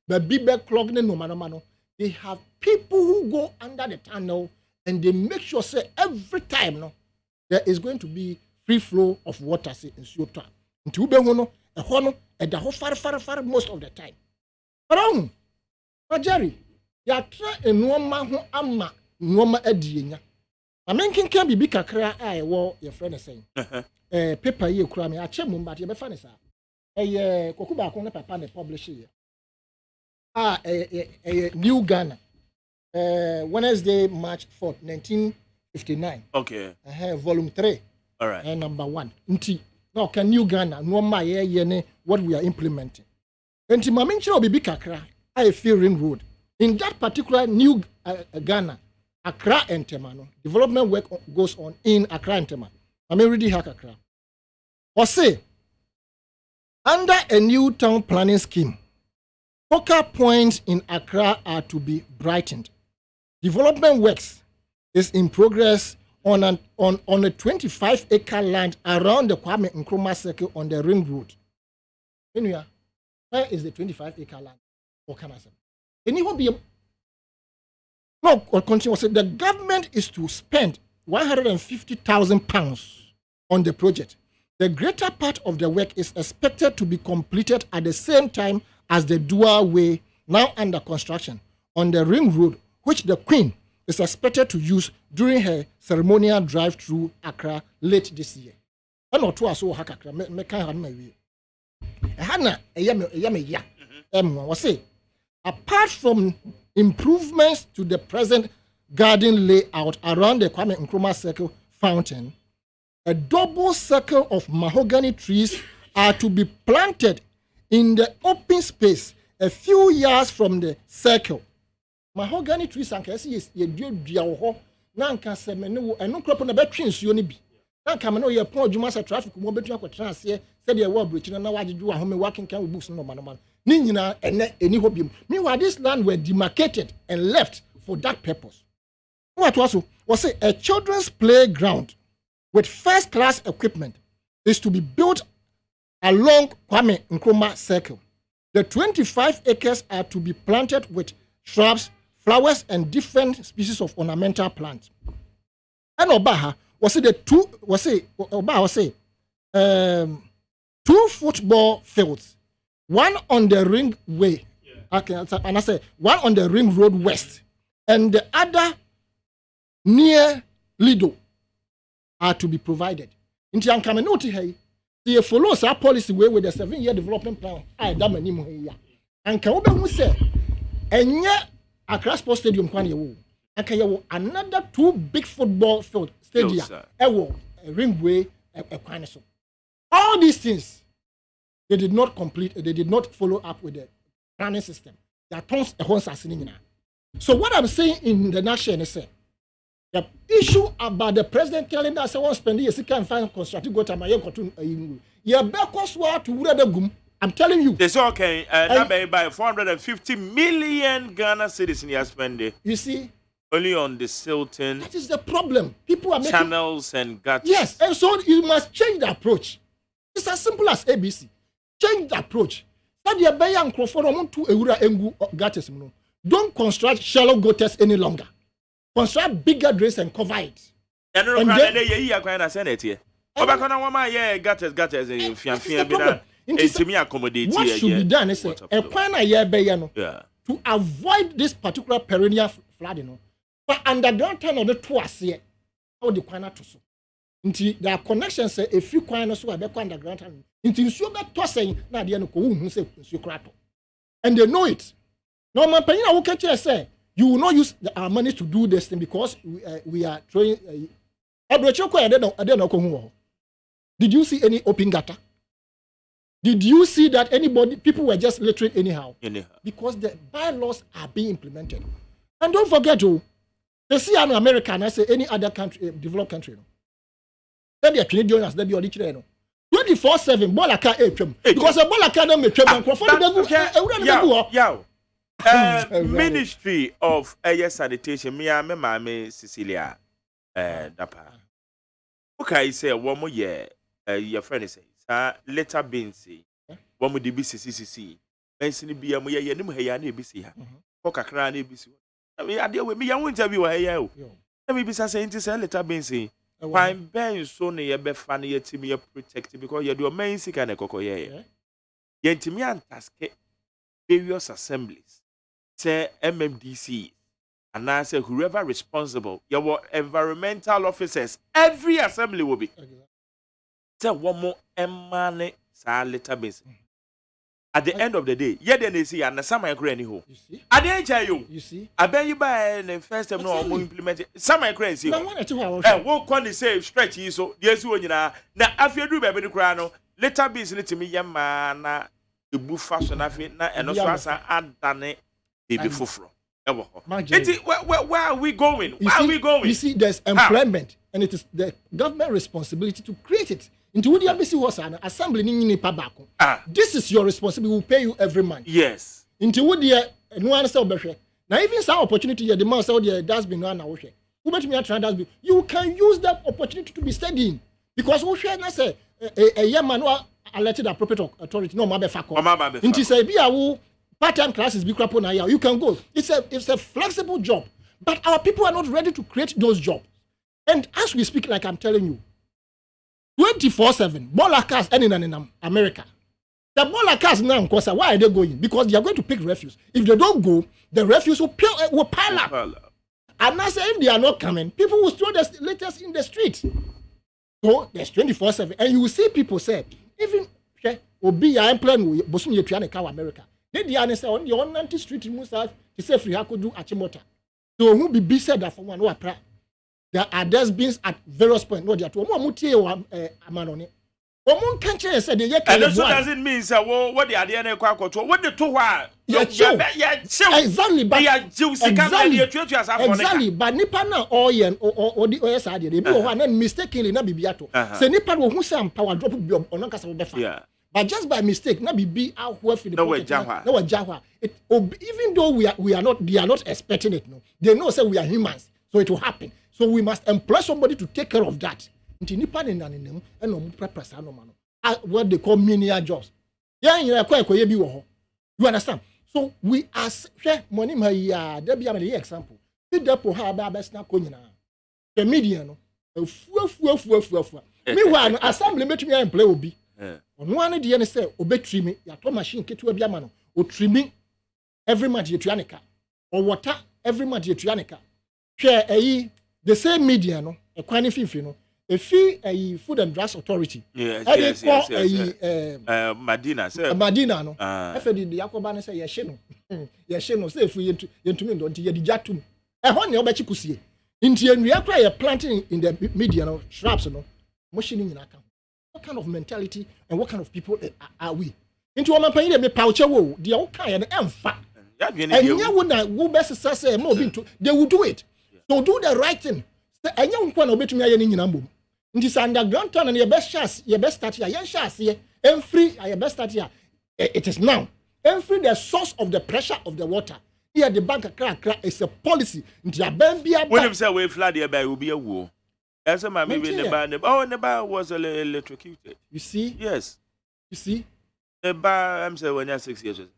but be back clogged no man. They have people who go under the tunnel and they make sure say every time there is going to be free flow of water say in Sota. Until be hono a hono and the whole far most of the time. But Jerry, you are trying no man who ama no ma edienya. I mean can be kakra I wo your friend is saying. Paper ye kura me ache mum but ye be fa ne sa koku ba ko na papa ne publish here New Ghana Wednesday March 4th 1959 okay volume 3 all right and number 1 nti now can New Ghana no ma ye ne what we are implementing nti ma me nchira obibi kakra I feel ring road in that particular New Ghana Accra and Tema no development work goes on in Accra and Tema I mean really hack Accra or say under a new town planning scheme focal points in Accra are to be brightened. Development works is in progress on a 25-acre land around the Kwame Nkrumah Circle on the Ring Road. Anyway, where is the 25-acre land? Or can I say? Anyone be no? Or continue. Say the government is to spend £150,000 on the project. The greater part of the work is expected to be completed at the same time as the dual way now under construction on the Ring Road, which the Queen is expected to use during her ceremonial drive through Accra late this year. I know two are so hack Accra. Me can't have my way. Hana was say apart from improvements to the present garden layout around the Kwame Nkrumah Circle fountain, a double circle of mahogany trees are to be planted in the open space a few yards from the circle. Mahogany trees and can see ye do nanka semene eno crop na betwe nsuo ne bi nanka me no ye pon adwuma sa traffic mo betu akotran ase said ye wa bridge na wagyeju ahome working can books no man ni nyina ene eni hobiem meanwhile this land were demarcated and left for that purpose What was say a children's playground with first-class equipment is to be built along Kwame Nkrumah Circle. The 25 acres are to be planted with shrubs, flowers, and different species of ornamental plants. And Obaha was the two football fields, one on the ring way, and I say one on the ring road west, and the other near Lido are to be provided. In Tiankamenote, hey, they follow our policy way with the 7-year development plan. I damn any more here. And Kaoba who say, and yet Accra Sports Stadium, and can another 2 big football field stadia, a ringway, a quanaso. All these things, they did not complete, they did not follow up with the planning system. There are tons of horses sitting. So what I'm saying in the nation is the issue about the president telling us I want to spend years can find constructive go to my to I'm telling you. It's okay. That by 450 million Ghana citizens you spend. You see? Only on the Silton. That is the problem. People are making channels and gutters. Yes, and so you must change the approach. It's as simple as ABC. Change the approach. Don't construct shallow gutters any longer. Construct bigger drains and cover it. And then what should be done is to avoid this particular perennial flooding. But underground tunnel the twice here, how the corner to so. There are connections a few corners who are the underground tunnel. Until you get tossing, now the who say and they know it. No man, I will catch you say. You will not use our money to do this thing because we are throwing. Did you see any open gutter? Did you see that people were just littering anyhow? Because the bylaws are being implemented. And don't forget, they see an American, I say any other country, developed country. Then they are Canadian as they be on 24/7, Bolaka because a Bolaka don't make Ministry of Air Sanitation, me Cecilia Dapa. Okay, say one more year, your friend says, letter being say, one with the BCCC, mentioning be a more year, no hair, BC, Coca BC. I mean, I deal with me, I won't interview her. Let me be saying to say, letter being say, I'm being so near be funny yet to me protected because you do a main sick and a cocoa. Yet to me and task various assemblies. Say MMDC and I say whoever responsible, your environmental officers, every assembly will be. Say one more money letter base. At the end of the day, yeah, then they see and some I create anyhow. You see, I didn't tell you. You see, I bet you buy the first time no more implemented. Some I create see. What can they say stretch you so? Yes, you know. Now, if you do baby the crown, letter base to me, yamma. The book fashion and also as I done it. Where are we going? Where are we going? You see, there's employment, and it is the government responsibility to create it. Into what the ABC was an assembly in Pabako. This is your responsibility. We will pay you every month. Yes. Into what the no one said now, even some opportunity, the demand said there has been one hour. You can use that opportunity to be studying because we share not say a young man elected appropriate authority. No, mabe fako. Into say be a part-time classes be crap on you can go. It's a flexible job, but our people are not ready to create those jobs. And as we speak, like I'm telling you, 24/7 baller cars in America. The baller cars now, why are they going? Because they are going to pick refuse. If they don't go, the refuse will pile up. And now say if they are not coming, people will throw the litters in the street. So there's 24/7, and you will see people say even Obi employing Bosum Yetuane Kawa America. They are say on the 190 street in Musa to say free Hakudu Achimota. So who be said that for one who are there are dustbins at various points. No, they are to Mutie or Amanoni. One country said the and also doesn't mean what the idea what the two are. Exactly, but they are exactly, but Nipana oil or the OSEI, they be one mistakenly not be biato. Say Nipan who say power drop be on Nankasa. But just by mistake, not be out where for the no Java. Even though we are not, they are not expecting it. No, they know say we are humans. So it will happen. So we must employ somebody to take care of that. What they call menial jobs. You understand? So we ask money there be an example. The media no. Meanwhile, assembly make me employ obi. On one day say obe trimming, ya to machine ketu abi ama no. O trimming every month you tuanika. Or water every month you tuanika. Share the same media no, a kwani fifi no. A fee a Food and Drugs Authority. Yes. Madina, sir. Madina no. I said the Yakobana say yesheno. Yesheno say if we into me don't ye jatum. A honey obechi kusie. Indian we are planting in the media no shrubs no. Motioning in account. What kind of mentality and what kind of people are we? Into a man paying me poucher wo, the okay and emfa. And you wouldn't go best say more into they will do it. So do the right thing. And you want to be to me in number. In this underground town and your best chance, your best start here, your chance here, and free, your best start here. It is now. And free the source of the pressure of the water. Here the bank crack is a policy. When you say we flood here, there will be a war. As a man, maybe the bar, the bar was electrocuted. You see? Yes. You see? The bar, I'm saying when you're 6 years old.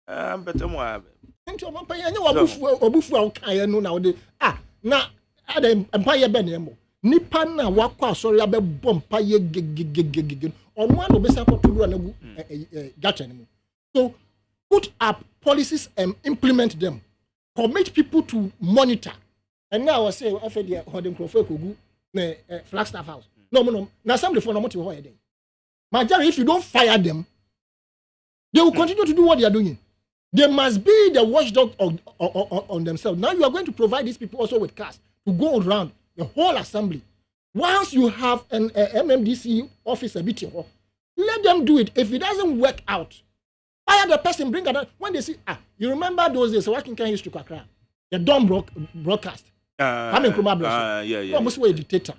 I'm better more. Into a pay, I know a buffalo I know nowadays. Now, Empire Benemo. Nipana wakwa sorry abe bompa ye gig on one of the to run gacha anymore. So put up policies and implement them. Commit people to monitor. And now I say I feel the holding Kogu Flagstaff House. No. Now somebody for no more day. My dear, if you don't fire them, they will continue to do what they are doing. They must be the watchdog on themselves. Now you are going to provide these people also with cars to go around the whole assembly. Once you have an MMDC office a bit, let them do it. If it doesn't work out, fire the person, bring another. When they see, you remember those days, what can use to crack? The dumb broadcast. Yeah. Almost a dictator.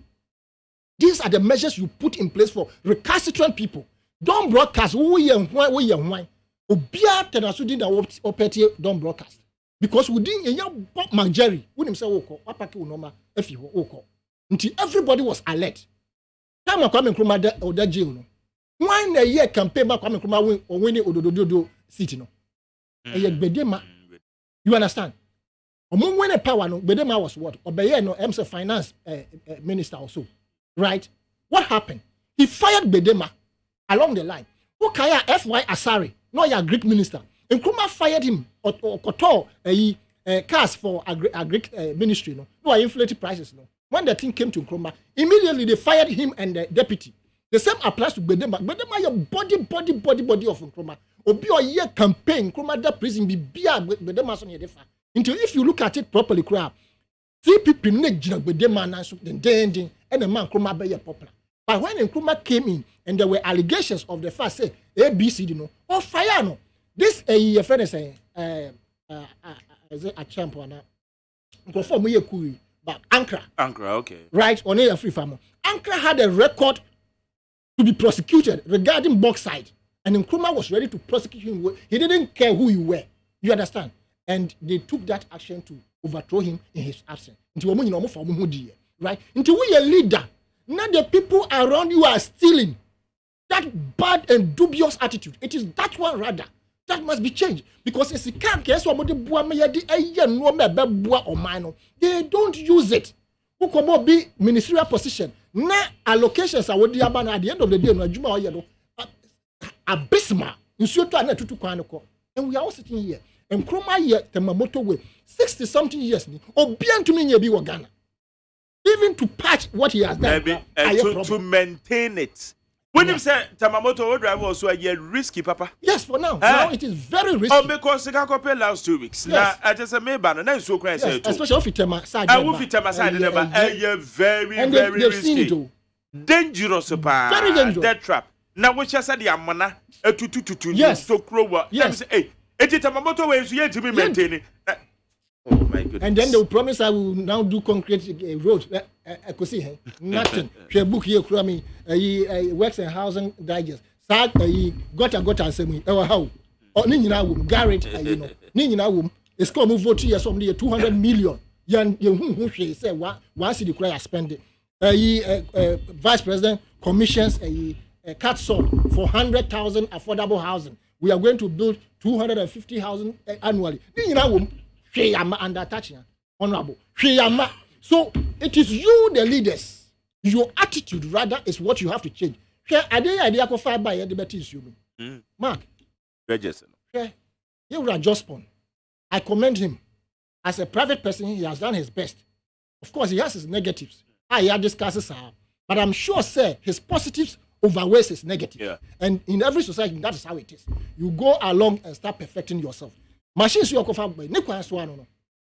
These are the measures you put in place for recalcitrant people. Dumb broadcast, why? Obia tenasudi na opeti dumb broadcast. Because within a young Bob McJerry, when himself woko, wapaki unoma, if you woko. Until everybody was alert. Time Kwame Nkrumah or that jail no. Why a year campaign back Kwame Nkrumah win or winning Odododo city no. A year Bedema. You understand? Among when a power no, Bedema was what? Obeye no, MC finance minister also. Right? What happened? He fired Bedema along the line. Okaya FY Asari, no your Greek minister. Nkrumah fired him or koto cars for agri ministry no inflated prices no. When the thing came to Nkrumah, immediately they fired him and the deputy. The same applies to Bedema. Bedema your body of Nkrumah. Obi or year campaign Nkrumah that prison be bia Bedema so near. Until if you look at it properly, crap. 3 people Bedema na so then and the man Nkrumah be popular. But when Nkrumah came in and there were allegations of the fact say ABCD no or fire no. This a friend is saying is it a champ or not? But Ankara, okay. Right, on a free farmer. Ankara had a record to be prosecuted regarding bauxite. And Nkrumah was ready to prosecute him. He didn't care who you were. You understand? And they took that action to overthrow him in his absence. Right? Until we a leader, now the people around you are stealing. That bad and dubious attitude. It is that one rather. That must be changed. Because if you can't guess what they don't use it. Who come be ministerial position. Na allocations are what the at the end of the day, no Juma or abysmal. And we are all sitting here. And Nkrumah here, Temamoto way, 60-something years. Obian to me be Ghana. Even to patch what he has done. To maintain it. When you say Tamamoto driver also a risky, Papa. Yes, for now. Now it is very risky. Oh, because the company last 2 weeks. Now I just say maybe now so crazy. Especially if it's side. I will fit side never. Very risky. Dangerous, Papa. Very dangerous. Death trap. Now which I said the amana to yes. So crow. Yes. Hey, it is Tamamoto way so yet to be maintaining. Oh my goodness. And then they will promise I will now do concrete road. I could see nothing. She book here, Krami, works and housing digest. Sad, got assembly. How? Or Nina Garrett, Nina it's called move vote here, somebody 200 million. yan who say one city cry spend vice president commissions a cut salt for 100,000 affordable housing. We are going to build 250,000 annually. You know, under touching honorable. So it is you, the leaders. Your attitude rather is what you have to change. Idea go far by the better issue. Mark. You are just born. I commend him. As a private person, he has done his best. Of course, he has his negatives. I had discusses, but I'm sure, sir, his positives overweighs his negative. Yeah. And in every society, that is how it is. You go along and start perfecting yourself. Machines you are by no.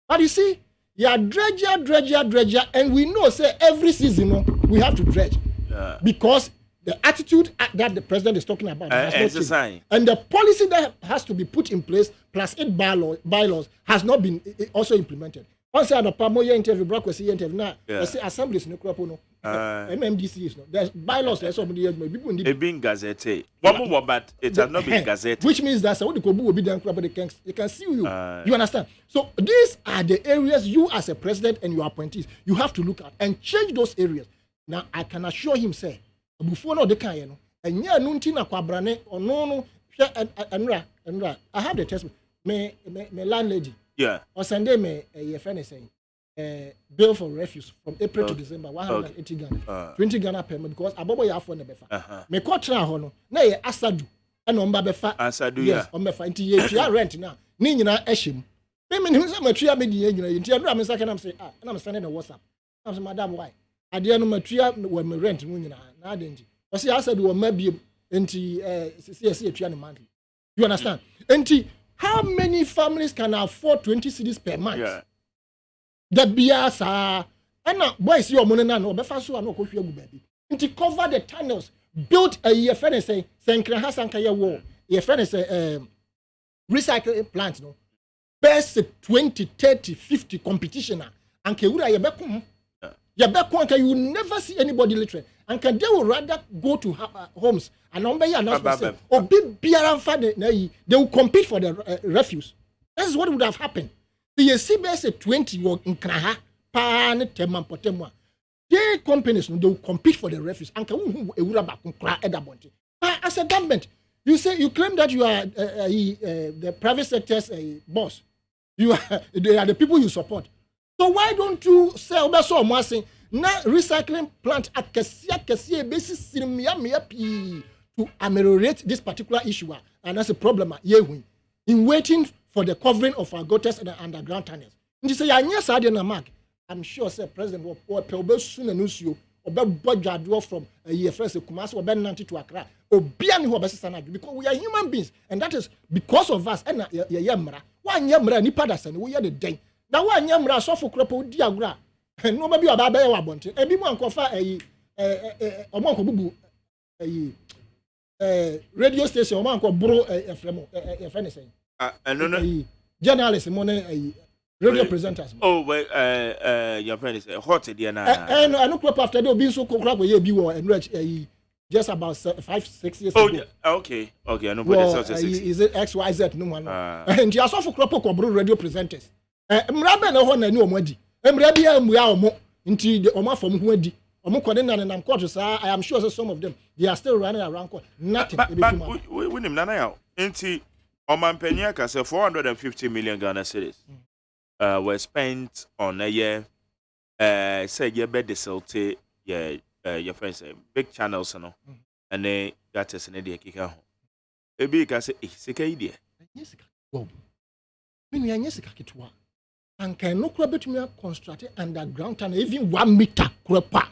But you see, you are dredger, and we know, say, every season we have to dredge. Yeah. Because the attitude that the president is talking about has not changed. And the policy that has to be put in place, plus 8 bylaws, has not been also implemented. Once I had a Pamoya interview, Brockway interview, now, I say assemblies no crop, no. MMDC is no. There's bylaws, there's so many people in the. It being gazetted. But it has not been gazetted. Which means that what the Kobu will be done, they can see you. You understand? So these are the areas you, as a president and your appointees, you have to look at and change those areas. Now, I can assure him, say, before no, they can, and yeah, Nuntina Quabrane or no, and I have the test. My landlady. Yeah. On Sunday, my friend is saying, bill for refuse from April to December, 180 Ghana, 20 Ghana per month, because Abobo ya for nebefa. Me kotra hono, na ye asadu, and on babefa. Asadu, yes, on befa, into ye rent now. Nina eshim. Me him some tria me the into your I'm second, I'm saying, and I'm sending a WhatsApp. I'm saying, Madam, why? I didn't know tria when me rent, na didn't. But see, I said, well, maybe into CSC monthly. You understand? Into how many families can afford 20 cedis per month? Yeah. The biasa, and now boys, your money now, but first one, no coffee, baby. And to cover the tunnels, built a year friend say, Sankra wall, your friend say, recycling plants, no. Best 20, 30, 50 competition, and Kura Yabekum. Yabekum, you never see anybody literate. And can they will rather go to homes and on by announcement or big they will compete for the refuse. That is what would have happened. The CBS 20 in Kraha, Pan, Teman, Potemwa. They companies they will compete for the refuse. And as a government, you say you claim that you are the private sector's boss. They are the people you support. So why don't you say saying na recycling plant at Kessia basis to ameliorate this particular issue? And that's a problem in waiting for the covering of our gutters and the underground tunnels. And you say, yes, I didn't mark. I'm sure, sir, President will soon announce you or budget from a year first, Kumas or Benanti to Accra or Bian who because we are human beings, and that is because of us. And Yamra, one Yamra, Nipadasan, we are the day. Now, one Yamra, Sofo Cropo, Diagra, and nobody about Babonte, and be one cofa a radio station, one called Bro, a friend saying. Journalists, radio presenters. Oh, well, your friend is hot again. And I look up after they've been so crap with you and just about 5-6 years ago. Okay, I know what is it XYZ? No one. And you also for crop of radio presenters. Mrabe no one no modi. Mrabia mwa into the Oma from Wedi. And I'm cautious. I am sure some of them they are still running around. Nothing. But we name Nana into Oman Penyaka say 450 million Ghana cedis were spent on a year. Say you bet the salte your friends say big channels no, and they got us an idea kick out. A big I say it's a idea. Yes, go. Many yes, Kakitwa. And can no crab to me constructed underground and even 1 meter crapa.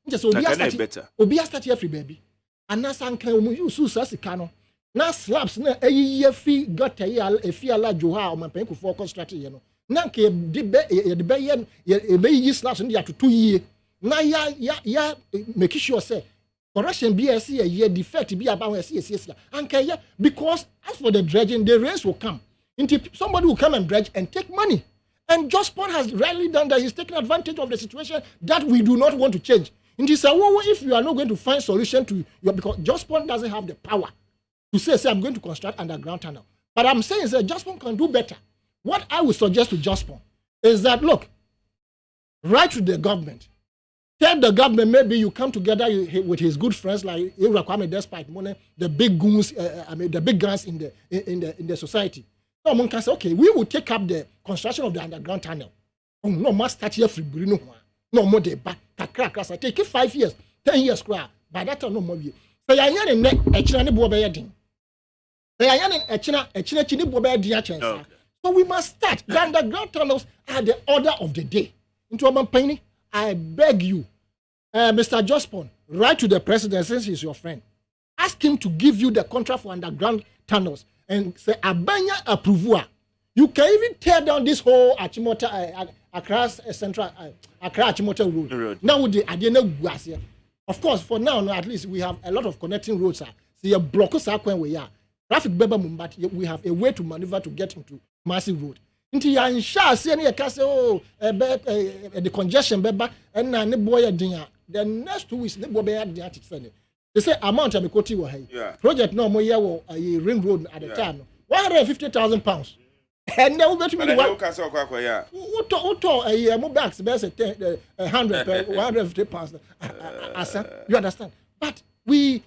Just Obia start every baby. And that's uncle you Susasicano. Na slabs na ye fee got a fee la joha or my pen for constructing, you know. Nanke the bayan ye slabs in the 2 years. Na ya make sure say correction BSC a year defect be about CSS. And because as for the dredging, the rains will come. Somebody will come and dredge and take money. And Josport has rarely done that. He's taking advantage of the situation that we do not want to change. And he said, well, if you are not going to find solution to your, because Josport doesn't have the power to say, I'm going to construct underground tunnel. But I'm saying that Josport can do better. What I would suggest to Josport is that, look, write to the government. Tell the government maybe you come together with his good friends like Kwame Despite Money, the big goons, the big guns in the society. No one can say, okay, we will take up the construction of the underground tunnel. Oh, no more start here free, no more de back. Take it 5 years, 10 years, by that time no more. So ya yan ne echina ne bo be yedin. So ya yan echina ne bo be yedin chance. So we must start. The underground tunnels are the order of the day. Into Oban Penny, I beg you, Mr. Jospon, write to the president since he's your friend. Ask him to give you the contract for underground tunnels and say, Abanya approval. You can even tear down this whole Achimota, Accra Central, Accra Achimota road. Now with the Adena Guasia. Of course, for now, at least we have a lot of connecting roads. See, a block when we are. Traffic Beba Mumbat, we have a way to maneuver to get into massive road. Into ya insha see any castle the congestion beba and na ne boy dinner. The next 2 weeks ne boy be dey. They say amount of Mikoti were high. Project no more year a ring road at the time. 150,000 pounds. And now bet me what castle yeah. Uto a mo bags be say 100 150 pounds. You understand? But we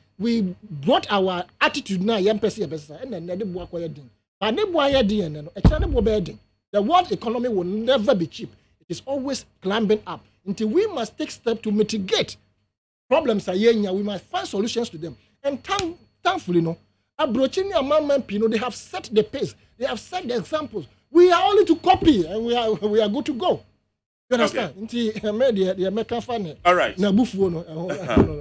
brought our attitude now young person and then the boy kwaya din. But ne boy din no e kira ne boy be din. The world economy will never be cheap. It is always climbing up. Until we must take steps to mitigate problems. We must find solutions to them. And thankfully, Abrochini and Mamman Pino, they have set the pace. They have set the examples. We are only to copy, and we are good to go. You understand? Okay. All right.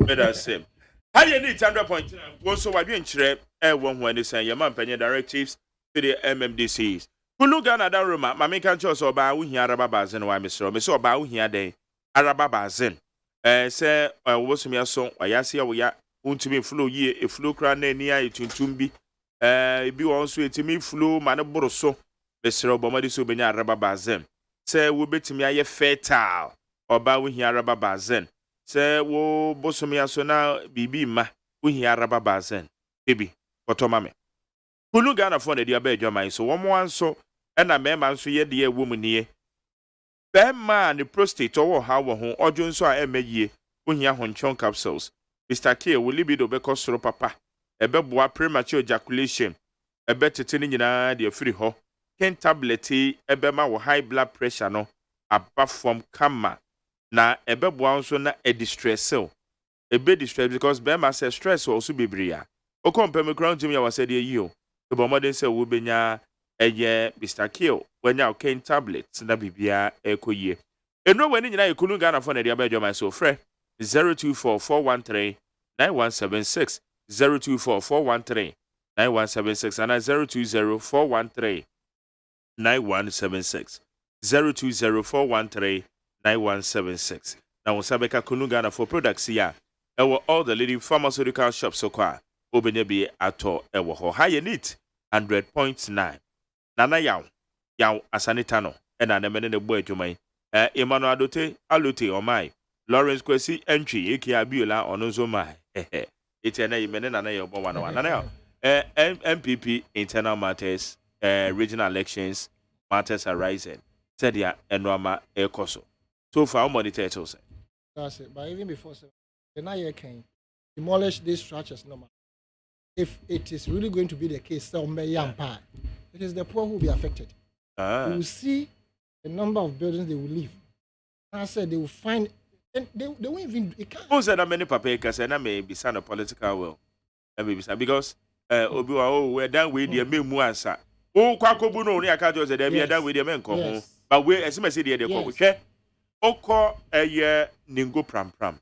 Better same. How you need 100 points? Also, what you in when they say your man penny directives to the MMDCs. Kulu Ghana da Roma, Mami can choose oba wu hia araba bazen wa misro. Me so oba wu hia den araba bazen. Say wosumi aso ayase ya untumi flow ye e flow kra na ni ayi tuntum bi. Bi won so etimi flow ma ne boro so. Misro bomadi so benya araba bazen. Say wo betimi aye fertile oba wu hia araba bazen. Say wo bosumi aso na bibi ma wu hia araba bazen. Ebi potoma me. Kulu Ghana for the dia be adwaman so wo mo anso na mema nso ye de ewo mu nie be ma ne prostate owo ha wo ho ojo nso a emeyie ohia honchon capsules Mr. K will libido be kosoro papa ebe boa premature ejaculation ebe tete ni nyina de afiri ho ken tablet ebe ma wo high blood pressure no aba from kama na ebe boa nso na distress ebe distress because be ma say stress also bebriya okompem ground gym ya wase de yi o the modern say wo benya eye Mr. Kill when you can tablets na bibia ekoye eno wani nyina Kulu Ghana for na dia ba adwaman so frɛ 024413 9176 024413 9176 and 020413 9176 020413 9176 now Sabeka Kulu Ghana for products here all the leading pharmaceutical shops so kwa obenye bi ato ewo ho high neat 100.9 nana yaw asanita no na na mene ne bo adwuman Emmanuel Adote Alote omai Lawrence Kwesi entry eki abiola onzo mai ite na yimene nana ye bo wana nana MPP internal matters regional elections matters arising said ya enoma ekoso so far monitor it also that's it but even before the na year can demolish these structures normal. If it is really going to be the case, it is the poor who will be affected. You will see the number of buildings they will leave. I said they will find, and they won't even. Who said that many papekas and I may be son of political will? Because we're done with the main answer. Oh, Quacobuno, I can't just say they're done with the men come. But we're as I said, they're the Oko a year Ningo Pram Pram.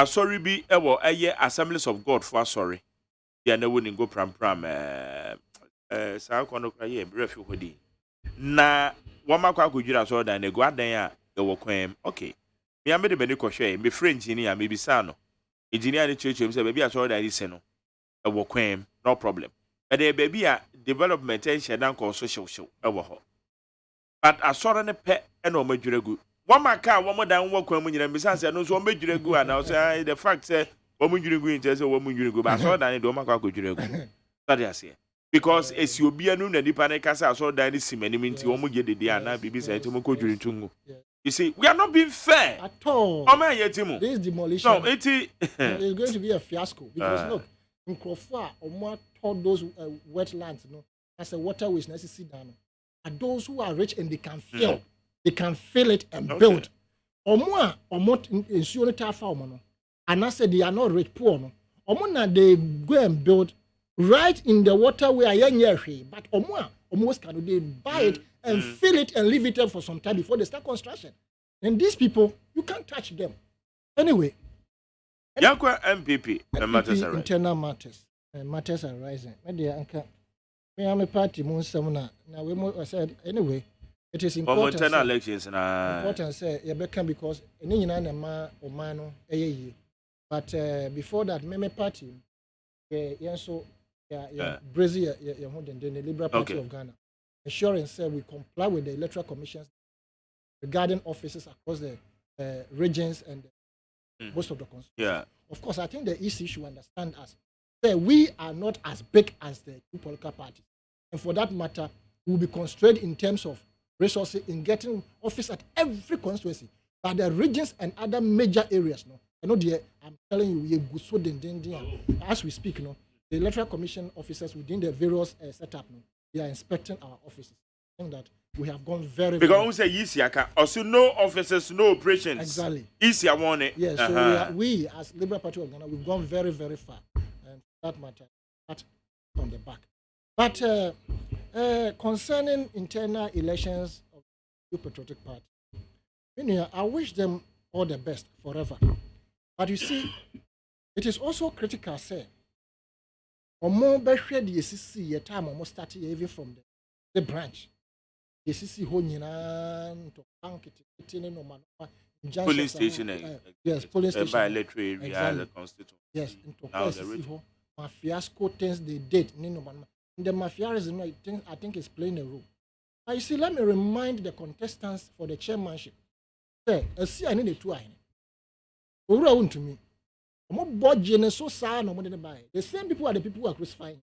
Sorry be a year Assemblies of God for sorry. They are no winning go pram Sakono cry refuge. Na Wamaka could you so than a guardian the walk okay. Me I made a medical share, me friend engineer, maybe Sano. Engineer the church himself, maybe I saw that is a walk no problem. But there baby a development and share down social show over her. But I saw an pet and no major good. One man car, one more than walk when you're besides, I know so major good. And I say the fact said, woman you go into a woman you go, but I saw that I don't make a good. That is here. Because as you be a noon and the panic, I saw that is many means you almost get the day and I be said to Moko during Tungo. You see, we are not being fair at all. This demolition no, it is going to be a fiasco because look, in Crawford, or told those wetlands, as a waterways necessary down. And those who are rich and they can fill it and build. Or more ensure it farm. And I said they are not rich poor. Or more they go and build right in the waterway, but or more almost can they buy it and fill it and leave it there for some time before they start construction. And these people, you can't touch them. Anyway. Yakwa MPP, matters arising. Internal matters arising. Me am a party now we said anyway. It is important. Internal elections important say you because any na omano eye. But before that, me party Brazil the Liberal Party of Ghana. Ensuring say we comply with the electoral commissions regarding offices across the regions and most of the constituencies. Yeah. Of course, I think the EC should understand us. We are not as big as the two political parties. And for that matter, we will be constrained in terms of resources in getting office at every constituency. But the regions and other major areas, I know I'm telling you, we go so as we speak, the electoral commission officers within the various setup, they are inspecting our offices. I think that we have gone very because we say easier, also no officers, no operations. Exactly. Easier one. Yes, so we as Liberal Party of Ghana, we've gone very, very far. And for that matter, that on the back. But concerning internal elections of the Patriotic Party, I wish them all the best forever. But you see, it is also critical, say, or more better the SEC, your time almost started even from the branch. The SEC Honinan to bank it, police station, yes, police station. By electoral area, exactly. The constitution. Yes, into fiasco things they did. The mafiaism, I think, is playing a role. Now, you see, let me remind the contestants for the chairmanship. Say, I need a two. Over to me. The same people are the people who are crucifying.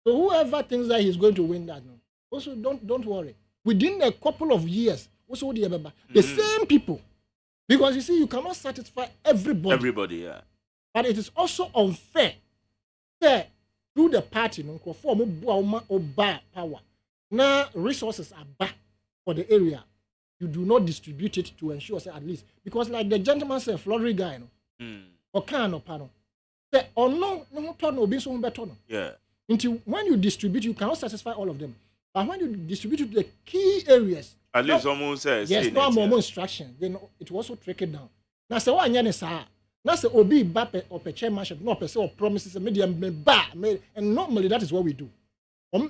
So whoever thinks that he's going to win that, also don't worry. Within a couple of years, also the same people. Because you see, you cannot satisfy everybody. Everybody, yeah. But it is also unfair. Say, through the party, power. Now resources are back for the area. You do not distribute it to ensure, say, at least. Because like the gentleman said, Florida guy, or can or panel. Say, or no, yeah. Until when you distribute, you cannot satisfy all of them. But when you distribute it to the key areas, at least almost says yes, no more instruction. Then it will also trickle down. Now, say what now say obi bape or per chairmanship, no per se or promises a medium and normally that is what we do.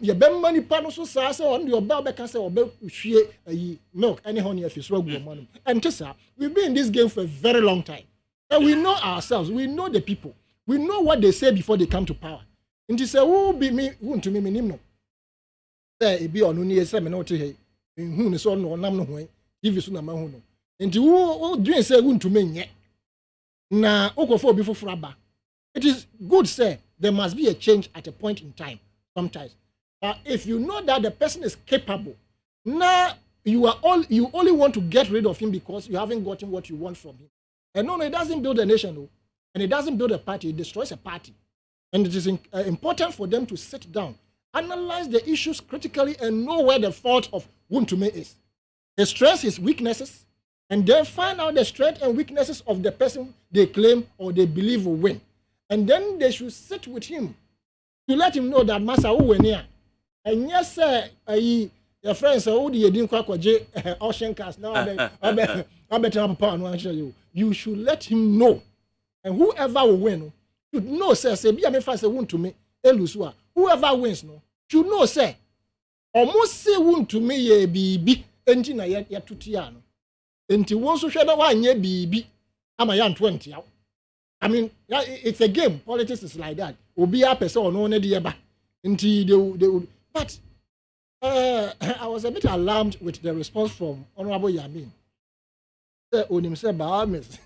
Your ben money panel so say on your barber can say or share milk any honey if you money. And Tessa, we've been in this game for a very long time. And we know ourselves, we know the people, we know what they say before they come to power. And to say, who be me, who to me, no. Say, it be on Uni, say, no, to hey, who is on or no way, if you soon a man. And who doing say, who to me yet. Na Okofo before Fraba. It is good, say, there must be a change at a point in time, sometimes. But if you know that the person is capable, now you only want to get rid of him because you haven't gotten what you want from him. And no, it doesn't build a nation, though. And it doesn't build a party, it destroys a party. And it is important for them to sit down, analyze the issues critically, and know where the fault of Wuntume is. His strengths, his weaknesses, and then find out the strengths and weaknesses of the person they claim or they believe will win. And then they should sit with him to let him know that Massa who win here. And yes, sir, your friends are already doing ocean cast now. I better you should let him know. And whoever will win should know, sir, say, be a me fast wound to me, Elusua. Whoever wins, no, should know, say, almost say wound to me, ye be entina yet tutiano. Enti won so hwe na wa anye bibi ama ya 20. I mean, it's a game. Politics is like that. Obi a person or no na de ba. Enti they but I was a bit alarmed with the response from Honorable Yamin. Onim say ba miss.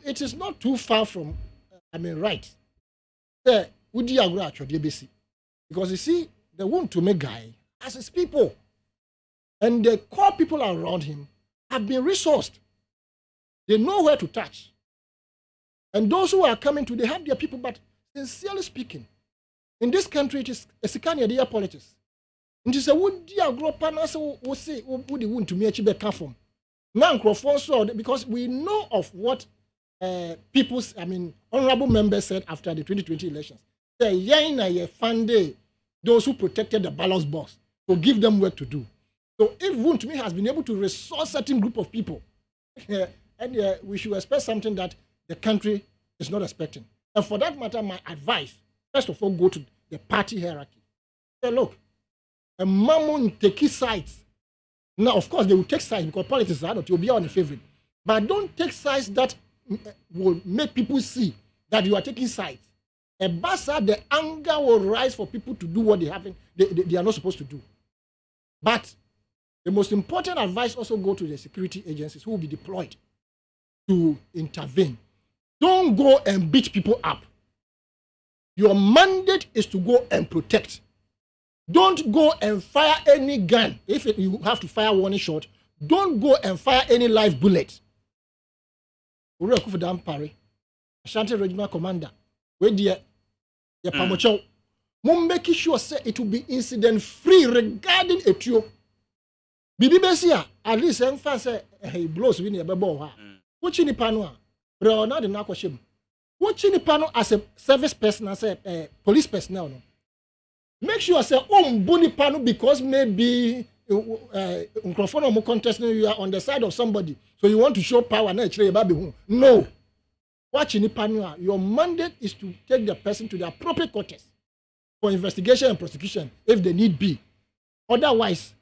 It is not too far from right. Udi agro atwode besi. Because you see, the want to make guy as his people. And the core people around him have been resourced. They know where to touch. And those who are coming to, they have their people, but sincerely speaking, in this country, it is a Sikania politics. It is a wood dear group, and also will say, would you want to make you come from? Now, because we know of what honorable members said after the 2020 elections. Say, yeah, fund those who protected the ballot box to give them work to do. So if Wuntumi has been able to resource certain group of people, and we should expect something that the country is not expecting. And for that matter, my advice, first of all, go to the party hierarchy. Say, look, a mammon take sides. Now, of course, they will take sides because politics are not, you'll be on the favorite. But don't take sides that will make people see that you are taking sides. A bastard, the anger will rise for people to do what they are not supposed to do. But the most important advice also go to the security agencies who will be deployed to intervene. Don't go and beat people up. Your mandate is to go and protect. Don't go and fire any gun. If you have to fire warning shot, don't go and fire any live bullet. Uri Akufo-Addo Parry, Ashanti Regional Commander, where the Pamocho, make sure say it will be incident free regarding a trio. Bibi Besia, at least say he blows win a bebo. What chini pano? Bro, not the nakoshim. What chini pano as a service person, as a police personnel? No? Make sure say boni pano because maybe microphone contesting you are on the side of somebody, so you want to show power. No. Watch in pano. Your mandate is to take the person to the appropriate courts for investigation and prosecution if they need be. Otherwise,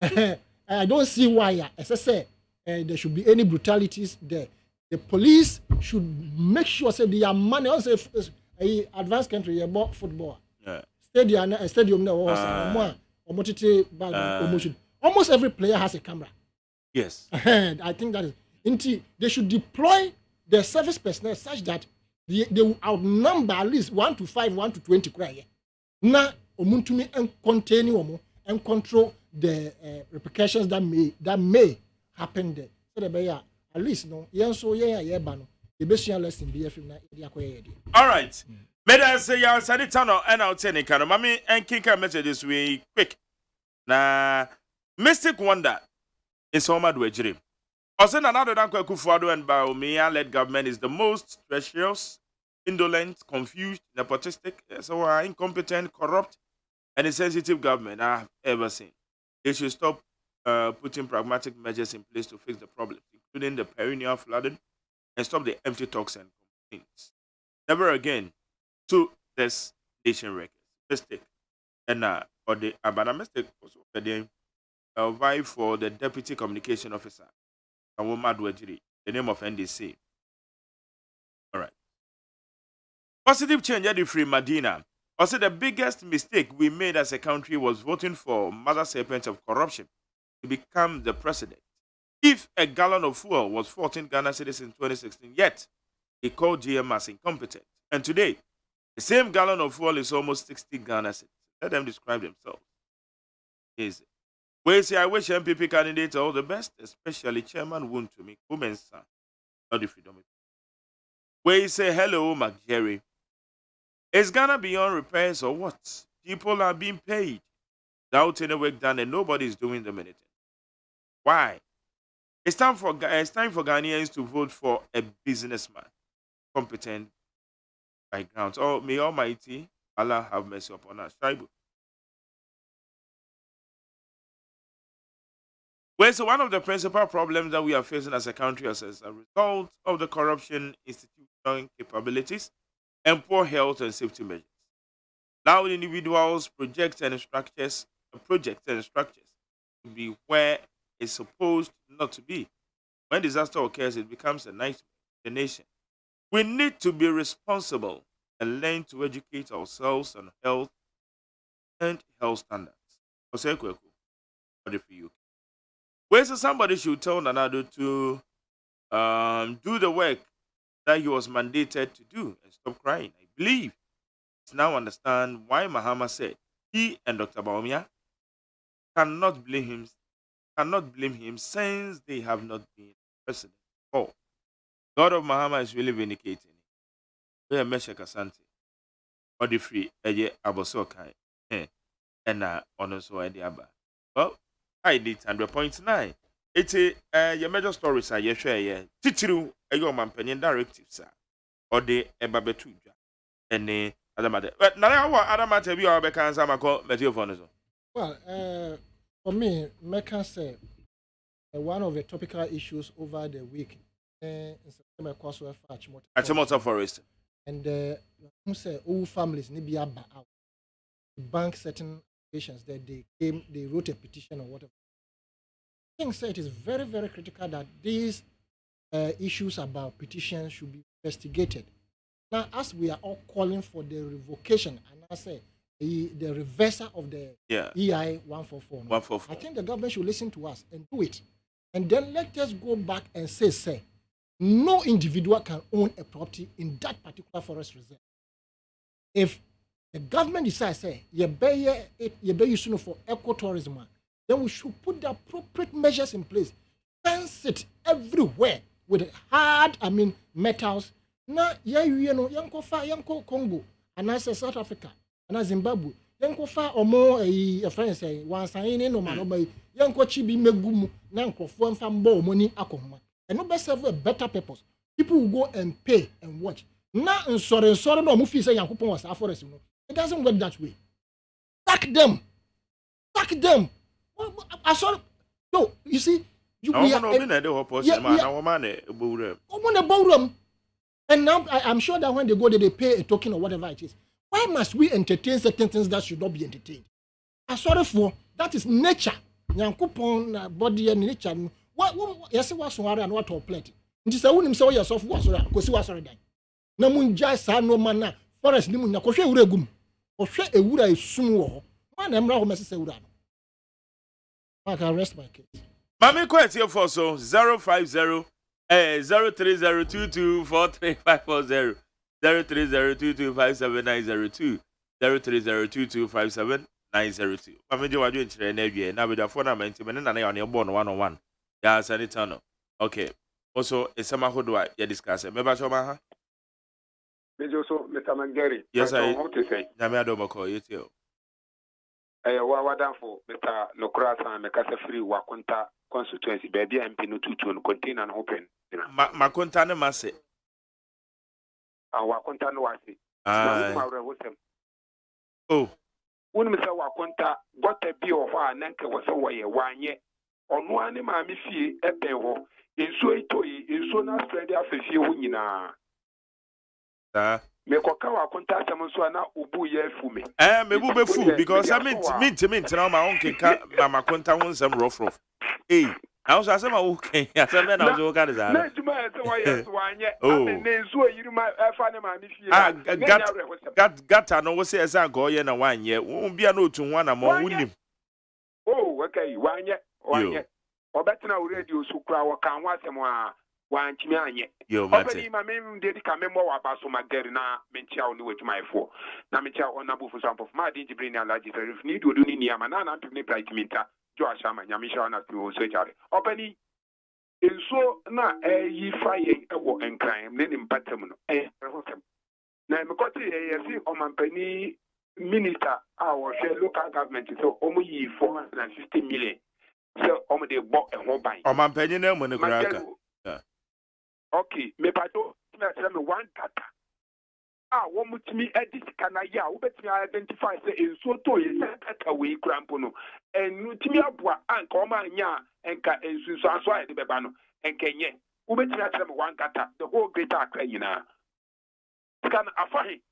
I don't see why, as I say, there should be any brutalities there. The police should make sure say they are money. Also, advanced country about football. Yeah. Stadium now. Almost every player has a camera. Yes. I think that is. They should deploy the service personnel such that they will outnumber at least 1 to 5, 1 to 20. Now, omuntumi and contain and control the repercussions that may happen there. So the at least no. All right. May I say ya sadi tano and out any kind of mommy and kinka messages we quick. Na Mystic Wonder is Homa Dwejiri. Also, another Danko Kufuado and Baumia led government is the most treacherous, indolent, confused, nepotistic, so incompetent, corrupt, and insensitive government I have ever seen. They should stop putting pragmatic measures in place to fix the problem, including the perennial flooding, and stop the empty talks and complaints. Never again to this nation record. Mistake. And or the Abana mistake also the vie for the deputy communication officer. The name of NDC. All right. Positive change at the free Medina. Also, the biggest mistake we made as a country was voting for mother serpent of corruption to become the president. If a gallon of fuel was 14 Ghana cedis in 2016, yet he called GM as incompetent. And today, the same gallon of fuel is almost 60 Ghana cedis. Let them describe themselves. Easy. We say I wish MPP candidates all the best, especially Chairman Wuntumi, women's son, not the freedom. We say hello, McJerry. Is Ghana beyond repairs or what? People are being paid without any work done and nobody is doing them anything. Why? It's time for Ghanaians to vote for a businessman, competent by grounds. Oh, may Almighty Allah have mercy upon us. Tribal. Well, so one of the principal problems that we are facing as a country as a result of the corruption, institutional capabilities, and poor health and safety measures. Now individuals, projects and structures to be where it's supposed not to be. When disaster occurs, it becomes a nightmare for the nation. We need to be responsible and learn to educate ourselves on health and health standards. Where somebody should tell another to do the work that he was mandated to do and stop crying. I believe it's now understand why Mahama said he and Dr. Baumia cannot blame him cannot blame him since they have not been president. Oh, God of Mahama is really vindicating. We are Mesha Kasante. Or the free, Aboso Kai. And on so Aba. Well, I did 100.9. It's your major stories are you share, yeah. Titiru, a young man penny directives, sir. Or the Ebabetuja. And the other matter. But now, other matter we are back and some call Matthew Fonazo. Well, for me, Mecca say one of the topical issues over the week in September course of Achimota Forest. And who say all families need be out. Bank certain patients that they wrote a petition or whatever. I think it is very, very critical that these issues about petitions should be investigated. Now, as we are all calling for the revocation, and I say the reversal of the EI 144, I think the government should listen to us and do it. And then let us go back and say, no individual can own a property in that particular forest reserve. If the government decides, say, you better use for ecotourism, then we should put the appropriate measures in place. Fence it everywhere with hard, metals. Now, yanko Congo, and I say South Africa, and I Zimbabwe, yanko fa or more a friend say, once I ain't no man, yanko chibi megumu, nanko form from bo money akoma. And no best serve a better purpose. People will go and pay and watch. Now, sorry, no movie say yanko was a forest. It doesn't work that way. Sack them. I saw. No, you see, you and now I'm sure that when they go there, they pay a token or whatever it is. Why must we entertain certain things that should not be entertained? I'm sorry for that is nature. Nyankopon body and nature. What yes, what's worry and what to plate. It is a woman say yourself was because you was already. No munja sa no mana forest ni mun yakoshe uregum. Ohwe ewura esum man emra ho message ewura no. I can rest my case. Mami question for so 050 03022435540 030225790 030225790. Mami je wadu nchire na ewie na beda phone number nti me na na ya born 101. Ya sanita no. Okay. Also esema hodo ya discuss. Me ba choma ha. So Mr. Mangeri. Yes, I want to say. Nyame adomako yetio. Wadanfo Mr. Nokrasa mekasa free wakonta constituency baby MP no tutu no contain and open. Makonta ne mase. Wakonta no wase. Oh. Wonu mesa wakonta gota bi o ho ananka wose woye wanye. Ono ane ma me fie ebe ho. Enso itoyi, enso na spread afefie ho nyina. Me koka wakonta samonso na ubu ye fu me. Me bu be fu because I mean na ma onke ka mama konta won sem rough. Hey, I was asema okay. Asema na zo ka dza. Na juma ese wa yes wanye. Ame ne nso yiri ma efa ne ma me fie. Gata no wo se esa go ye na wanye. Wo bia na otu nwa na mo wunim. Oh, okay, wanye. Obetina radio so kura wo kan wa asem a wanchimi anye. Obedi ma me dey ka memo wa baso mageri na mentia oni wetumaifo. Na mentia onabu for sample ma dey bring allergy if need do ni niama na na mpini bright minta jo ashama nyamisha na tu so chare. Obedi enso na yi faye ewo enkran ne mpatem no na mekoti yesi omampani minister our local government so omu yi 450 million so omu dey bo ehon ban omampani na mo ne kraka. Okay, me pato me tell me one kata. Wo mutimi edit kana ya, wo betimi identify say enso to ye kata we krampo no. Enu timi aboa anka o ma nya enka ensunso aso aye de beba no. Enkenye. Wo betimi tell me one kata, the whole greater Accra nyina. Kana afahi.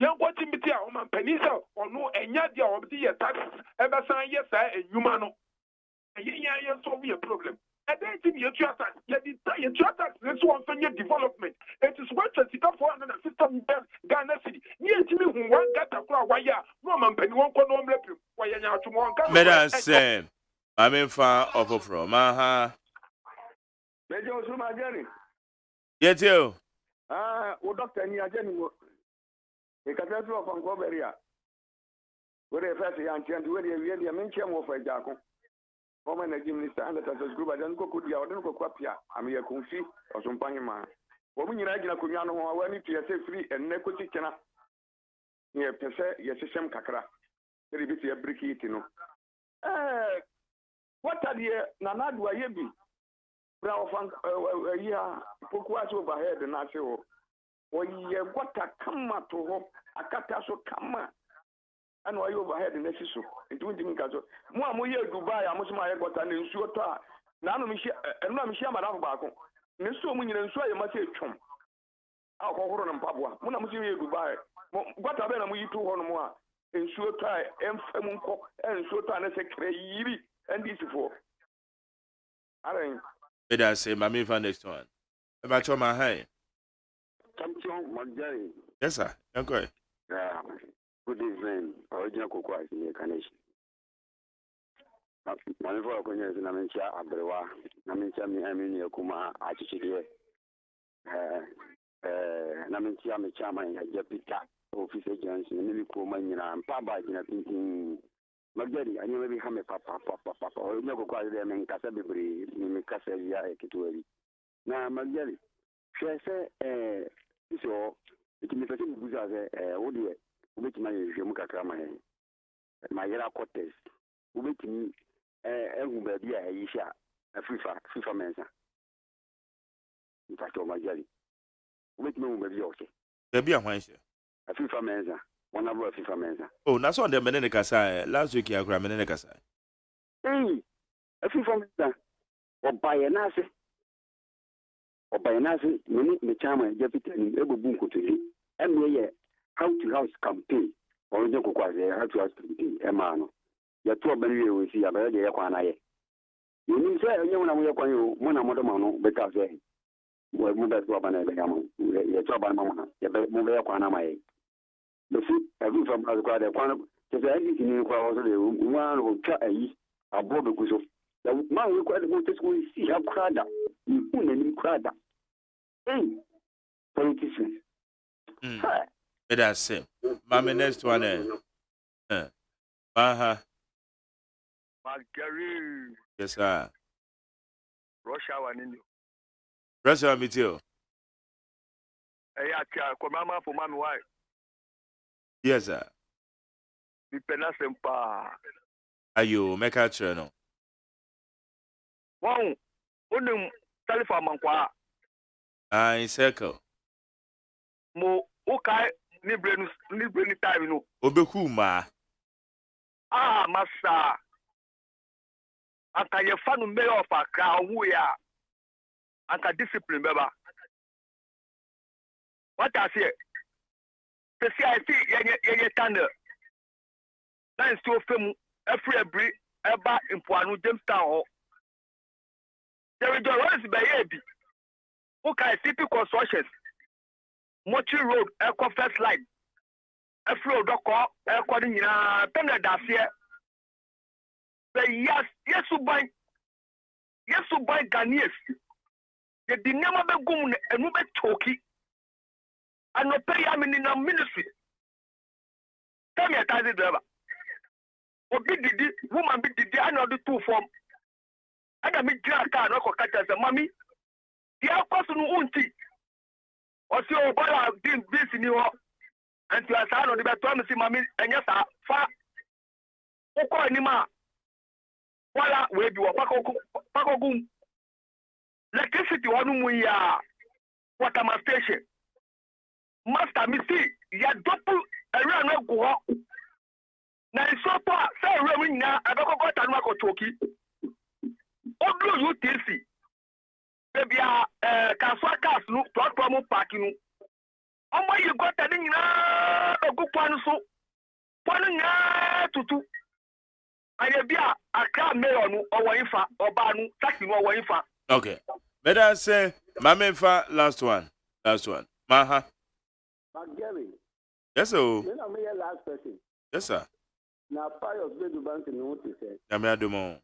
Yan ko timiti a o man panisa ono enya dia o bi ye tax e be san ye sa enwuma no. Enya ye solve your problem. I don't think you trust us. You trust us. This one for your development. It is what you see for another system Ghana City. You see me who one got a crowd. Why ya? No man, penny one can no rep you. Why you now tomorrow? Madam Sam, I'm in far over from. Major Suma Jenny. Yes, you. What doctor Nia Jenny? The cathedral of Angoberia. Where they first young gent, where they really mention of a jackal. former energy minister and the Tassos Group, I don't go to the Odin Coquapia, I'm here Kunfi or some Panima. Woman United Kunyano, I need to say free and Nekoti Kena. Near Pese, yes, Shem Kakra. Very busy a bricky, you know. What are the Nanadu Ayebi? Brown Funk, yeah, Pokwas overhead and I say, or ye what a kama to home, a cataso kama. And why overhead in this issue? It won't mean Caso. More year Dubai, I must my got an ensure. None of Michelle and Michelle Marabako. Nesso when you ensure you must say chum. Alcohol and Papua. When I'm seeing Dubai, what are them we 200 more? Ensure tie, Mfamunko, and so time as a crazy and this for. It does say, my me for next one. About your my hey. Champion Magari. Yes, sir. Okay. Yeah. Good evening. Original Cocoa is in the carnation. Manifo Konya is Namencha Abrewa, Namencha Miami Yakuma, Achichide, Namencha Michama, Japita, Office Agents, Nimiku Manina, and Papa in a thinking Magari, and you maybe have a papa, or never quite them in Casabri, Nimicasavia, Kituari. Now, Magari, she said, so it is a thing who has a which my Mukakrama, my yellow cortes, which me everybody Aisha, a FIFA mensa. In fact, my jelly. Which me will be okay. There be a Wednesday. A FIFA mensa, one of our FIFA mensa. Oh, that's on the Menecasa. Last week, I grabbed Menecasa. Hey, a FIFA mensa, or by a nasi. Or by a nasi, many the charmer, Japitan, Ebu Bunko to you. And me, how to house campaign or no how to house campaign, Emano. Your 2 million will see a very aquanae. You mean, sir, you want to work on you, one of Motomano, because we're moving to Abanama, your job on Mamma, your mobile aquanamae. The food, a roof from the Quana, just anything in one will cut a board of Guso. The man required to go to school, see how crowded, you put any crowded. Hey, politicians. It does say, Mammy, next one. Magari. Yes, sir. Russia one in you. Russia, me too. Hey, Komama for Mammy White. Yes, sir. The Penasempa. Are you make a channel? Wow, Unum telephone Manqua. I circle. Mo, okay. Ni brain time no. Obekuma. Ah, massa. Aka ye fanu mayor of Accra who ya. Aka discipline beba. What I say? The CIC ye tanda. Na nso femu every eba impoanu Jamestown. There is a roads by yebi. Okay, city constructions. Mochi Road, Echo First Line. A flow doco, according to Penna Dacia. Yes, you buy Ghanaians. The dinner of the goon and move talkie. And no pay I mean in a ministry. Tell me a taxi driver. Or did the woman be the another 2 form? And I mean, car, no catch as a mommy. The person who won't see. Or see, oh, boy, I've been busy in you. And to a son of the better, mammy, and yes, far. O call him out. Wala, where you are, Paco. Electricity, one we are. Water station. Master, me see, ya double around no go up. Now, so far, say, Roman, now, I don't go to Marco Toki. What do you see? Baby, Caswa Castle, Promo Parking. Oh, my, you got that in a good one, so one to 2. I be a car mayor or Waifa or Banu, taking or Waifa. Okay. Better say, Mamefa, last one. Maha. Magari. Yes, sir. Then I'm your last person. Yes, sir. Now, fire of the bank in notice. Yamiadumo.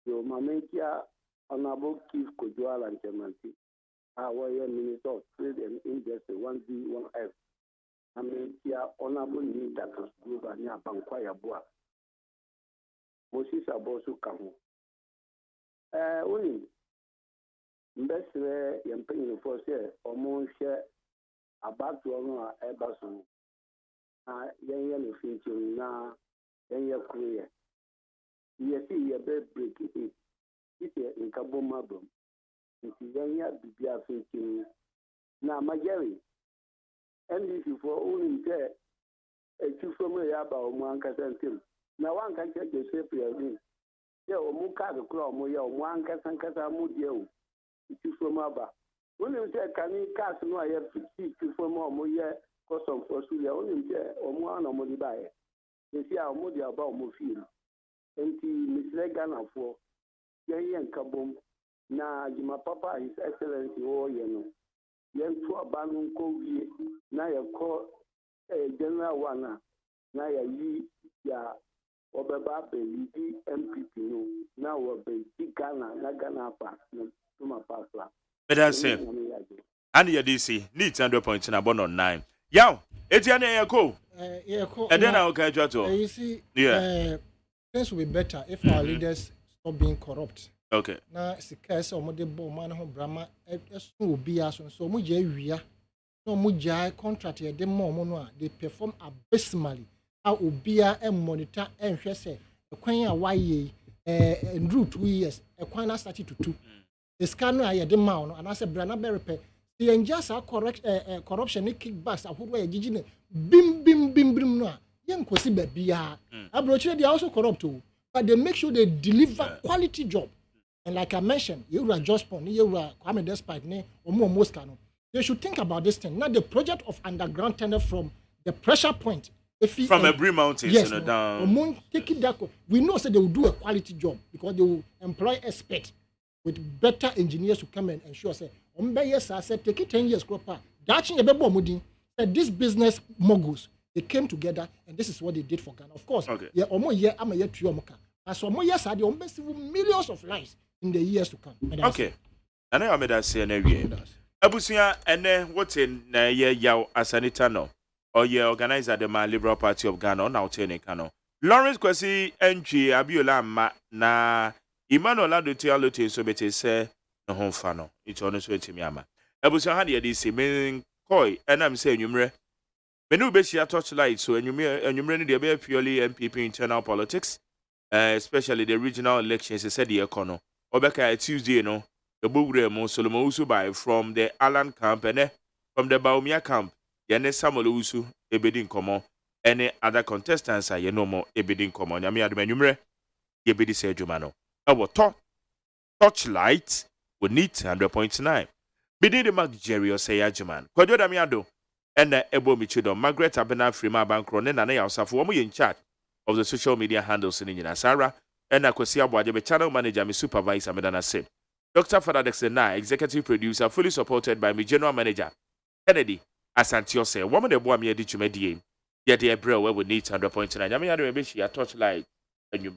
Your Mamentia, Honorable Chief Kojuala and Chairmanship. Our Minister of Trade and Industry 1D1F. Mamentia, Honorable Need that was good and Yapanquaya Boa. Moses Abosu Kahu. Only best yamping for say almost share about to honor a bason. Yan feature now, yan your career. You see your bed break it. It's in Cabo Mabum. It's yan ya bibia feature. Now, my Jerry, and this is for only there. A two from a yaba one casantim. Now one can check the shape of me. Yeah, or Muka the claw, Moya, one casan casamudio. Two from Abba. When you say, can you cast no, I have to see two from Moya, custom for Suya, only there, or one or Modibai. They see our Modi about Mofil. And Miss Legana for Yan Kabum. Now, my papa, His Excellency, oh, you know. Yen to abandon Kogi, now you call a general one, now you ya Obeba baby MPP, now we're baby Ghana, Nagana Park, to my pastor. But I say, and your DC needs 100 points in a bond on 9. Yow, it's your name, and then I'll catch you. You see, things will be better if our leaders stop being corrupt. Okay. Na sikase omode bo man ho brama eso obi aso so mo je wia no mo je contract ye de mo no a they perform abysmally a obia e monitor enhwe se ekwan a waye ndru 2 years ekwan na start to 2 the scan no ye de ma no ana se brana be repair the injustice corruption ni kickbacks ahodo ye gigi ne bim no a ye nkosi ba bia abrochire they also corrupt too, but they make sure they deliver quality job. And like I mentioned, you are just born, you are Kwame Despite, or more Moscano. They should think about this thing. Now, the project of underground tunnel from the pressure point. From every mountain, yes, down. Take it that we know that they will do a quality job because they will employ experts with better engineers to come and ensure, say, yes, I said, take it 10 years, Kropa. That this business moguls, they came together and this is what they did for Ghana. Of course, okay. Yeah, I'm a year to Yomoka. As for more years, I almost millions of lives in the years to come. Okay. And I made that say an area. Abusia, and then what's in Yao Asanita no? Or ye organizer the Man Liberal Party of Ghana, now turning Kano. Lawrence Kwesi entry Abiola ma na Emmanuel Adotialote so bete say no home fano. It's honest with me, ama. Abusia had the DC meaning koi, and I'm saying numre. Menu Beshia Torchlight, so and you may be purely MPP internal politics. Especially the regional elections, he said the econo. Obeka Tuesday, no, the Bugre Solomon Usu by from the Alan camp and from the Baumia camp, Yane Samuel Usu, Ebedin Common, any other contestants are no more Ebedin Common. Yamia de Menumre, Yebedi Sejumano. Our torchlight would need 100.9. Bidi the Mark Jerry or say AGYEMAN. Kwajo Damiado, and the Ebo Michido, Margaret Abena Frima Bankron, and I also for in charge of the social media handles in Sarah, and Akosia Boajabe channel manager, my supervisor, Medana said. Dr. Father Dexena, executive producer, fully supported by my general manager, Kennedy Asantiose, woman the boy me did you mediate. Yet the April where we need 100.9. I mean, I don't know, she a torchlight and you